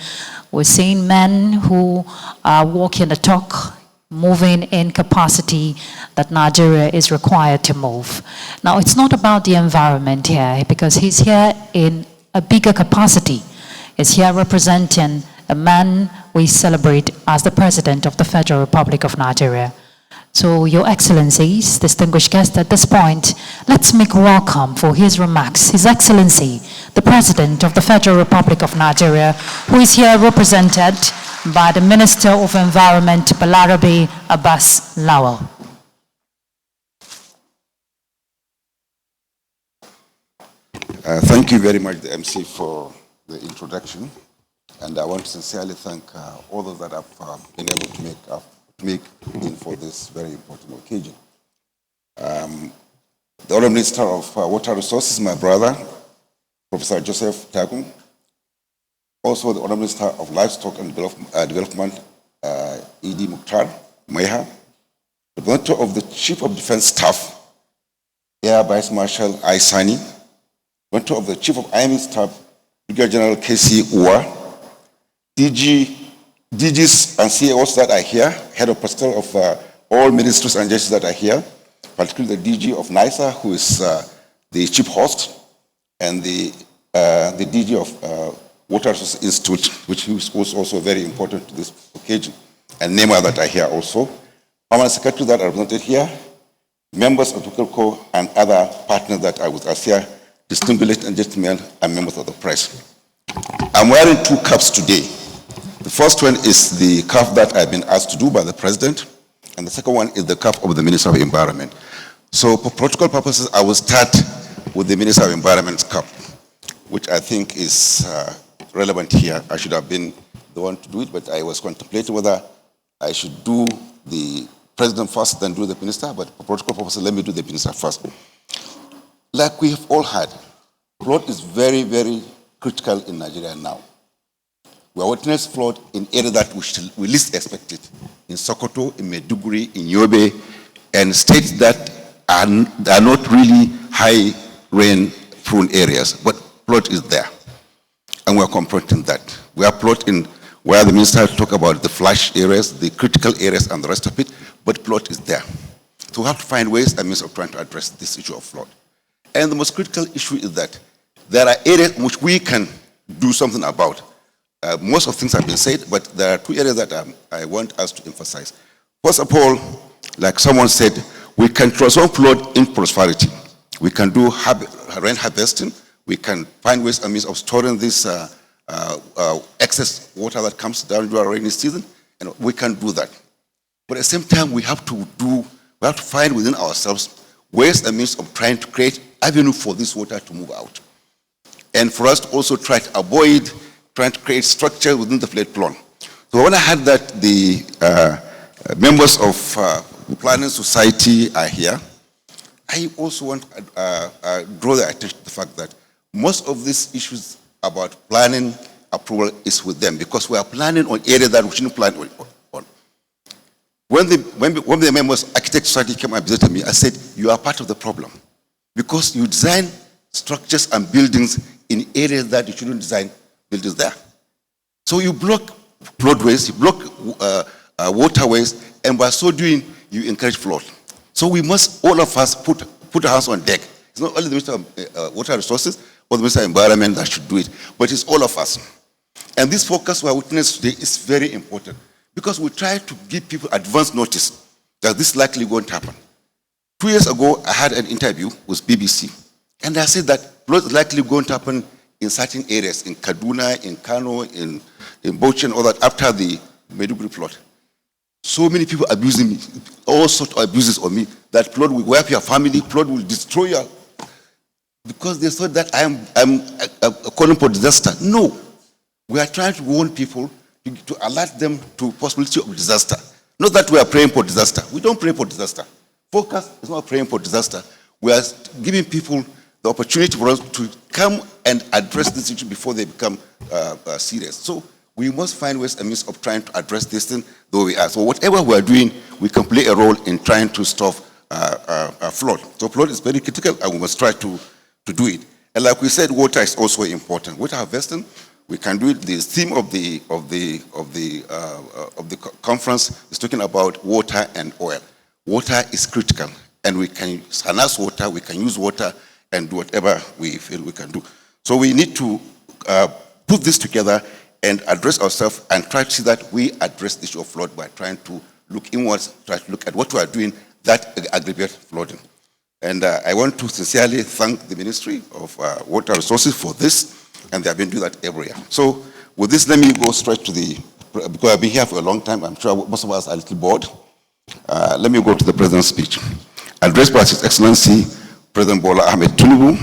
we're seeing men who are walking the talk, moving in capacity that Nigeria is required to move. Now, it's not about the environment here, because he's here in a bigger capacity. He's here representing a man we celebrate as the President of the Federal Republic of Nigeria. So, Your Excellencies, distinguished guests, at this point, let's make welcome for his remarks His Excellency, the President of the Federal Republic of Nigeria, who is here represented by the Minister of Environment, Balarabe Abbas Lawal. Thank you very much, the MC, for the introduction. And I want to sincerely thank all those that have been able to make in for this very important occasion. The Honourable Minister of Water Resources, my brother, Professor Joseph Tagum. Also, the Honourable Minister of Livestock and Development, E.D. Mukhtar Maiha. The Director of the Chief of Defence Staff, Air Vice Marshal Aisani. Director of the Chief of Army Staff, Brigadier General K.C. Uwa. DGs and CEOs that are here, Head of Personnel of all ministries and agencies that are here, particularly the DG of NIHSA, who is the chief host, and the DG of Water Resources Institute, which is also very important to this occasion, and NEMA that are here also, Permanent Secretary that are represented here, members of the Tukelco and other partners that are with us here, distinguished gentlemen and members of the press. I'm wearing two caps today. The first one is the cap that I've been asked to do by the President, and the second one is the cap of the Minister of Environment. So for protocol purposes, I will start with the Minister of Environment's cap, which I think is relevant here. I should have been the one to do it, but I was contemplating whether I should do the President first, then do the Minister, but for protocol purposes, let me do the Minister first. Like we have all heard, flood is very, very critical in Nigeria now. We are witnessing flood in areas that we least expected, in Sokoto, in Maiduguri, in Yobe, and states that are not really high rain-prone areas, but flood is there. And we are confronting that. We are plotting where the minister talked about the flash areas, the critical areas, and the rest of it, but flood is there. So we have to find ways and means of trying to address this issue of flood. And the most critical issue is that there are areas which we can do something about. Most of things have been said, but there are two areas that I want us to emphasize. First of all, like someone said, we can transform flood in prosperity. We can do rain harvesting. We can find ways and means of storing this excess water that comes down during rainy season, and we can do that. But at the same time, we have to find within ourselves ways and means of trying to create avenue for this water to move out. And for us to also try to avoid trying to create structure within the floodplain. So when I heard that the members of the Planning Society are here, I also want to draw their attention to the fact that most of these issues about planning approval is with them, because we are planning on areas that we shouldn't plan on. When the members of Architect Society came and visited me, I said, you are part of the problem, because you design structures and buildings in areas that you shouldn't design buildings there. So you block floodways, you block waterways, and by so doing, you encourage flood. So we must, all of us, put our hands on deck. It's not only the Minister of Water Resources or the Minister of Environment that should do it, but it's all of us. And this focus we are witnessing today is very important because we try to give people advance notice that this is likely going to happen. 2 years ago, I had an interview with BBC, and I said that flood is likely going to happen in certain areas, in Kaduna, in Kano, in Bauchi, and all that, after the Maiduguri flood. So many people abusing me, all sorts of abuses on me, that flood will wipe your family, flood will destroy you, because they thought that I'm calling for disaster. No, we are trying to warn people to alert them to possibility of disaster. Not that we are praying for disaster. We don't pray for disaster. Focus is not praying for disaster. We are giving people the opportunity for us to come and address this issue before they become serious. So we must find ways and means of trying to address this thing though we are. So whatever we are doing, we can play a role in trying to stop flood. So flood is very critical, and we must try to do it. And like we said, water is also important. Water harvesting, we can do it. The theme of the conference is talking about water and oil. Water is critical, and we can harness water, we can use water, and do whatever we feel we can do. So we need to put this together and address ourselves and try to see that we address the issue of flood by trying to look inwards, try to look at what we are doing that aggravates flooding. And I want to sincerely thank the Ministry of Water Resources for this, and they have been doing that every year. So with this, let me go straight to because I've been here for a long time, I'm sure most of us are a little bored. Let me go to the President's speech. Addressed by His Excellency President Bola Ahmed Tinubu,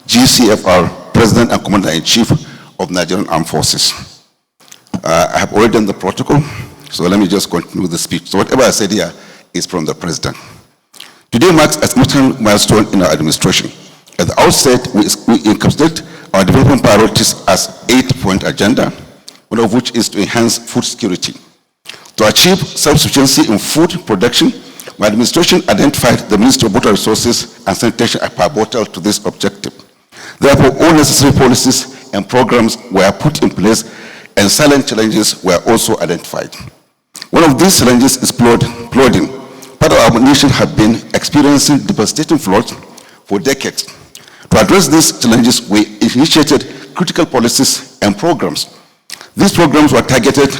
GCFR President and Commander-in-Chief of Nigerian Armed Forces. I have already done the protocol, so let me just continue the speech. So whatever I said here is from the President. Today marks a significant milestone in our administration. At the outset, we encapsulate our development priorities as 8-point agenda, one of which is to enhance food security. To achieve self-sufficiency in food production, my administration identified the Ministry of Water Resources and Sanitation as pivotal to this objective. Therefore, all necessary policies and programs were put in place, and silent challenges were also identified. One of these challenges is flooding. Part of our nation has been experiencing devastating floods for decades. To address these challenges, we initiated critical policies and programs. These programs were targeted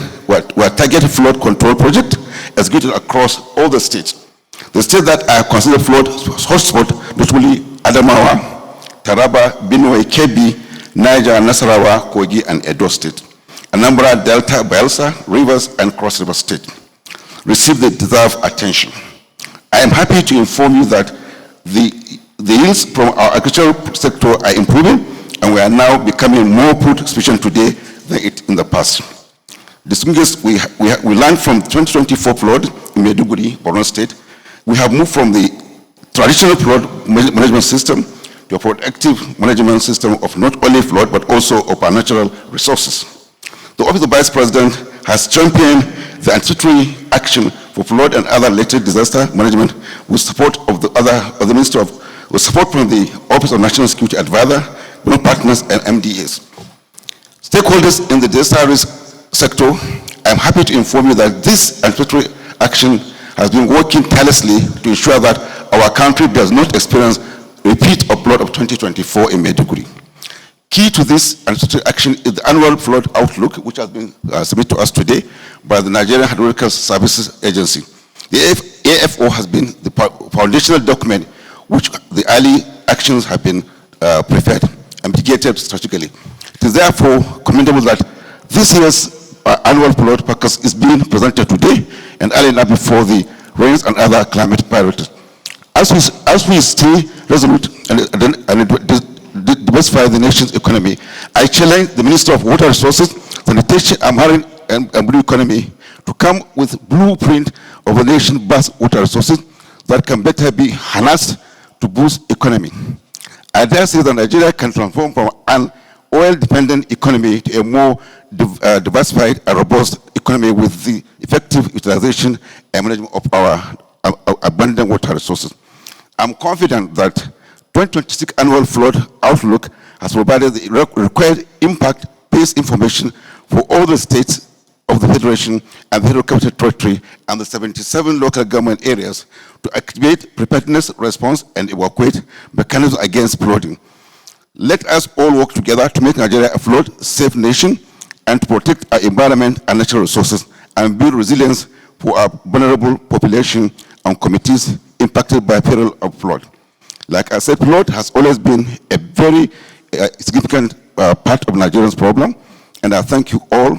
flood control projects executed across all the states. The states that are considered flood hotspot, notably Adamawa, Taraba, Benue, Kebbi, Niger, Nasarawa, Kogi, and Edo State. Anambra, Delta, Bayelsa, Rivers, and Cross River State received the deserved attention. I am happy to inform you that the yields from our agricultural sector are improving, and we are now becoming more food sufficient today than it in the past. Distinguished, we learned from 2024 flood in Maiduguri, Borno State. We have moved from the traditional flood management system to a proactive management system of not only flood, but also of our natural resources. The Office of Vice President has championed the anticipatory action for flood and other related disaster management with support of the Ministry with support from the Office of National Security Advisor, partners, and MDAs. Stakeholders in the disaster risk sector, I am happy to inform you that this anticipatory action has been working tirelessly to ensure that our country does not experience a repeat of flood of 2024 in Maiduguri. Key to this anticipatory action is the annual flood outlook, which has been submitted to us today by the Nigerian Hydrological Services Agency. The AFO has been the foundational document which the early actions have been prepared and mitigated strategically. It is therefore commendable that this year's annual flood forecast is being presented today and early enough before the rains and other climate priorities. As we stay resolute and diversify the nation's economy, I challenge the Minister of Water Resources, Sanitation, Marine and Blue Economy to come with blueprint of the nation's vast water resources that can better be harnessed to boost economy. I dare say that Nigeria can transform from an oil-dependent economy to a more diversified and robust economy with the effective utilization and management of our abundant water resources. I'm confident that 2026 annual flood outlook has provided the required impact-based information for all the states of the Federation and the Federal Capital Territory and the 77 local government areas to activate preparedness, response, and evacuate mechanisms against flooding. Let us all work together to make Nigeria a flood-safe nation and to protect our environment and natural resources and build resilience for our vulnerable population and communities impacted by peril of flood. Like I said, flood has always been a very significant part of Nigerians' problem, and I thank you all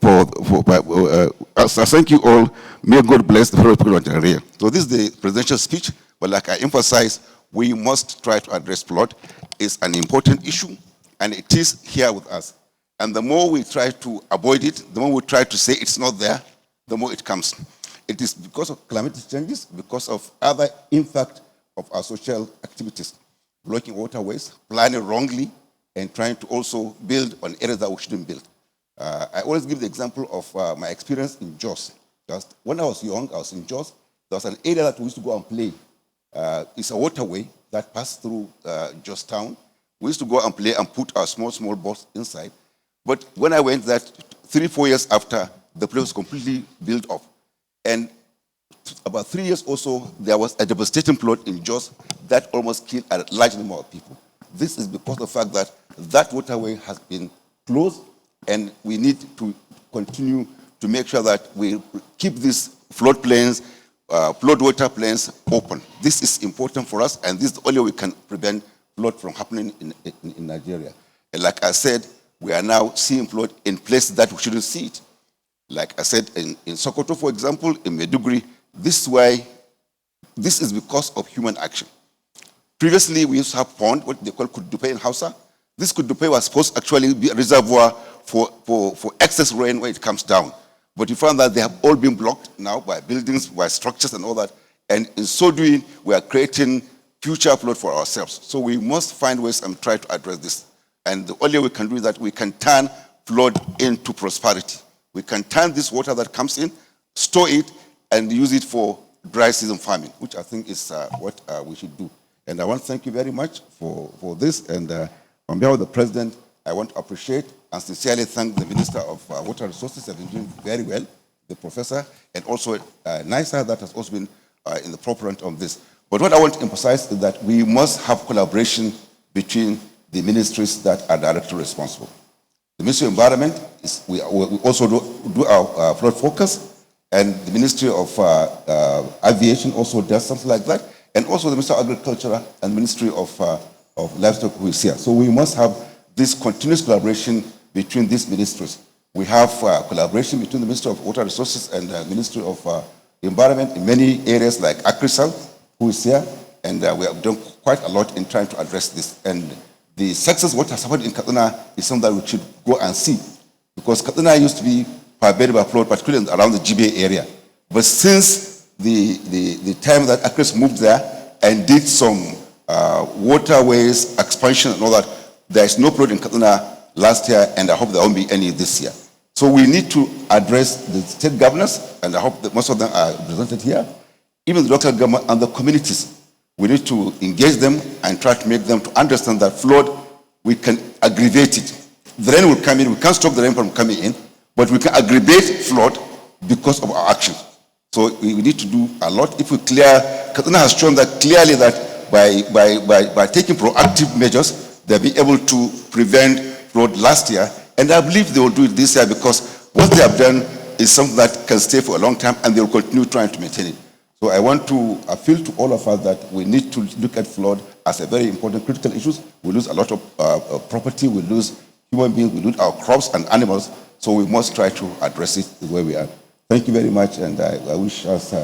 I thank you all. May God bless the Federal Republic of Nigeria. So this is the presidential speech, but like I emphasize, we must try to address flood. It's an important issue, and it is here with us. And the more we try to avoid it, the more we try to say it's not there, the more it comes. It is because of climate changes, because of other impact of our social activities, blocking waterways, planning wrongly, and trying to also build on areas that we shouldn't build. I always give the example of my experience in Jos. Just when I was young, I was in Jos. There was an area that we used to go and play. It's a waterway that passed through Jos town. We used to go and play and put our small boats inside. But when I went there 3-4 years after, the place was completely built up. And about 3 years also, there was a devastating flood in Jos that almost killed a large number of people. This is because of the fact that that waterway has been closed, and we need to continue to make sure that we keep these floodplains, floodwater plains open. This is important for us, and this is the only way we can prevent flood from happening in Nigeria. And like I said, we are now seeing flood in places that we shouldn't see it. Like I said, in Sokoto, for example, in Maiduguri, this is because of human action. Previously, we used to have pond, what they call Kudupe in Hausa. This Kudupe was supposed to actually be a reservoir for excess rain when it comes down. But we found that they have all been blocked now by buildings, by structures and all that. And in so doing, we are creating future flood for ourselves. So we must find ways and try to address this. And the only way we can do is that we can turn flood into prosperity. We can turn this water that comes in, store it, and use it for dry season farming, which I think is what we should do. And I want to thank you very much for this. And on behalf of the President, I want to appreciate and sincerely thank the Minister of Water Resources, have been doing very well, the Professor, and also NIHSA that has also been in the forefront of this. But what I want to emphasize is that we must have collaboration between the ministries that are directly responsible. The Ministry of Environment, we also do our flood focus, and the Ministry of Aviation also does something like that, and also the Ministry of Agriculture and Ministry of Livestock who is here. So we must have this continuous collaboration between these ministries. We have collaboration between the Ministry of Water Resources and the Ministry of Environment in many areas like Akrisal, who is here, and we have done quite a lot in trying to address this. And the success, what has happened in Kaduna, is something that we should go and see. Because Kaduna used to be pervaded by flood, particularly around the GBA area. But since the time that Akris moved there and did some waterways expansion and all that, there is no flood in Kaduna last year, and I hope there won't be any this year. So we need to address the state governors, and I hope that most of them are represented here, even the local government and the communities. We need to engage them and try to make them to understand that flood, we can aggravate it. The rain will come in, we can't stop the rain from coming in, but we can aggravate flood because of our action. So we need to do a lot. If we clear, Kaduna has shown that clearly that by taking proactive measures, they'll be able to prevent flood last year, and I believe they will do it this year because what they have done is something that can stay for a long time, and they will continue trying to maintain it. So I want to appeal to all of us that we need to look at flood as a very important critical issue. We lose a lot of property, we lose human beings, we lose our crops and animals, so we must try to address it the way we are. Thank you very much, and I wish us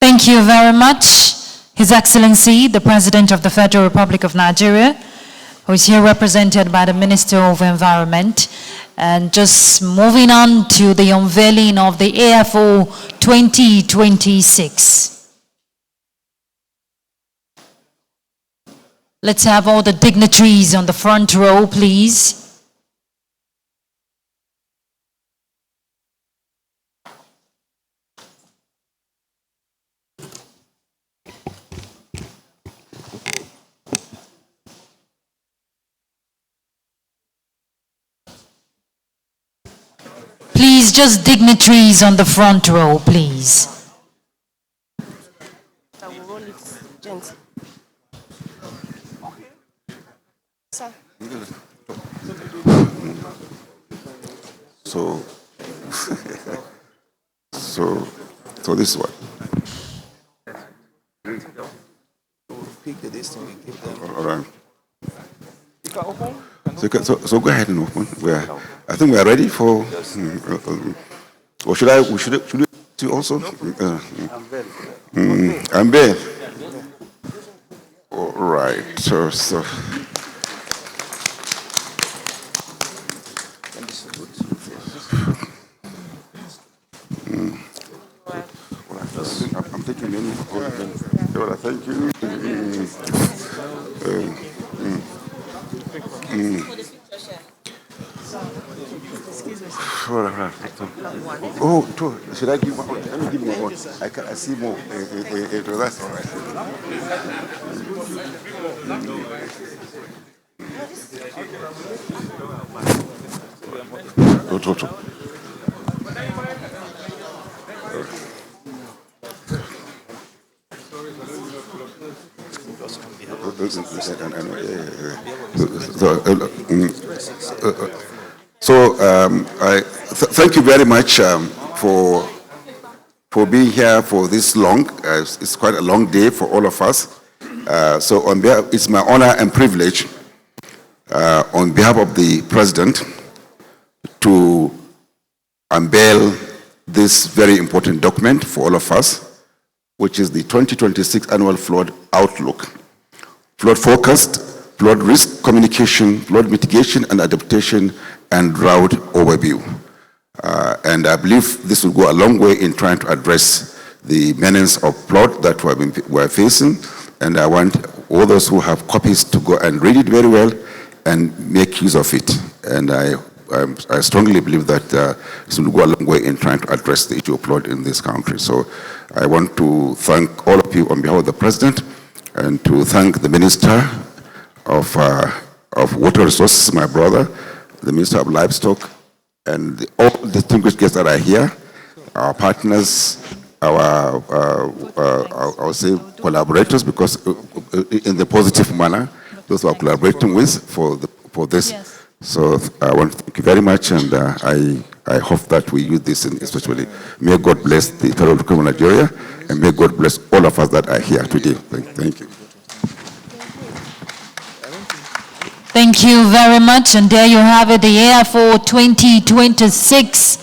Thank you very much, His Excellency, the President of the Federal Republic of Nigeria, who is here represented by the Minister of Environment. And just moving on to the unveiling of the AFO 2026. Let's have all the dignitaries on the front row, please. just dignitaries on the front row, please. So, so this is what. All right. So go ahead and open. I think we are ready for. Or should we do also? I'm there. All right. So. I'm taking many. Thank you. Oh, should I give one? Let me give you one. I see more. That's all right. Thank you very much for being here for this long. It's quite a long day for all of us. So on behalf, it's my honor and privilege on behalf of the President to unveil this very important document for all of us, which is the 2026 Annual Flood Outlook. Flood forecast, flood risk communication, flood mitigation and adaptation, and drought overview. And I believe this will go a long way in trying to address the menace of flood that we're facing. And I want all those who have copies to go and read it very well and make use of it. And I strongly believe that this will go a long way in trying to address the issue of flood in this country. So I want to thank all of you on behalf of the President, and to thank the Minister of Water Resources, my brother, the Minister of Livestock, and all the distinguished guests that are here, our partners, I would say collaborators, because in the positive manner, those who are collaborating with for this. Yes. So I want to thank you very much, and I hope that we use this, especially. May God bless the Federal Republic of Nigeria, and may God bless all of us that are here today. Thank you. Thank you very much, and there you have it, the year for 2026,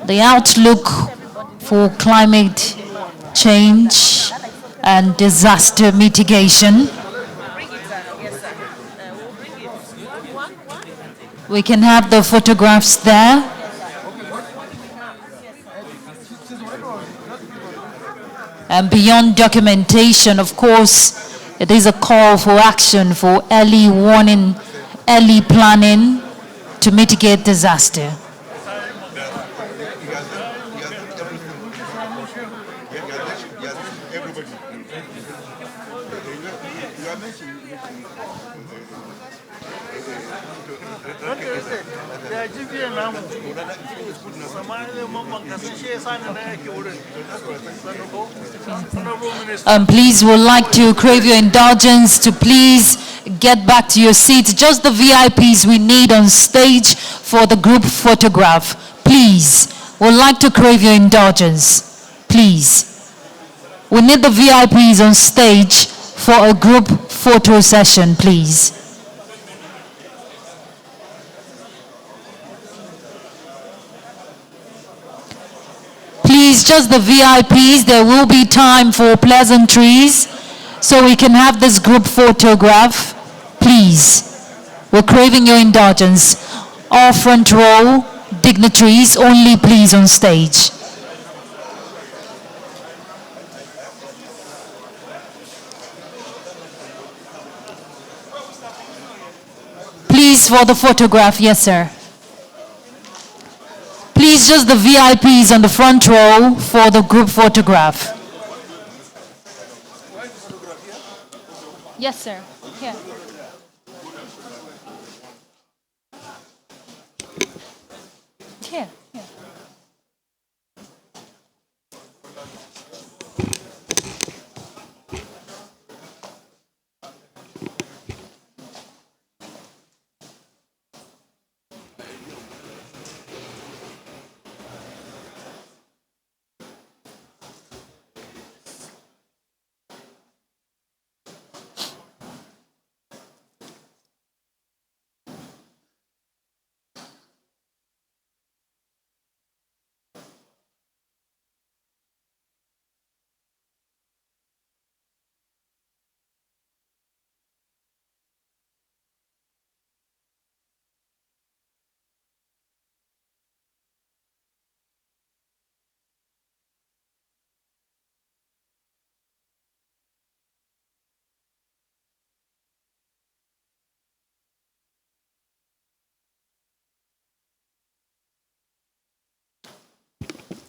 the outlook for climate change and disaster mitigation. We can have the photographs there. And beyond documentation, of course, it is a call for action for early warning, early planning to mitigate disaster. Please would like to crave your indulgence to please get back to your seats. Just the VIPs we need on stage for the group photograph. Please, would like to crave your indulgence. Please. We need the VIPs on stage for a group photo session, please. Please, just the VIPs, there will be time for pleasantries so we can have this group photograph. Please, we're craving your indulgence. All front row dignitaries only please on stage. Please, for the photograph, yes sir. Please, just the VIPs on the front row for the group photograph. Yes, sir. Here. Here.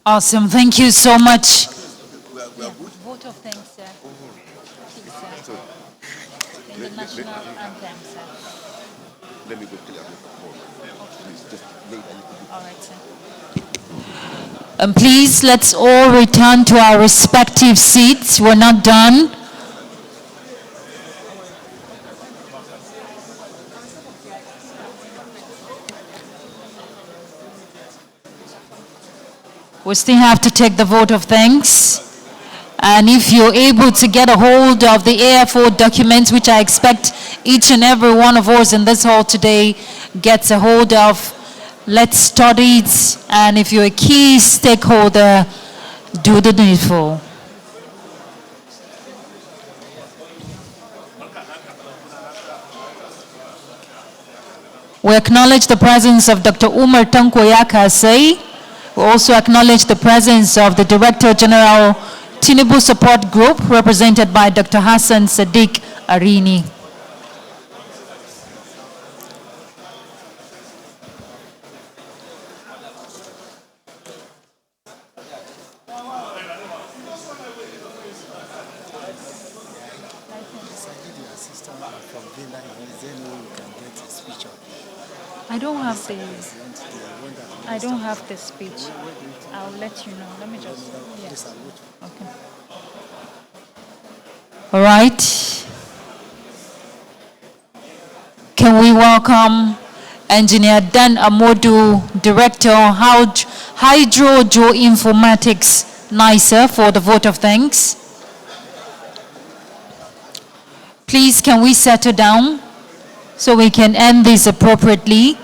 Awesome. Thank you so much. Vote of thanks, sir. Please, sir. In the national anthem, sir. Let me go clear. Please, just lay a little bit. All right, sir. And please, let's all return to our respective seats. We're not done. We still have to take the vote of thanks. And if you're able to get a hold of the AFO documents, which I expect each and every one of us in this hall today gets a hold of, let's study it. And if you're a key stakeholder, do the needful. We acknowledge the presence of Dr. Umar Tankoyaka Say. We also acknowledge the presence of the Director General Tinubu Support Group, represented by Dr. Hassan Sadiq Arini. I don't have the speech. I'll let you know. Let me just. Yes. Okay. All right. Can we welcome Engineer Dan Amodu, Director Hydro Geoinformatics, NIHSA, for the vote of thanks? Please, can we settle down so we can end this appropriately?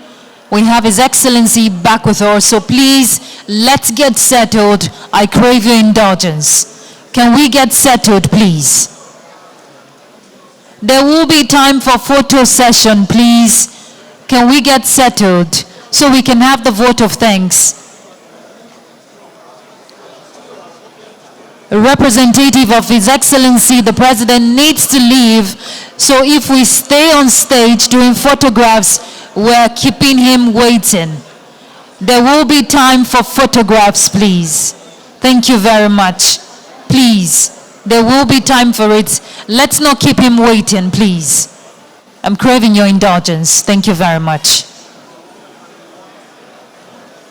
We have His Excellency back with us, so please, let's get settled. I crave your indulgence. Can we get settled, please? There will be time for photo session, please. Can we get settled so we can have the vote of thanks? A representative of His Excellency, the President, needs to leave, so if we stay on stage doing photographs, we're keeping him waiting. There will be time for photographs, please. Thank you very much. Please, there will be time for it. Let's not keep him waiting, please. I'm craving your indulgence. Thank you very much.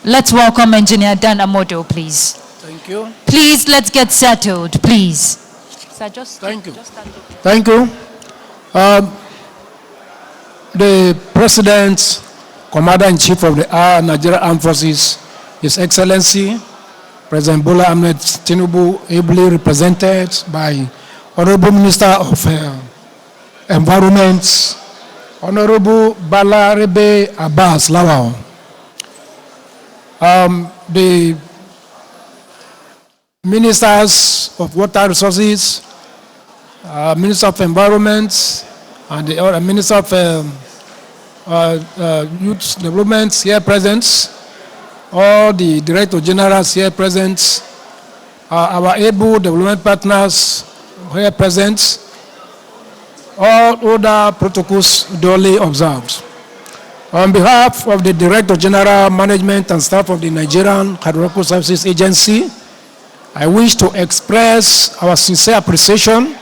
Let's welcome Engineer Dan Amodo, please. Thank you. Please, let's get settled, please. Sir, Thank you. Thank you. The President, Commander-in-Chief of the Nigerian Armed Forces, His Excellency, President Bola Ahmed Tinubu, ably represented by Honorable Minister of Environment, Honorable Balarebe Abbas Lawal. The Ministers of Water Resources, Minister of Environment, and the other Minister of Youth Development here present, all the Director Generals here present, our able development partners here present, all other protocols duly observed. On behalf of the Director General Management and staff of the Nigerian Hydrological Services Agency, I wish to express our sincere appreciation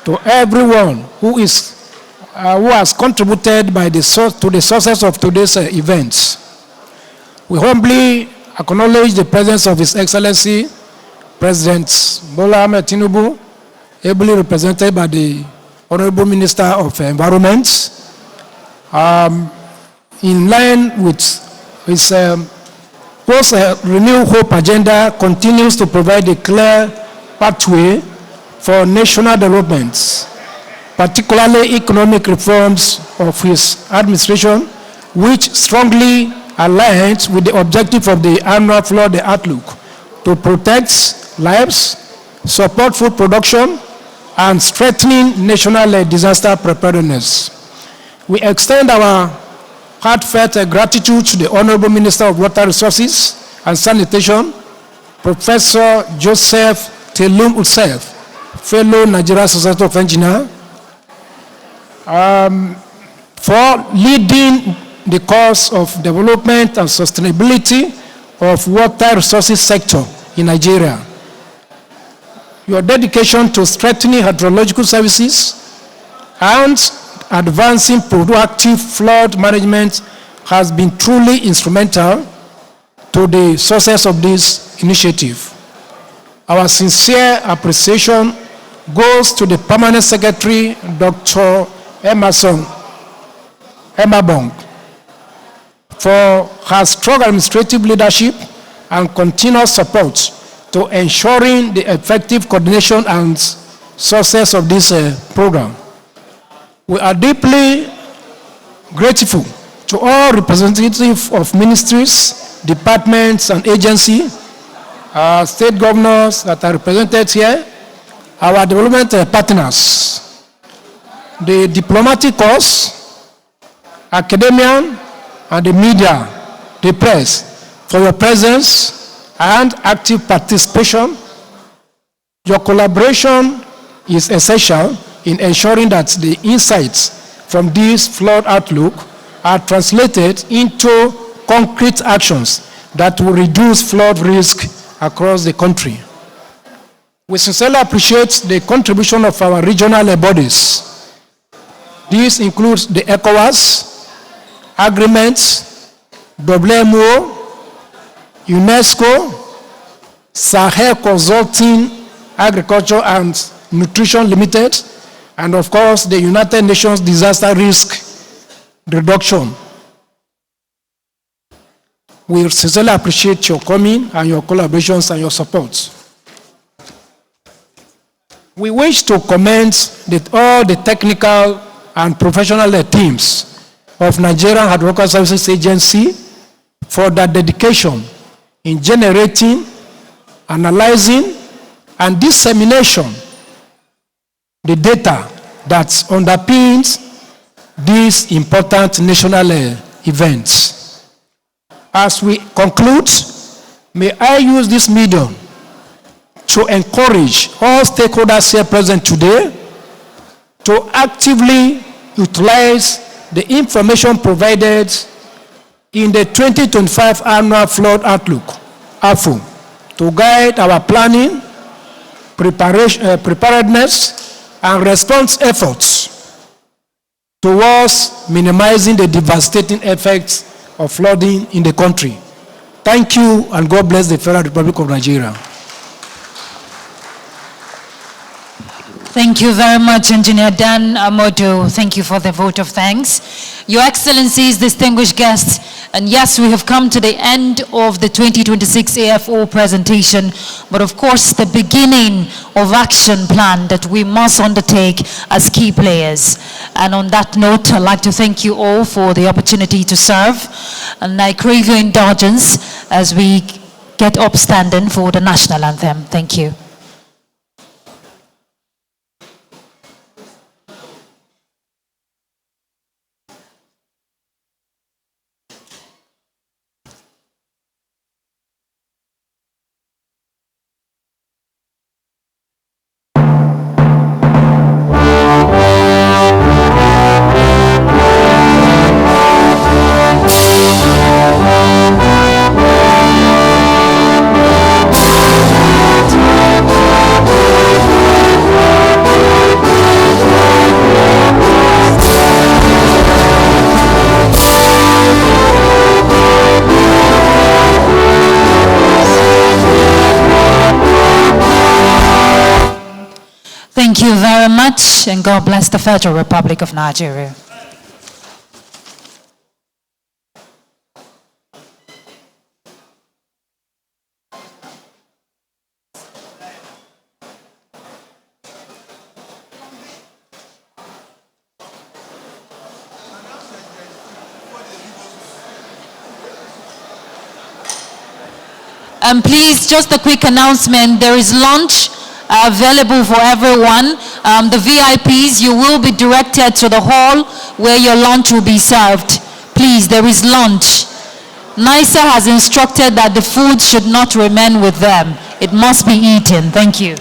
to everyone who has contributed to the success of today's events. We humbly acknowledge the presence of His Excellency, President Bola Ahmed Tinubu, ably represented by the Honorable Minister of Environment, in line with his post-Renew Hope agenda, continues to provide a clear pathway for national development, particularly economic reforms of his administration, which strongly aligns with the objective of the annual Flood Outlook to protect lives, support food production, and strengthening national disaster preparedness. We extend our heartfelt gratitude to the Honorable Minister of Water Resources and Sanitation, Professor Joseph Telum Utsef, fellow Nigerian Society of Engineers, for leading the cause of development and sustainability of water resources sector in Nigeria. Your dedication to strengthening hydrological services and advancing proactive flood management has been truly instrumental to the success of this initiative. Our sincere appreciation goes to the Permanent Secretary, Dr. Emabong, for her strong administrative leadership and continuous support to ensuring the effective coordination and success of this program. We are deeply grateful to all representatives of ministries, departments, and agencies, state governors that are represented here, our development partners, the diplomatic corps, academia, and the media, the press, for your presence and active participation. Your collaboration is essential in ensuring that the insights from this flood outlook are translated into concrete actions that will reduce flood risk across the country. We sincerely appreciate the contribution of our regional bodies. This includes the ECOWAS, agreements, WMO, UNESCO, Sahel Consulting Agriculture and Nutrition Limited, and of course the United Nations Disaster Risk Reduction. We sincerely appreciate your coming and your collaborations and your support. We wish to commend all the technical and professional teams of Nigerian Hydrological Services Agency for their dedication in generating, analyzing, and dissemination the data that underpins these important national events. As we conclude, may I use this medium to encourage all stakeholders here present today to actively utilize the information provided in the 2025 Annual Flood Outlook, AFO, to guide our planning, preparedness, and response efforts towards minimizing the devastating effects of flooding in the country. Thank you, and God bless the Federal Republic of Nigeria. Thank you very much, Engineer Dan Amodu. Thank you for the vote of thanks. Your Excellencies, distinguished guests, and yes, we have come to the end of the 2026 AFO presentation, but of course the beginning of action plan that we must undertake as key players. And on that note, I'd like to thank you all for the opportunity to serve, and I crave your indulgence as we get up standing for the national anthem. Thank you. Thank you very much, and God bless the Federal Republic of Nigeria. And please, just a quick announcement, there is lunch available for everyone. The VIPs, you will be directed to the hall where your lunch will be served. Please, there is lunch. NIHSA has instructed that the food should not remain with them. It must be eaten. Thank you.